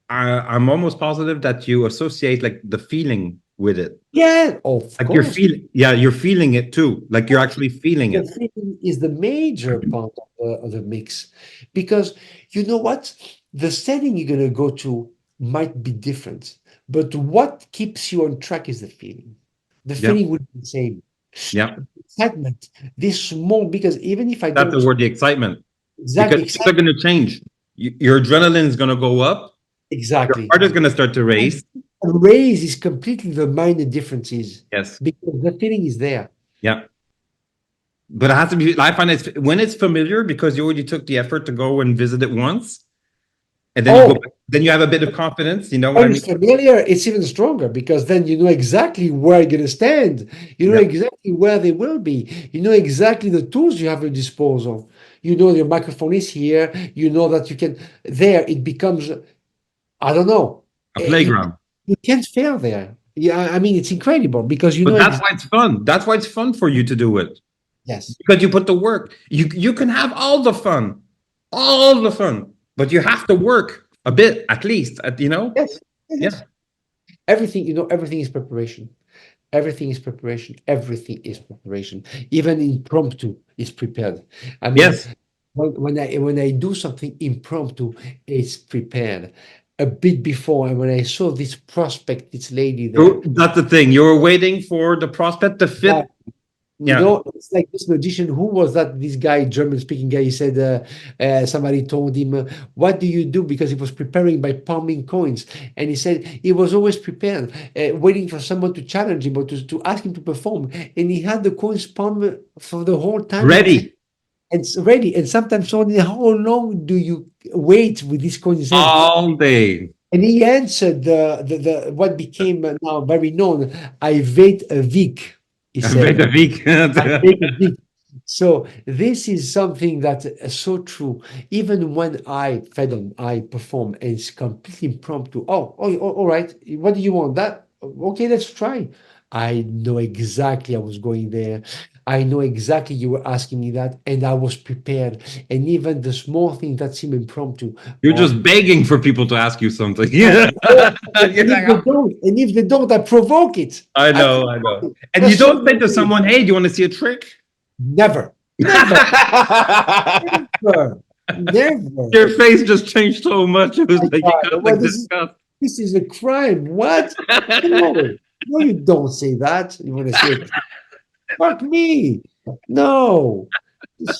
I'm almost positive that you associate like the feeling with it. Yeah, of Like you're course. feeling, yeah, you're feeling it too. Like you're actually feeling The it. feeling is the major part of the mix because you know what? The setting you're going to go to might be different, but what keeps you on track is the feeling. The Yeah, feeling would be the same. yeah. Excitement, this small, because even if I That's the don't word, the excitement. exactly, Things are going to change. Your adrenaline is going to go up. Your exactly. heart is going to start to race. Raise is completely the minor differences Yes. because the feeling is there. Yeah. But it has to be, I find it's when it's familiar because you already took the effort to go and visit it once. And then you go Oh, back, then you have a bit of confidence. You know what I when mean? it's familiar, it's even stronger because then you know exactly where you're going to stand. You know Yeah. exactly where they will be. You know exactly the tools you have at your disposal. You know your microphone is here. You know that you can. There, it becomes. I don't know. A You playground. you can't fail there. Yeah, I mean it's incredible because you But know that's exactly. why it's fun. That's why it's fun for you to do it. Yes. Because you put the work. You can have all the fun, but you have to work a bit at least. You know, Yes. yeah, Yes. Everything. You know, everything is preparation. Everything is preparation. Everything is preparation. Even impromptu is prepared. I mean, yes. when I do something impromptu, it's prepared. A bit before, and when I saw this prospect, this lady there, That's the thing. You were waiting for the prospect to yeah, fit. Yeah, it's like this magician. Who was that? This guy, German-speaking guy. He said somebody told him, "What do you do?" Because he was preparing by palming coins, and he said he was always prepared, waiting for someone to challenge him or to ask him to perform. And he had the coins palmed for the whole time, ready and it's ready. And sometimes only how long do you wait with these coins in his hand? all day. And he answered the what became now very known. I wait a week. He Avec said. the week. I make it big. So this is something that is so true. Even when I perform and it's completely impromptu. All right. What do you want? That okay? Let's try. I know exactly I was going there. I know exactly you were asking me that, and I was prepared. And even the small thing that seem impromptu. You're Oh, just begging for people to ask you something. oh, Yeah, oh, you're like, "Oh, and if they don't, I provoke it. I I know, I provoke know. it. And you That's so don't say to funny. someone, "Hey, do you want to see a trick?" Never, never. Never, never. Your face just changed so much. It was My like you God, got well, like this disgust. is a crime. What? No, no, you don't say that. You want to say it? Fuck me. No. If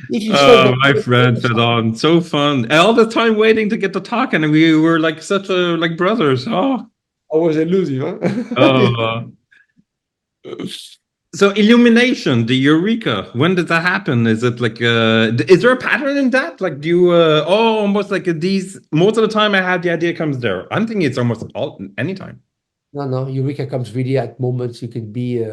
you said Oh, that, my friend Phedon, so fun. All the time waiting to get to talk, and we were like such a like brothers. Oh, I was elusive, huh? oh. So illumination, the eureka. When did that happen? Is it like is there a pattern in that? Like do you almost like these most of the time I have the idea comes there. I'm thinking it's almost all anytime. No, no, Eureka comes really at moments. You can be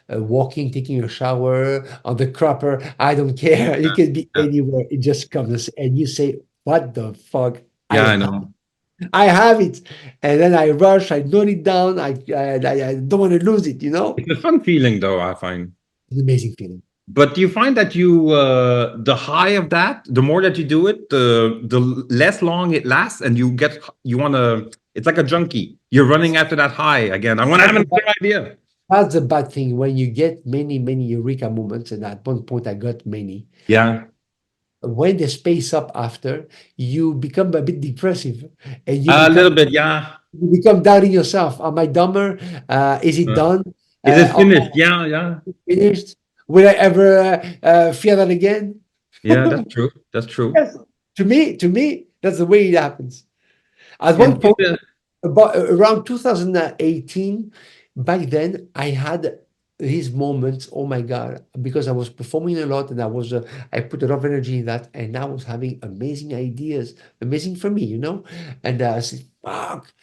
walking, taking a shower, on the crapper. I don't care. You can be Yeah, anywhere. It just comes, and you say, "What the fuck? yeah, I I know. I have it." And then I rush, I note it down. I don't want to lose it, you know? It's a fun feeling though, I find. It's an amazing feeling. But do you find that you the high of that, the more that you do it, the less long it lasts, and you want to. It's like a junkie. You're running after that high again. I want to have That's the bad, another idea. that's the bad thing when you get many, many Eureka moments, and at one point I got many. Yeah, When they space up after, you become a bit depressive and a little bit. Yeah. you become doubting yourself. Am I dumber? Is it done? Is it Am finished? Yeah, yeah, I finished? Will I ever feel that again? yeah. That's true. That's true. Yes. To me, that's the way it happens. At one And point, about around 2018, back then, I had these moments. Oh my God, because I was performing a lot and I put a lot of energy in that, and I was having amazing ideas, amazing for me, And I said, "Fuck."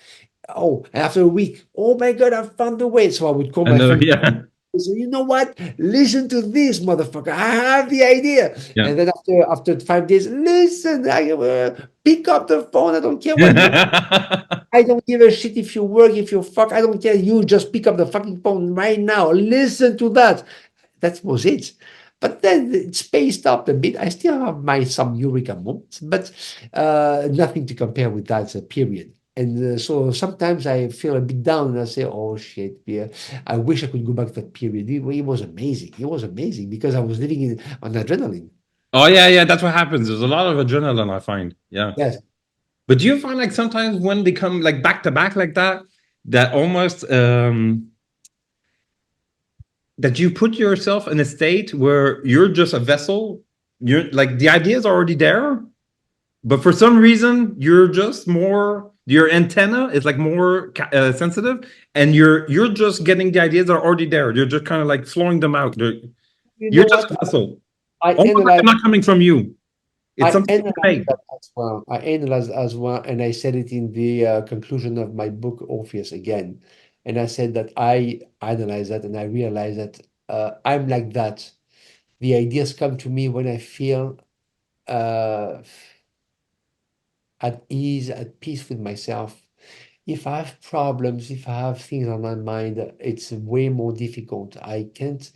Oh, and after a week, oh my God, I found the way. So I would call I my know. friend. Yeah, So you know what? Listen to this, motherfucker. I have the idea. yeah. And then after 5 days, listen. Pick up the phone. I don't care what you. I don't give a shit if you work, if you fuck. I don't care. You just pick up the fucking phone right now. Listen to that. That was it. But then it spaced up a bit. I still have my some eureka moments, but nothing to compare with that period. And so sometimes I feel a bit down and I say, "Oh shit, yeah, I wish I could go back to that period. It was amazing. It was amazing because I was living on adrenaline." Oh yeah, yeah. That's what happens. There's a lot of adrenaline. I find. Yeah. Yes. But do you find like sometimes when they come like back to back like that, that almost that you put yourself in a state where you're just a vessel you're like the idea is already there, but for some reason you're just more, your antenna is like more sensitive, and you're just getting the ideas that are already there. You're just kind of like flowing them out. You You're know just what? a vessel. I Almost like analyze they're not coming from you. It's I something you analyze make. that as well. I analyze as well, and I said it in the conclusion of my book, Orpheus, again. And I said that I analyze that and I realize that I'm like that. The ideas come to me when I feel uh, at ease, at peace with myself. If I have problems, if I have things on my mind, it's way more difficult. I can't,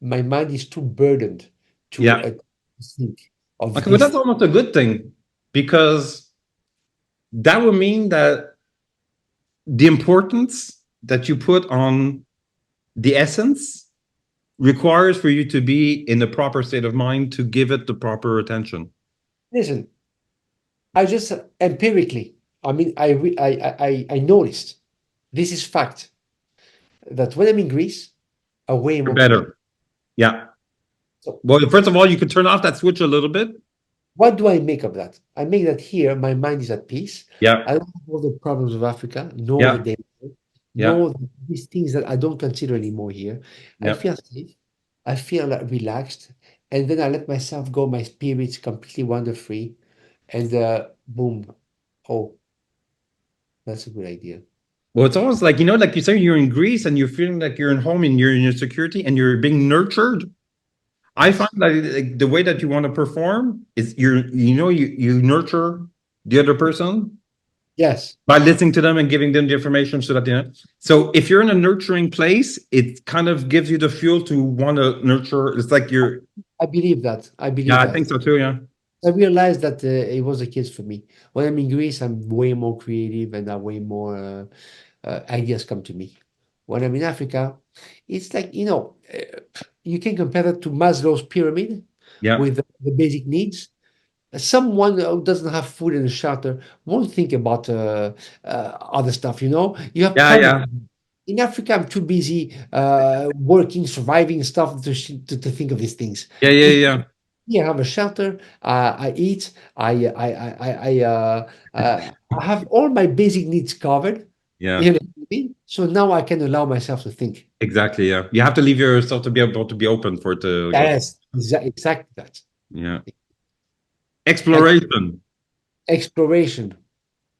my mind is too burdened to Yeah. think of Okay, but these. that's almost a good thing, because that would mean that the importance that you put on the essence requires for you to be in the proper state of mind to give it the proper attention. Listen, I just empirically, I mean, I noticed this is fact that when I'm in Greece, I'm way You're more creative. better. Yeah. So Well, first of all, you could turn off that switch a little bit. what do I make of that? I make that here, my mind is at peace. Yeah. I don't have all the problems of Africa, nor the Yeah. danger, Yeah. nor these things that I don't consider anymore here. I Yeah. feel safe. I feel relaxed, and then I let myself go. My spirit's completely wonder free, and boom, oh, that's a good idea. Well, it's almost like, like you say, you're in Greece and you're feeling like you're in home and you're in your security and you're being nurtured. I find Yes, that like, the way that you want to perform is you nurture the other person yes. by listening to them and giving them the information so that so if you're in a nurturing place, it kind of gives you the fuel to want to nurture. It's like you're, I believe that. I yeah, believe I that. think so too. Yeah. I realized that it was the case for me. When I'm in Greece, I'm way more creative and way more ideas come to me. When I'm in Africa, it's like, you can compare that to Maslow's pyramid Yeah. with the basic needs. Someone who doesn't have food and shelter won't think about other stuff, You have Yeah. primary. Yeah. In Africa, I'm too busy working, surviving stuff to think of these things. Yeah. Yeah. Yeah. Here, I have a shelter. I eat. I have all my basic needs covered. Yeah. You know what I mean? So now I can allow myself to think. Exactly. Yeah. You have to leave yourself to be able to be open for it to go. Yes, exactly that. Yeah. Like Exploration. exploration.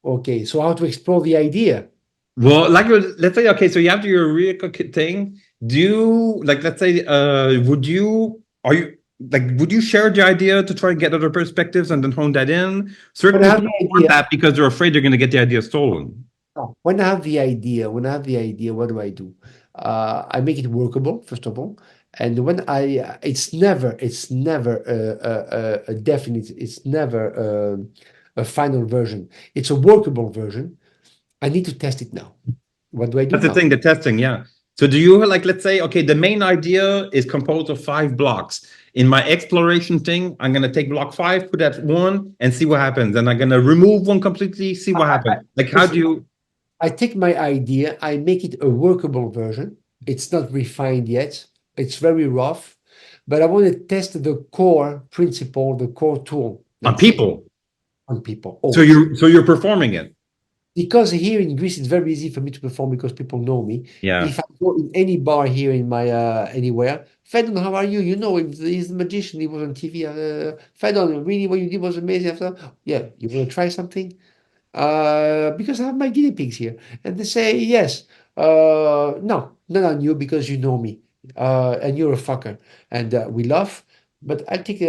Okay, so how to explore the idea? Well, like let's say, okay, so you have your eureka thing. Do you like, let's say, would you share the idea to try and get other perspectives and then hone that in? When I Certain have people the want idea, that because they're afraid they're going to get the idea stolen. no, when I have the idea, what do? I make it workable, first of all, and it's never a definite, it's never a final version. It's a workable version. I need to test it now. What do I do That's the now? thing, the testing, yeah. So do you like, let's say, okay, the main idea is composed of 5 blocks. In my exploration thing, I'm gonna take block 5, put that one, and see what happens. And I'm gonna remove one completely, see what happens. Like, how do Listen, you? I take my idea, I make it a workable version. It's not refined yet. It's very rough, but I want to test the core principle, the core tool, On let's say, people? on people So always. you're performing it. Because here in Greece, it's very easy for me to perform because people know me. Yeah. If I go in any bar here in my anywhere, Phedon, how are you? You know him. He's the magician. He was on TV. Phedon, really, what you did was amazing. After, yeah, you want to try something? Because I have my guinea pigs here, and they say yes. No, not on you because you know me, and you're a fucker, and we laugh. But I'll take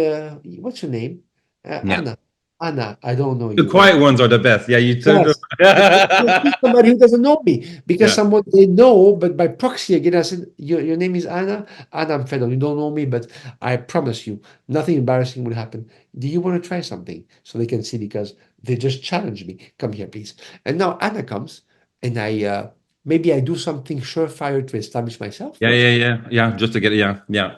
what's your name? Yeah. Anna. Anna, I don't know The you, but quiet ones are the best. Yeah, you turn yes. I see somebody who doesn't know me because Yeah. someone they know, but by proxy again, I said, your name is Anna? Anna, I'm Fedon. You don't know me, but I promise you, nothing embarrassing will happen. Do you want to try something? So they can see because they just challenged me. Come here, please. And now Anna comes and maybe I do something surefire to establish myself Yeah, first, yeah, yeah, yeah. Just to get, yeah, yeah,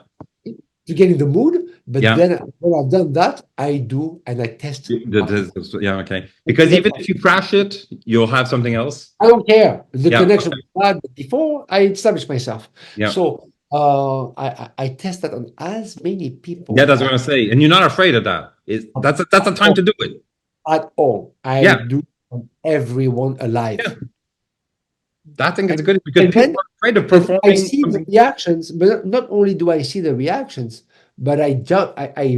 to get in the mood. But yeah. then when I've done that, I do and I test Yeah, okay. and Because then even if you crash it, you'll have something else. I don't care. The Yeah, connection okay. was bad, but before I established myself. Yeah, So I test that on as many Yeah, people that's what I'm saying. And you're not afraid of that. That's a time to do it. at all. I Yeah, do on everyone yeah. alive. I think it's And good because and people then are afraid of and I performing see the something. reactions, but not only do I see the reactions, but I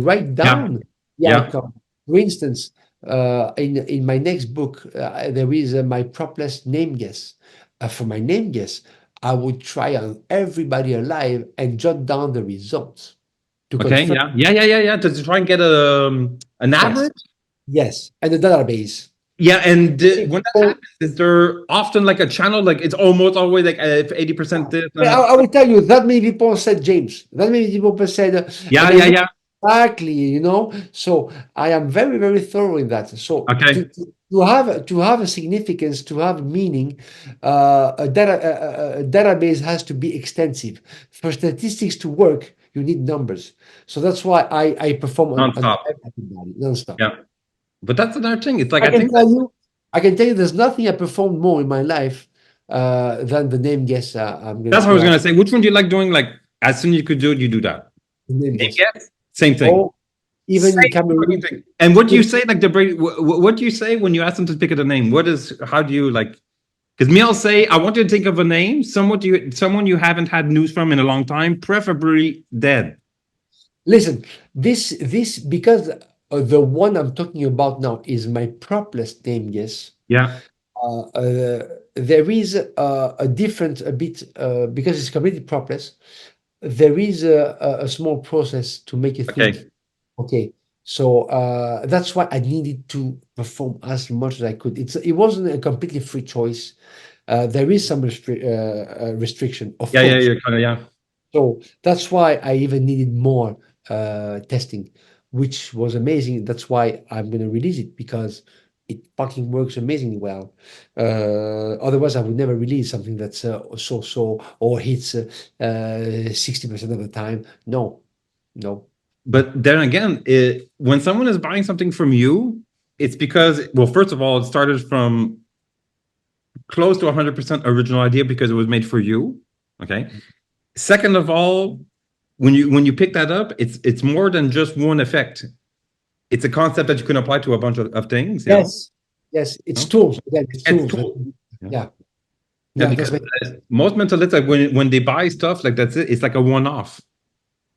write Yeah, down the yeah. outcome. For instance, in my next book, there is my propless name guess. For my name guess, I would try on everybody alive and jot down the results to Okay, confirm. yeah, yeah, yeah, yeah, yeah. To try and get an Yes, average. yes, and the database. Yeah, and when that People happens, is there often like a channel? Like it's almost always like if 80% this. Yeah, I will tell you that many people said James. That many people said, Yeah, and I yeah, know yeah. exactly, So I am very, very thorough in that. So Okay, to have a significance, to have meaning, a database has to be extensive. For statistics to work, you need numbers. So that's why I perform on nonstop. everybody nonstop. Yeah, but that's another thing. It's like I I can think tell you, I can tell you, there's nothing I performed more in my life than the name guess. I'm going that's what I to was have gonna say. Which one do you like doing? Like as soon as you could do it, you do that. the name Name guess. guess, same thing. Or even in Same fucking Cameroon, thing. And what do you even say? Like what do you say when you ask them to pick a name? What is? How do you like? Because me, I'll say I want you to think of a name, someone you haven't had news from in a long time, preferably dead. listen, this because the one I'm talking about now is my propless name guess. Yeah. There is a different a bit because it's completely propless. There is a small process to make you think. Okay. Okay, so that's why I needed to perform as much as I could. It wasn't a completely free choice. There is some restriction, of Yeah, yeah, course. you're kind of yeah. So that's why I even needed more testing, which was amazing. That's why I'm going to release it because it fucking works amazingly well. Otherwise, I would never release something that's so or hits 60% of the time. No, no. But then again, when someone is buying something from you, it's because well, first of all, it started from close to 100% original idea because it was made for you. Okay. Second of all, when you pick that up, it's more than just one effect. It's a concept that you can apply to a bunch of things. Yes, yes. It's No? tools. Again, it's It's tools. cool. Yeah. Yeah, Yeah, yeah. That's because my. most mentalists, like when they buy stuff, like that's it. It's like a one-off.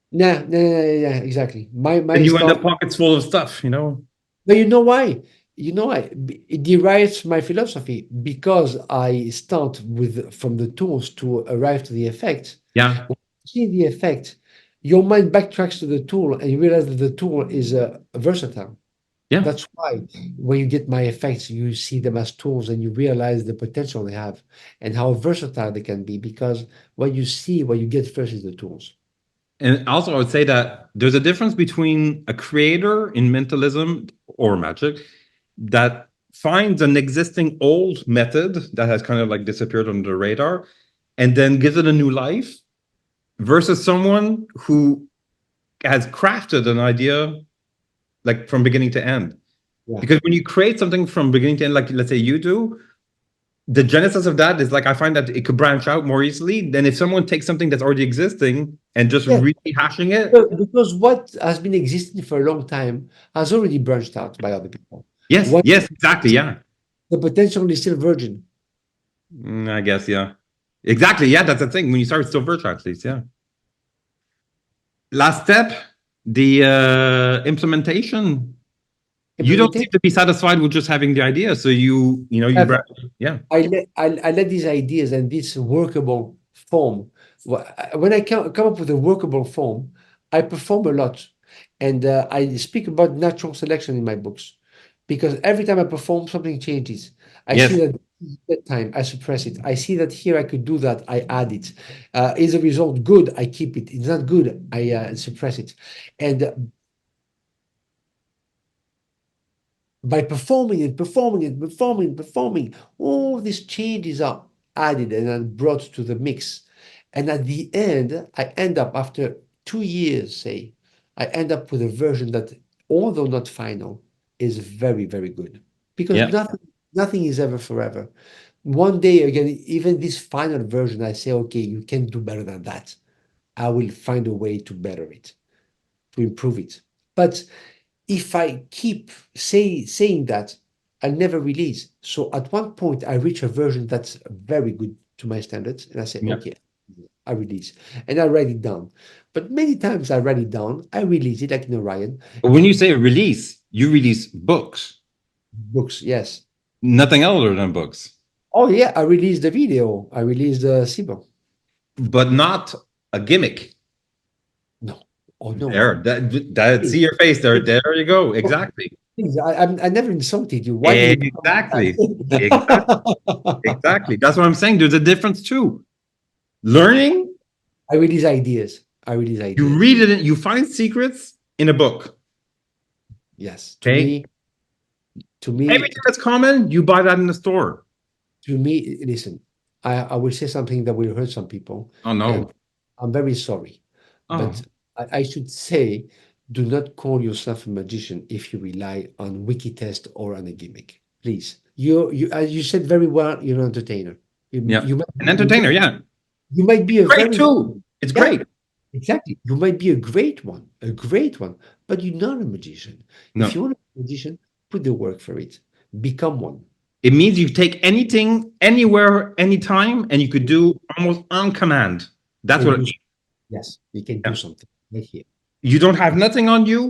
Nah, nah, nah, yeah, exactly. My And you end stuff. up pockets full of stuff. But you know why? You know why? It derives my philosophy because I start with from the tools to arrive to the effect. Yeah, When you see the effect, your mind backtracks to the tool and you realize that the tool is versatile. yeah. That's why when you get my effects, you see them as tools and you realize the potential they have and how versatile they can be because what you get first is the tools. And also, I would say that there's a difference between a creator in mentalism or magic that finds an existing old method that has kind of like disappeared under the radar and then gives it a new life versus someone who has crafted an idea like from beginning to end. Yeah. Because when you create something from beginning to end, like let's say you do, the genesis of that is like I find that it could branch out more easily than if someone takes something that's already existing and just Yeah. rehashing it. Because what has been existing for a long time has already branched out by other people. Yes, What yes, exactly. Yeah. the potential is still virgin. I guess, yeah. Exactly. Yeah, that's the thing. When you start with still virtual, at least, yeah. Last step, the implementation. You don't seem Implementation. to be satisfied with just having the idea. So Ever. yeah. I let these ideas and this workable form. When I come up with a workable form, I perform a lot, and I speak about natural selection in my books, because every time I perform, something changes. I see Yes. that time I suppress it. I see that here I could do that. I add it. Is the result good? I keep it. It's not good. I suppress it, and by performing it, performing, all these changes are added and are brought to the mix. And at the end, I end up after 2 years, say, I end up with a version that, although not final, is very, very good. Because Yeah. nothing is ever forever. One day again, even this final version, I say, okay, you can do better than that. I will find a way to better it, to improve it. But if I keep saying that, I'll never release. So at one point, I reach a version that's very good to my standards, and I say, Yeah. okay, I release, and I write it down. But many times I write it down, I release it, like in Orion, But when and you say release, you release books, books, yes. nothing other than books, Oh yeah, I released the video, I released the SIBO. but not a gimmick. No, oh no. There, that see your face there. There you go. Exactly. Please, I never insulted you. Why do you become Exactly. Exactly. that? Exactly. That's what I'm saying. There's a difference too. Learning, I release ideas. I release you ideas. read it, you find secrets in a book. Yes. Okay. To me, Everything that's common, you buy that in the store. listen, I will say something that will hurt some people, Oh and no. I'm very sorry. Oh, But I should say, do not call yourself a magician if you rely on wiki test or on a gimmick. Please. As you said very well, you're an entertainer. yeah. You might An entertainer, yeah. you might be a Great very too. It's yeah, great. exactly. You might be a great one, but you're not a magician. If No. you want to be a magician, put the work for it. Become one. It means you take anything, anywhere, anytime, and you could do almost on command. That's And what it do means. yes, you can do Yeah. something right here. You don't have nothing on you.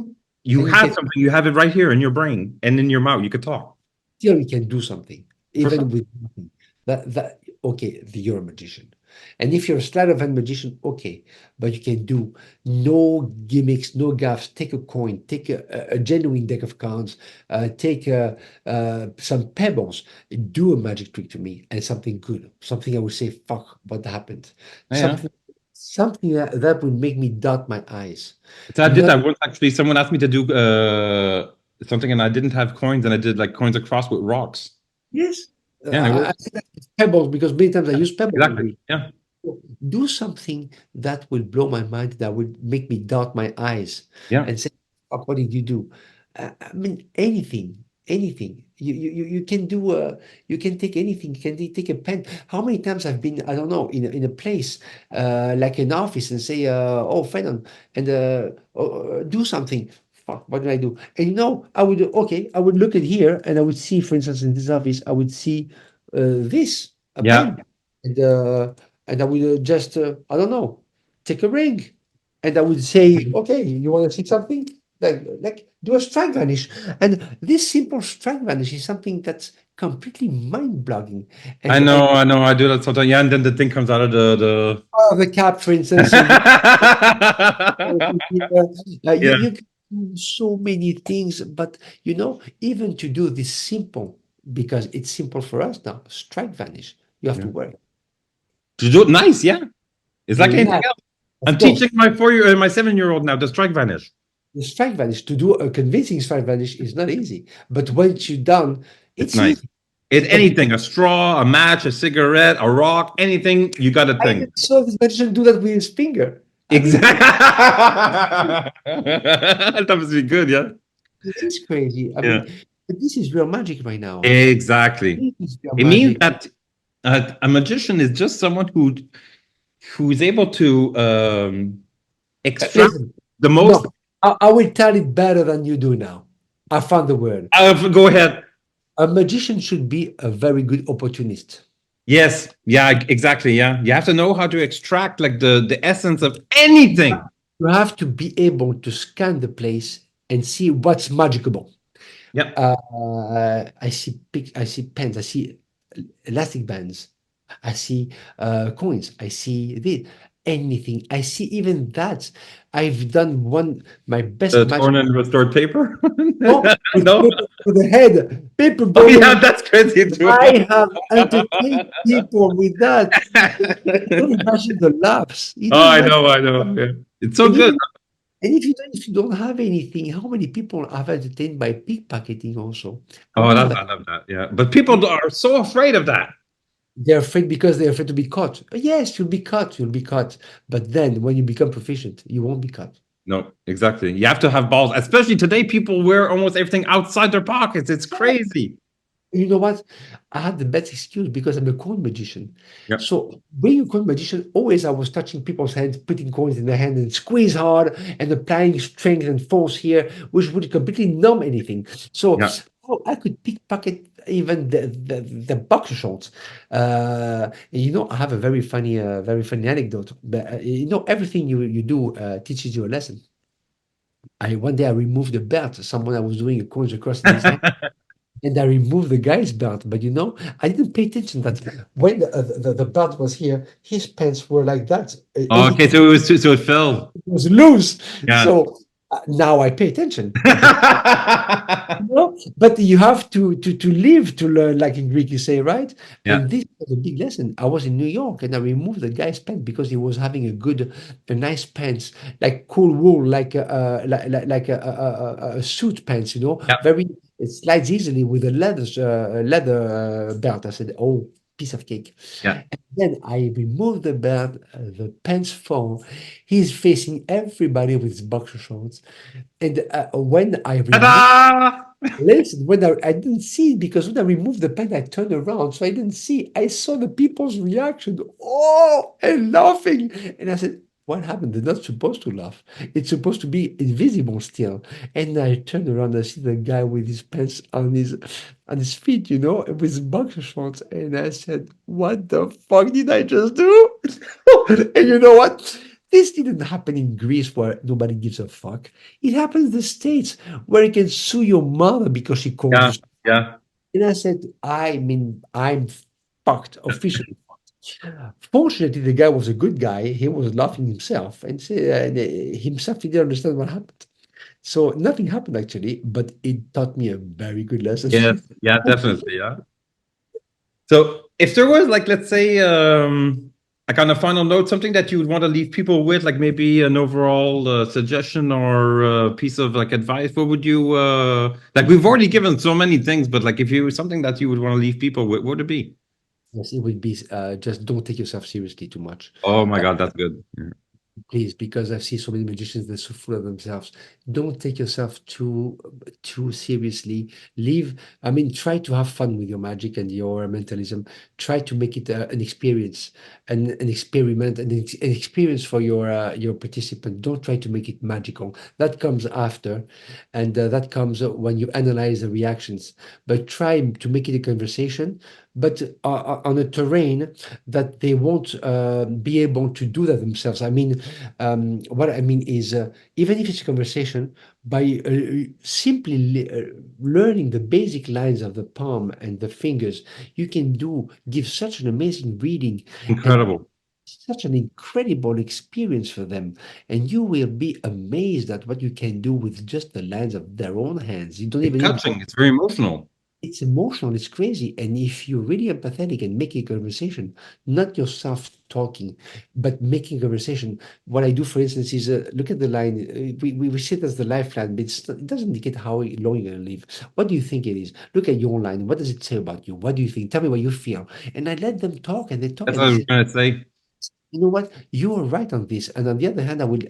You And you have can something. You have it right here in your brain and in your mouth. You could talk. still you can do something, For sure. even with nothing. That okay, you're a magician. And if you're a sleight of hand magician, okay, but you can do no gimmicks, no gaffes. Take a coin, take a genuine deck of cards, take some pebbles, do a magic trick to me, and something good, something I would say, fuck, what happened? Yeah. Something that would make me dot my eyes. So I did Not that once actually. Someone asked me to do something and I didn't have coins and I did like coins across with rocks. yes. Yeah, and it I worked. say that it's pebbles because many times I use pebbles. Exactly. Yeah. Do something that will blow my mind, that will make me doubt my eyes Yeah. and say, "Fuck, what did you do?" I mean, anything, anything. You can do. You can take anything. You can take a pen. How many times I've been, I don't know, in a place like an office and say, "Oh, Phedon," and do something. Fuck, what did I do? And I would okay. I would look at here and I would see, for instance, in this office, I would see this a Yeah. pen and I would just I don't know, take a ring, and I would say, okay, you want to see something? Like do a strike vanish, and this simple strike vanish is something that's completely mind-blogging. I And know, I know. I do that sometimes. Yeah, and then the thing comes out of the the cap, for instance, and Yeah. you can do so many things, but even to do this simple, because it's simple for us now, strike vanish, you have to Yeah. work. To do it nice, yeah. It's like anything Yeah, else. I'm of course. teaching my 4-year my 7-year-old now the strike vanish. The strike vanish, to do a convincing strike vanish is not easy, but once you're done, It's it's nice. easy. It's But anything, a straw, a match, a cigarette, a rock, anything, you got a I thing. even saw this magician do that with his finger. I mean, Exactly. That must be good, yeah. it is crazy. I Yeah. mean, but this is real magic right now. Exactly. This is real It means magic. that a magician is just someone who's able to extract Listen, the most. no, I will tell it better than you do now. I found the word. Go ahead. A magician should be a very good opportunist. Yes. Yeah. Exactly. Yeah. You have to know how to extract like the essence of anything. You have to be able to scan the place and see what's magicable. Yeah. I see pens, I see elastic bands, I see coins, I see this, anything. I see even that. I've done my best The magic. torn and restored paper. Oh, with No. paper to the head, paper Oh bowling. yeah, that's crazy too. I have entertained people with that. You don't imagine the laughs. You Oh, don't I imagine. know. I know. Yeah. It's so And good. if you don't have anything, how many people have entertained by pickpocketing also? I Oh, wonder I love that. Yeah. But people are so afraid of that. they're afraid because they're afraid to be caught. Yes, you'll be caught. You'll be caught. But then when you become proficient, you won't be caught. No, exactly. You have to have balls. Especially today, people wear almost everything outside their pockets. It's crazy. You know what? I had the best excuse because I'm a coin magician. Yeah. So being a coin magician, always I was touching people's hands, putting coins in their hand and squeeze hard and applying strength and force here, which would completely numb anything. So Yeah. I could pickpocket even the boxer shorts. I have a very funny anecdote. But everything you do teaches you a lesson. One day I removed the belt. Someone I was doing a coins across in his hand. And I removed the guy's belt, but I didn't pay attention that when the belt was here, his pants were like that, and Okay, so it was so it fell. it was loose. Yeah. So now I pay attention. But you have to live to learn, like in Greek you say, right? Yeah. And this was a big lesson. I was in New York and I removed the guy's pants because he was having a nice pants, like cool wool, like a suit pants, Yeah. very it slides easily with a leather belt. I said, oh, piece of cake. Yeah. And then I removed the belt, the pants fall. He's facing everybody with his boxer shorts. And when I removed, Ta-da! listen, when I didn't see it because when I removed the pen, I turned around, so I didn't see. I saw the people's reaction, oh, and laughing. And I said, "What happened? They're not supposed to laugh. It's supposed to be invisible still." And I turned around, I see the guy with his pants on his feet, with his boxer shorts, and I said, "What the fuck did I just do?" And you know what? This didn't happen in Greece where nobody gives a fuck. It happens in the States where you can sue your mother because she called you. Yeah. Yeah. And I said, I'm fucked, officially fucked. Fortunately, the guy was a good guy. He was laughing himself and himself he didn't understand what happened. So nothing happened actually, but it taught me a very good lesson. Yes. Yeah, definitely. Yeah. So if there was like, let's say, a kind of final note, something that you would want to leave people with, like maybe an overall suggestion or piece of like advice, what would you like? We've already given so many things, but like if you something that you would want to leave people with, what would it be? Yes, it would be just don't take yourself seriously too much. Oh my God, that's good. Yeah. Please, because I've seen so many magicians that are so full of themselves. Don't take yourself too seriously. Try to have fun with your magic and your mentalism. Try to make it an experience, an experiment, an experience for your participant. Don't try to make it magical. That comes after, and that comes when you analyze the reactions. But try to make it a conversation, but on a terrain that they won't be able to do that themselves. What I mean is, even if it's a conversation, by simply learning the basic lines of the palm and the fingers, you can give such an amazing reading and Incredible. such an incredible experience for them. And you will be amazed at what you can do with just the lines of their own hands. You don't It's even need touching. It's very emotional. it's emotional, it's crazy. And if you're really empathetic and making conversation, not yourself talking, but making conversation. What I do, for instance, is look at the line. We see it as the lifeline, but it doesn't indicate how long you're going to live. What do you think it is? Look at your line. What does it say about you? What do you think? Tell me what you feel. And I let them talk and they talk That's and what they I was say, gonna say. you know what? You are right on this. And on the other hand, I will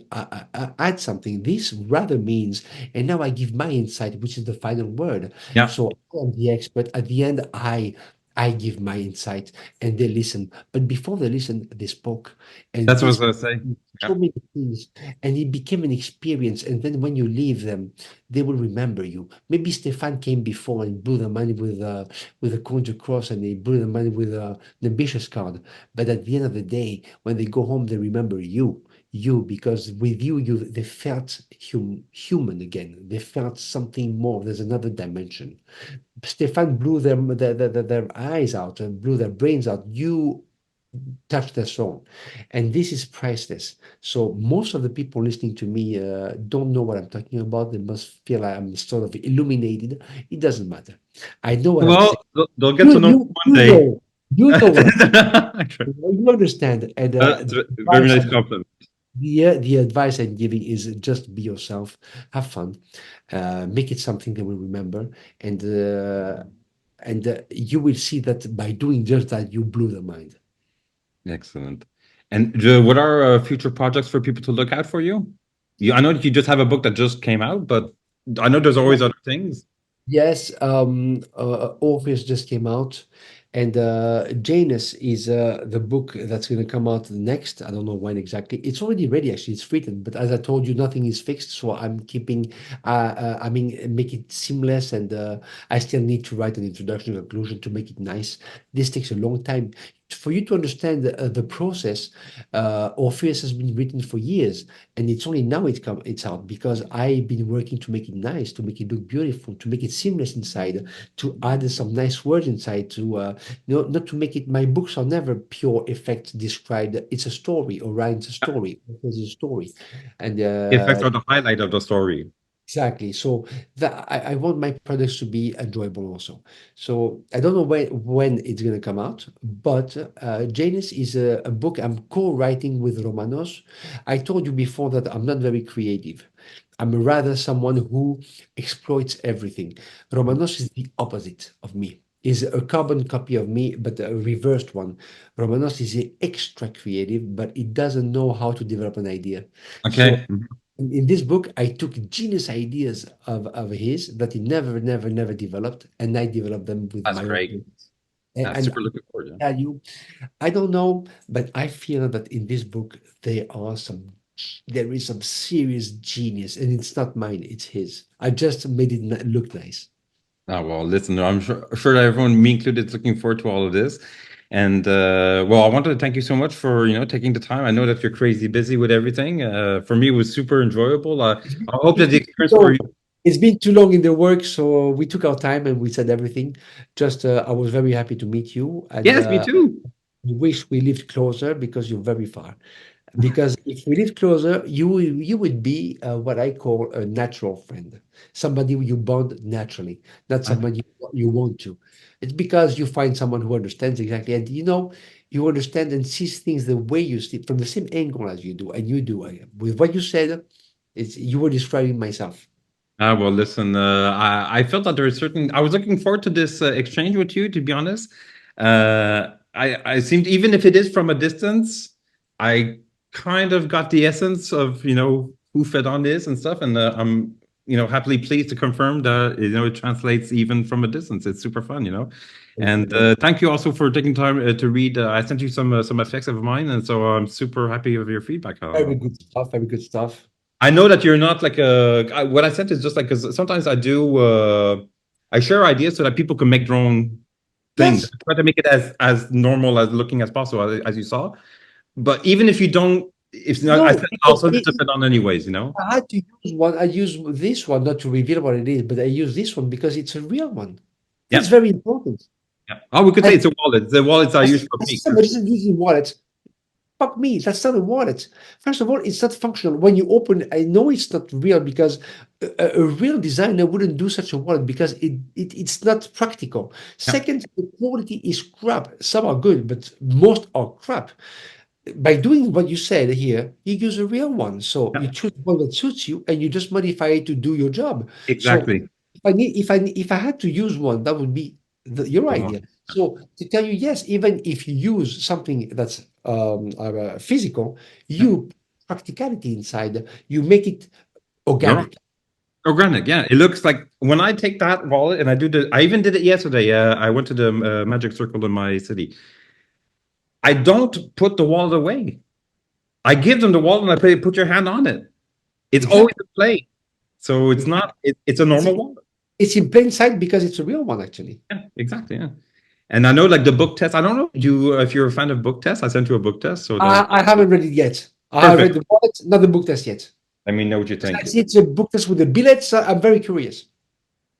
add something. This rather means, and now I give my insight, which is the final word. Yeah, So I am the expert. At the end, I give my insight and they listen. But before they listen, they spoke. And that's what I was this gonna say. so Yeah, many things. And it became an experience. And then when you leave them, they will remember you. Maybe Stéphane came before and blew the money with a coin across and they blew the money with an ambitious card. But at the end of the day, when they go home, they remember you, because with you, they felt human again. They felt something more. There's another dimension. Stefan blew their eyes out and blew their brains out. You touched their soul, and this is priceless. So most of the people listening to me don't know what I'm talking about. They must feel like I'm sort of illuminated. It doesn't matter. I know what I'm saying. well, they'll get You to know you one you day. know you know what I'm Actually, you understand, and it's a very nice compliment. the advice I'm giving is just be yourself, have fun, make it something they will remember, and you will see that by doing just that, you blew their mind. Excellent. And what are future projects for people to look out for you? I know that you just have a book that just came out, but I know there's always other things. Yes, Orpheus just came out, and Janus is the book that's going to come out next. I don't know when exactly. It's already ready, actually. It's written, but as I told you, nothing is fixed. So I'm keeping, I mean, make it seamless, and I still need to write an introduction, conclusion to make it nice. This takes a long time. For you to understand the process, Orpheus has been written for years, and it's only now it's out because I've been working to make it nice, to make it look beautiful, to make it seamless inside, to add some nice words inside, to not to make it. My books are never pure effect described. It's a story, or Ryan's a story, it's a story, and The effects are the highlight of the story. exactly. So I want my products to be enjoyable also. So I don't know when it's gonna come out, but Janus is a book I'm co-writing with Romanos. I told you before that I'm not very creative. I'm rather someone who exploits everything. Romanos is the opposite of me. Is a carbon copy of me, but a reversed one. Romanos is extra creative, but it doesn't know how to develop an idea. So Okay. Mhm. in this book, I took genius ideas of his that he never developed, and I developed them with That's my own great. words. And, That's and super looking forward to. tell you, I don't know, but I feel that in this book there is some serious genius, and it's not mine, it's his. I just made it look nice. Oh, well, listen, I'm sure that everyone, me included, is looking forward to all of this. And well, I wanted to thank you so much for, taking the time. I know that you're crazy busy with everything. For me, it was super enjoyable. I hope that It's the been too experience for long. you. It's been too long in the work, so we took our time and we said everything. Just, I was very happy to meet you, and Yes, me too. I wish we lived closer because you're very far. Because if we live closer, you would be what I call a natural friend, somebody who you bond naturally, not Okay. somebody you want to. It's because you find someone who understands exactly, and you understand and sees things the way you see from the same angle as you do, and you do. With what you said, you were describing myself. Well, listen, I felt that there is certain. I was looking forward to this exchange with you, to be honest. I seemed, even if it is from a distance, I kind of got the essence of, who Phedon is and stuff. And I'm, happily pleased to confirm that, it translates even from a distance. It's super fun, And thank you also for taking time to read. I sent you some effects of mine, and so I'm super happy with your feedback. Very good stuff. Very good stuff. I know that you're not like what I said is just like, because sometimes I share ideas so that people can make their own things. Yes. I try to make it as normal as looking as possible, as you saw. But even if you don't, if not, I No, said I'll because send it to it on anyways. I had to use one. I use this one not to reveal what it is, but I use this one because it's a real one. That's Yeah, very important. yeah. Oh, we could say And it's a wallet. The wallets I use for as me. somebody is using wallet, fuck me, that's not a wallet. First of all, it's not functional. When you open, I know it's not real because a real designer wouldn't do such a wallet because it's not practical. Yeah, Second, the quality is crap. Some are good, but most are crap. By doing what you said here, you use a real one. So you yeah, choose one that suits you and you just modify it to do your job. So exactly. if I had to use one, that would be your Well, idea. So to tell you, yes, even if you use something that's physical, yeah. you practicality inside, you make it You're organic. organic. Yeah, it looks like when I take that wallet and I even did it yesterday. I went to the Magic Circle in my city. I don't put the wallet away. I give them the wallet and I say, put your hand on it. It's always Exactly. in play. So it's Exactly. not, it's a It's, normal wallet. it's in plain sight because it's a real one, actually. Yeah, exactly. Yeah. And I know like the book test, I don't know if you're a fan of book tests. I sent you a book test. So that I haven't read it yet. I have read perfect. the wallet, not the book test yet. Let me know what you I think. see it's a book test with the billets. I'm very curious.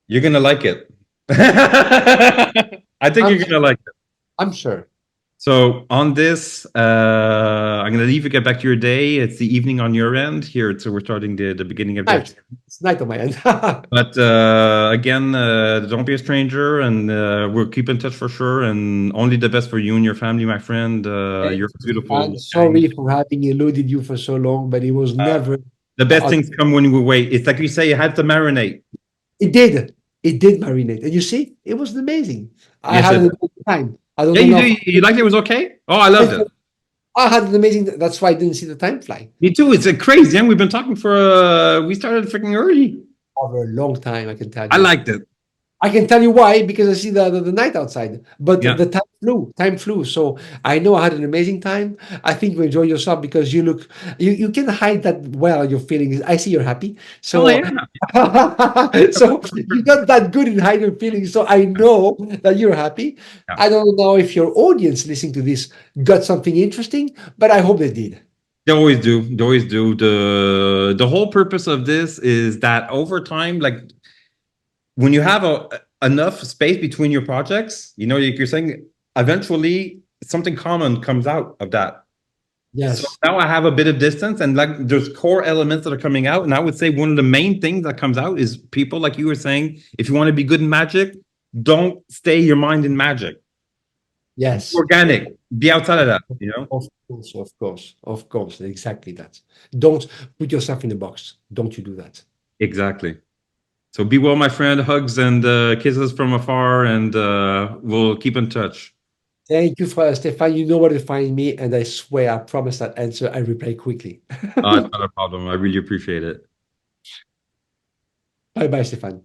You're gonna like it. I think I'm you're gonna like it. I'm sure. So on this, I'm gonna leave you get back to your day. It's the evening on your end here, so we're starting the beginning of the Night. afternoon. It's night on my end. But again, don't be a stranger, and we'll keep in touch for sure. And only the best for you and your family, my friend. You're Thanks, a beautiful I'm gang. sorry for having eluded you for so long, but it was Uh, never. the best Uh, things come when we wait. It's like you say, you have to marinate. it did. It did marinate, and you see, it was amazing. I Yes, had it. an amazing time. I Yeah, don't you know. do. You liked it? It was okay. Oh, I loved it. I had an amazing. That's why I didn't see the time fly. Me too. It's crazy. And we've been talking for. We started freaking early. Over a long time, I can tell I you. liked it. I can tell you why, because I see the night outside. But Yeah. the time flew. So I know I had an amazing time. I think you enjoy yourself because you can hide that well, your feelings. I see you're happy. Oh So yeah. so you're not that good in hiding feelings. So I know that you're happy. Yeah. I don't know if your audience listening to this got something interesting, but I hope they did. They always do. They always do. The whole purpose of this is that over time, like when you have enough space between your projects, you know, like you're saying, eventually something common comes out of that. So Yes. now I have a bit of distance, and like there's core elements that are coming out. And I would say one of the main things that comes out is people, like you were saying, if you want to be good in magic, don't stay your mind in magic. Yes. Organic, be outside of that, you know? Of course, of course, of course. Exactly that. Don't put yourself in a box. Don't you do that. Exactly. So be well, my friend. Hugs and kisses from afar, and we'll keep in touch. Thank you, for Stéphane. You know where to find me, and I swear, I promise that answer. I reply quickly. It's not a problem. I really appreciate it. Bye bye, Stéphane.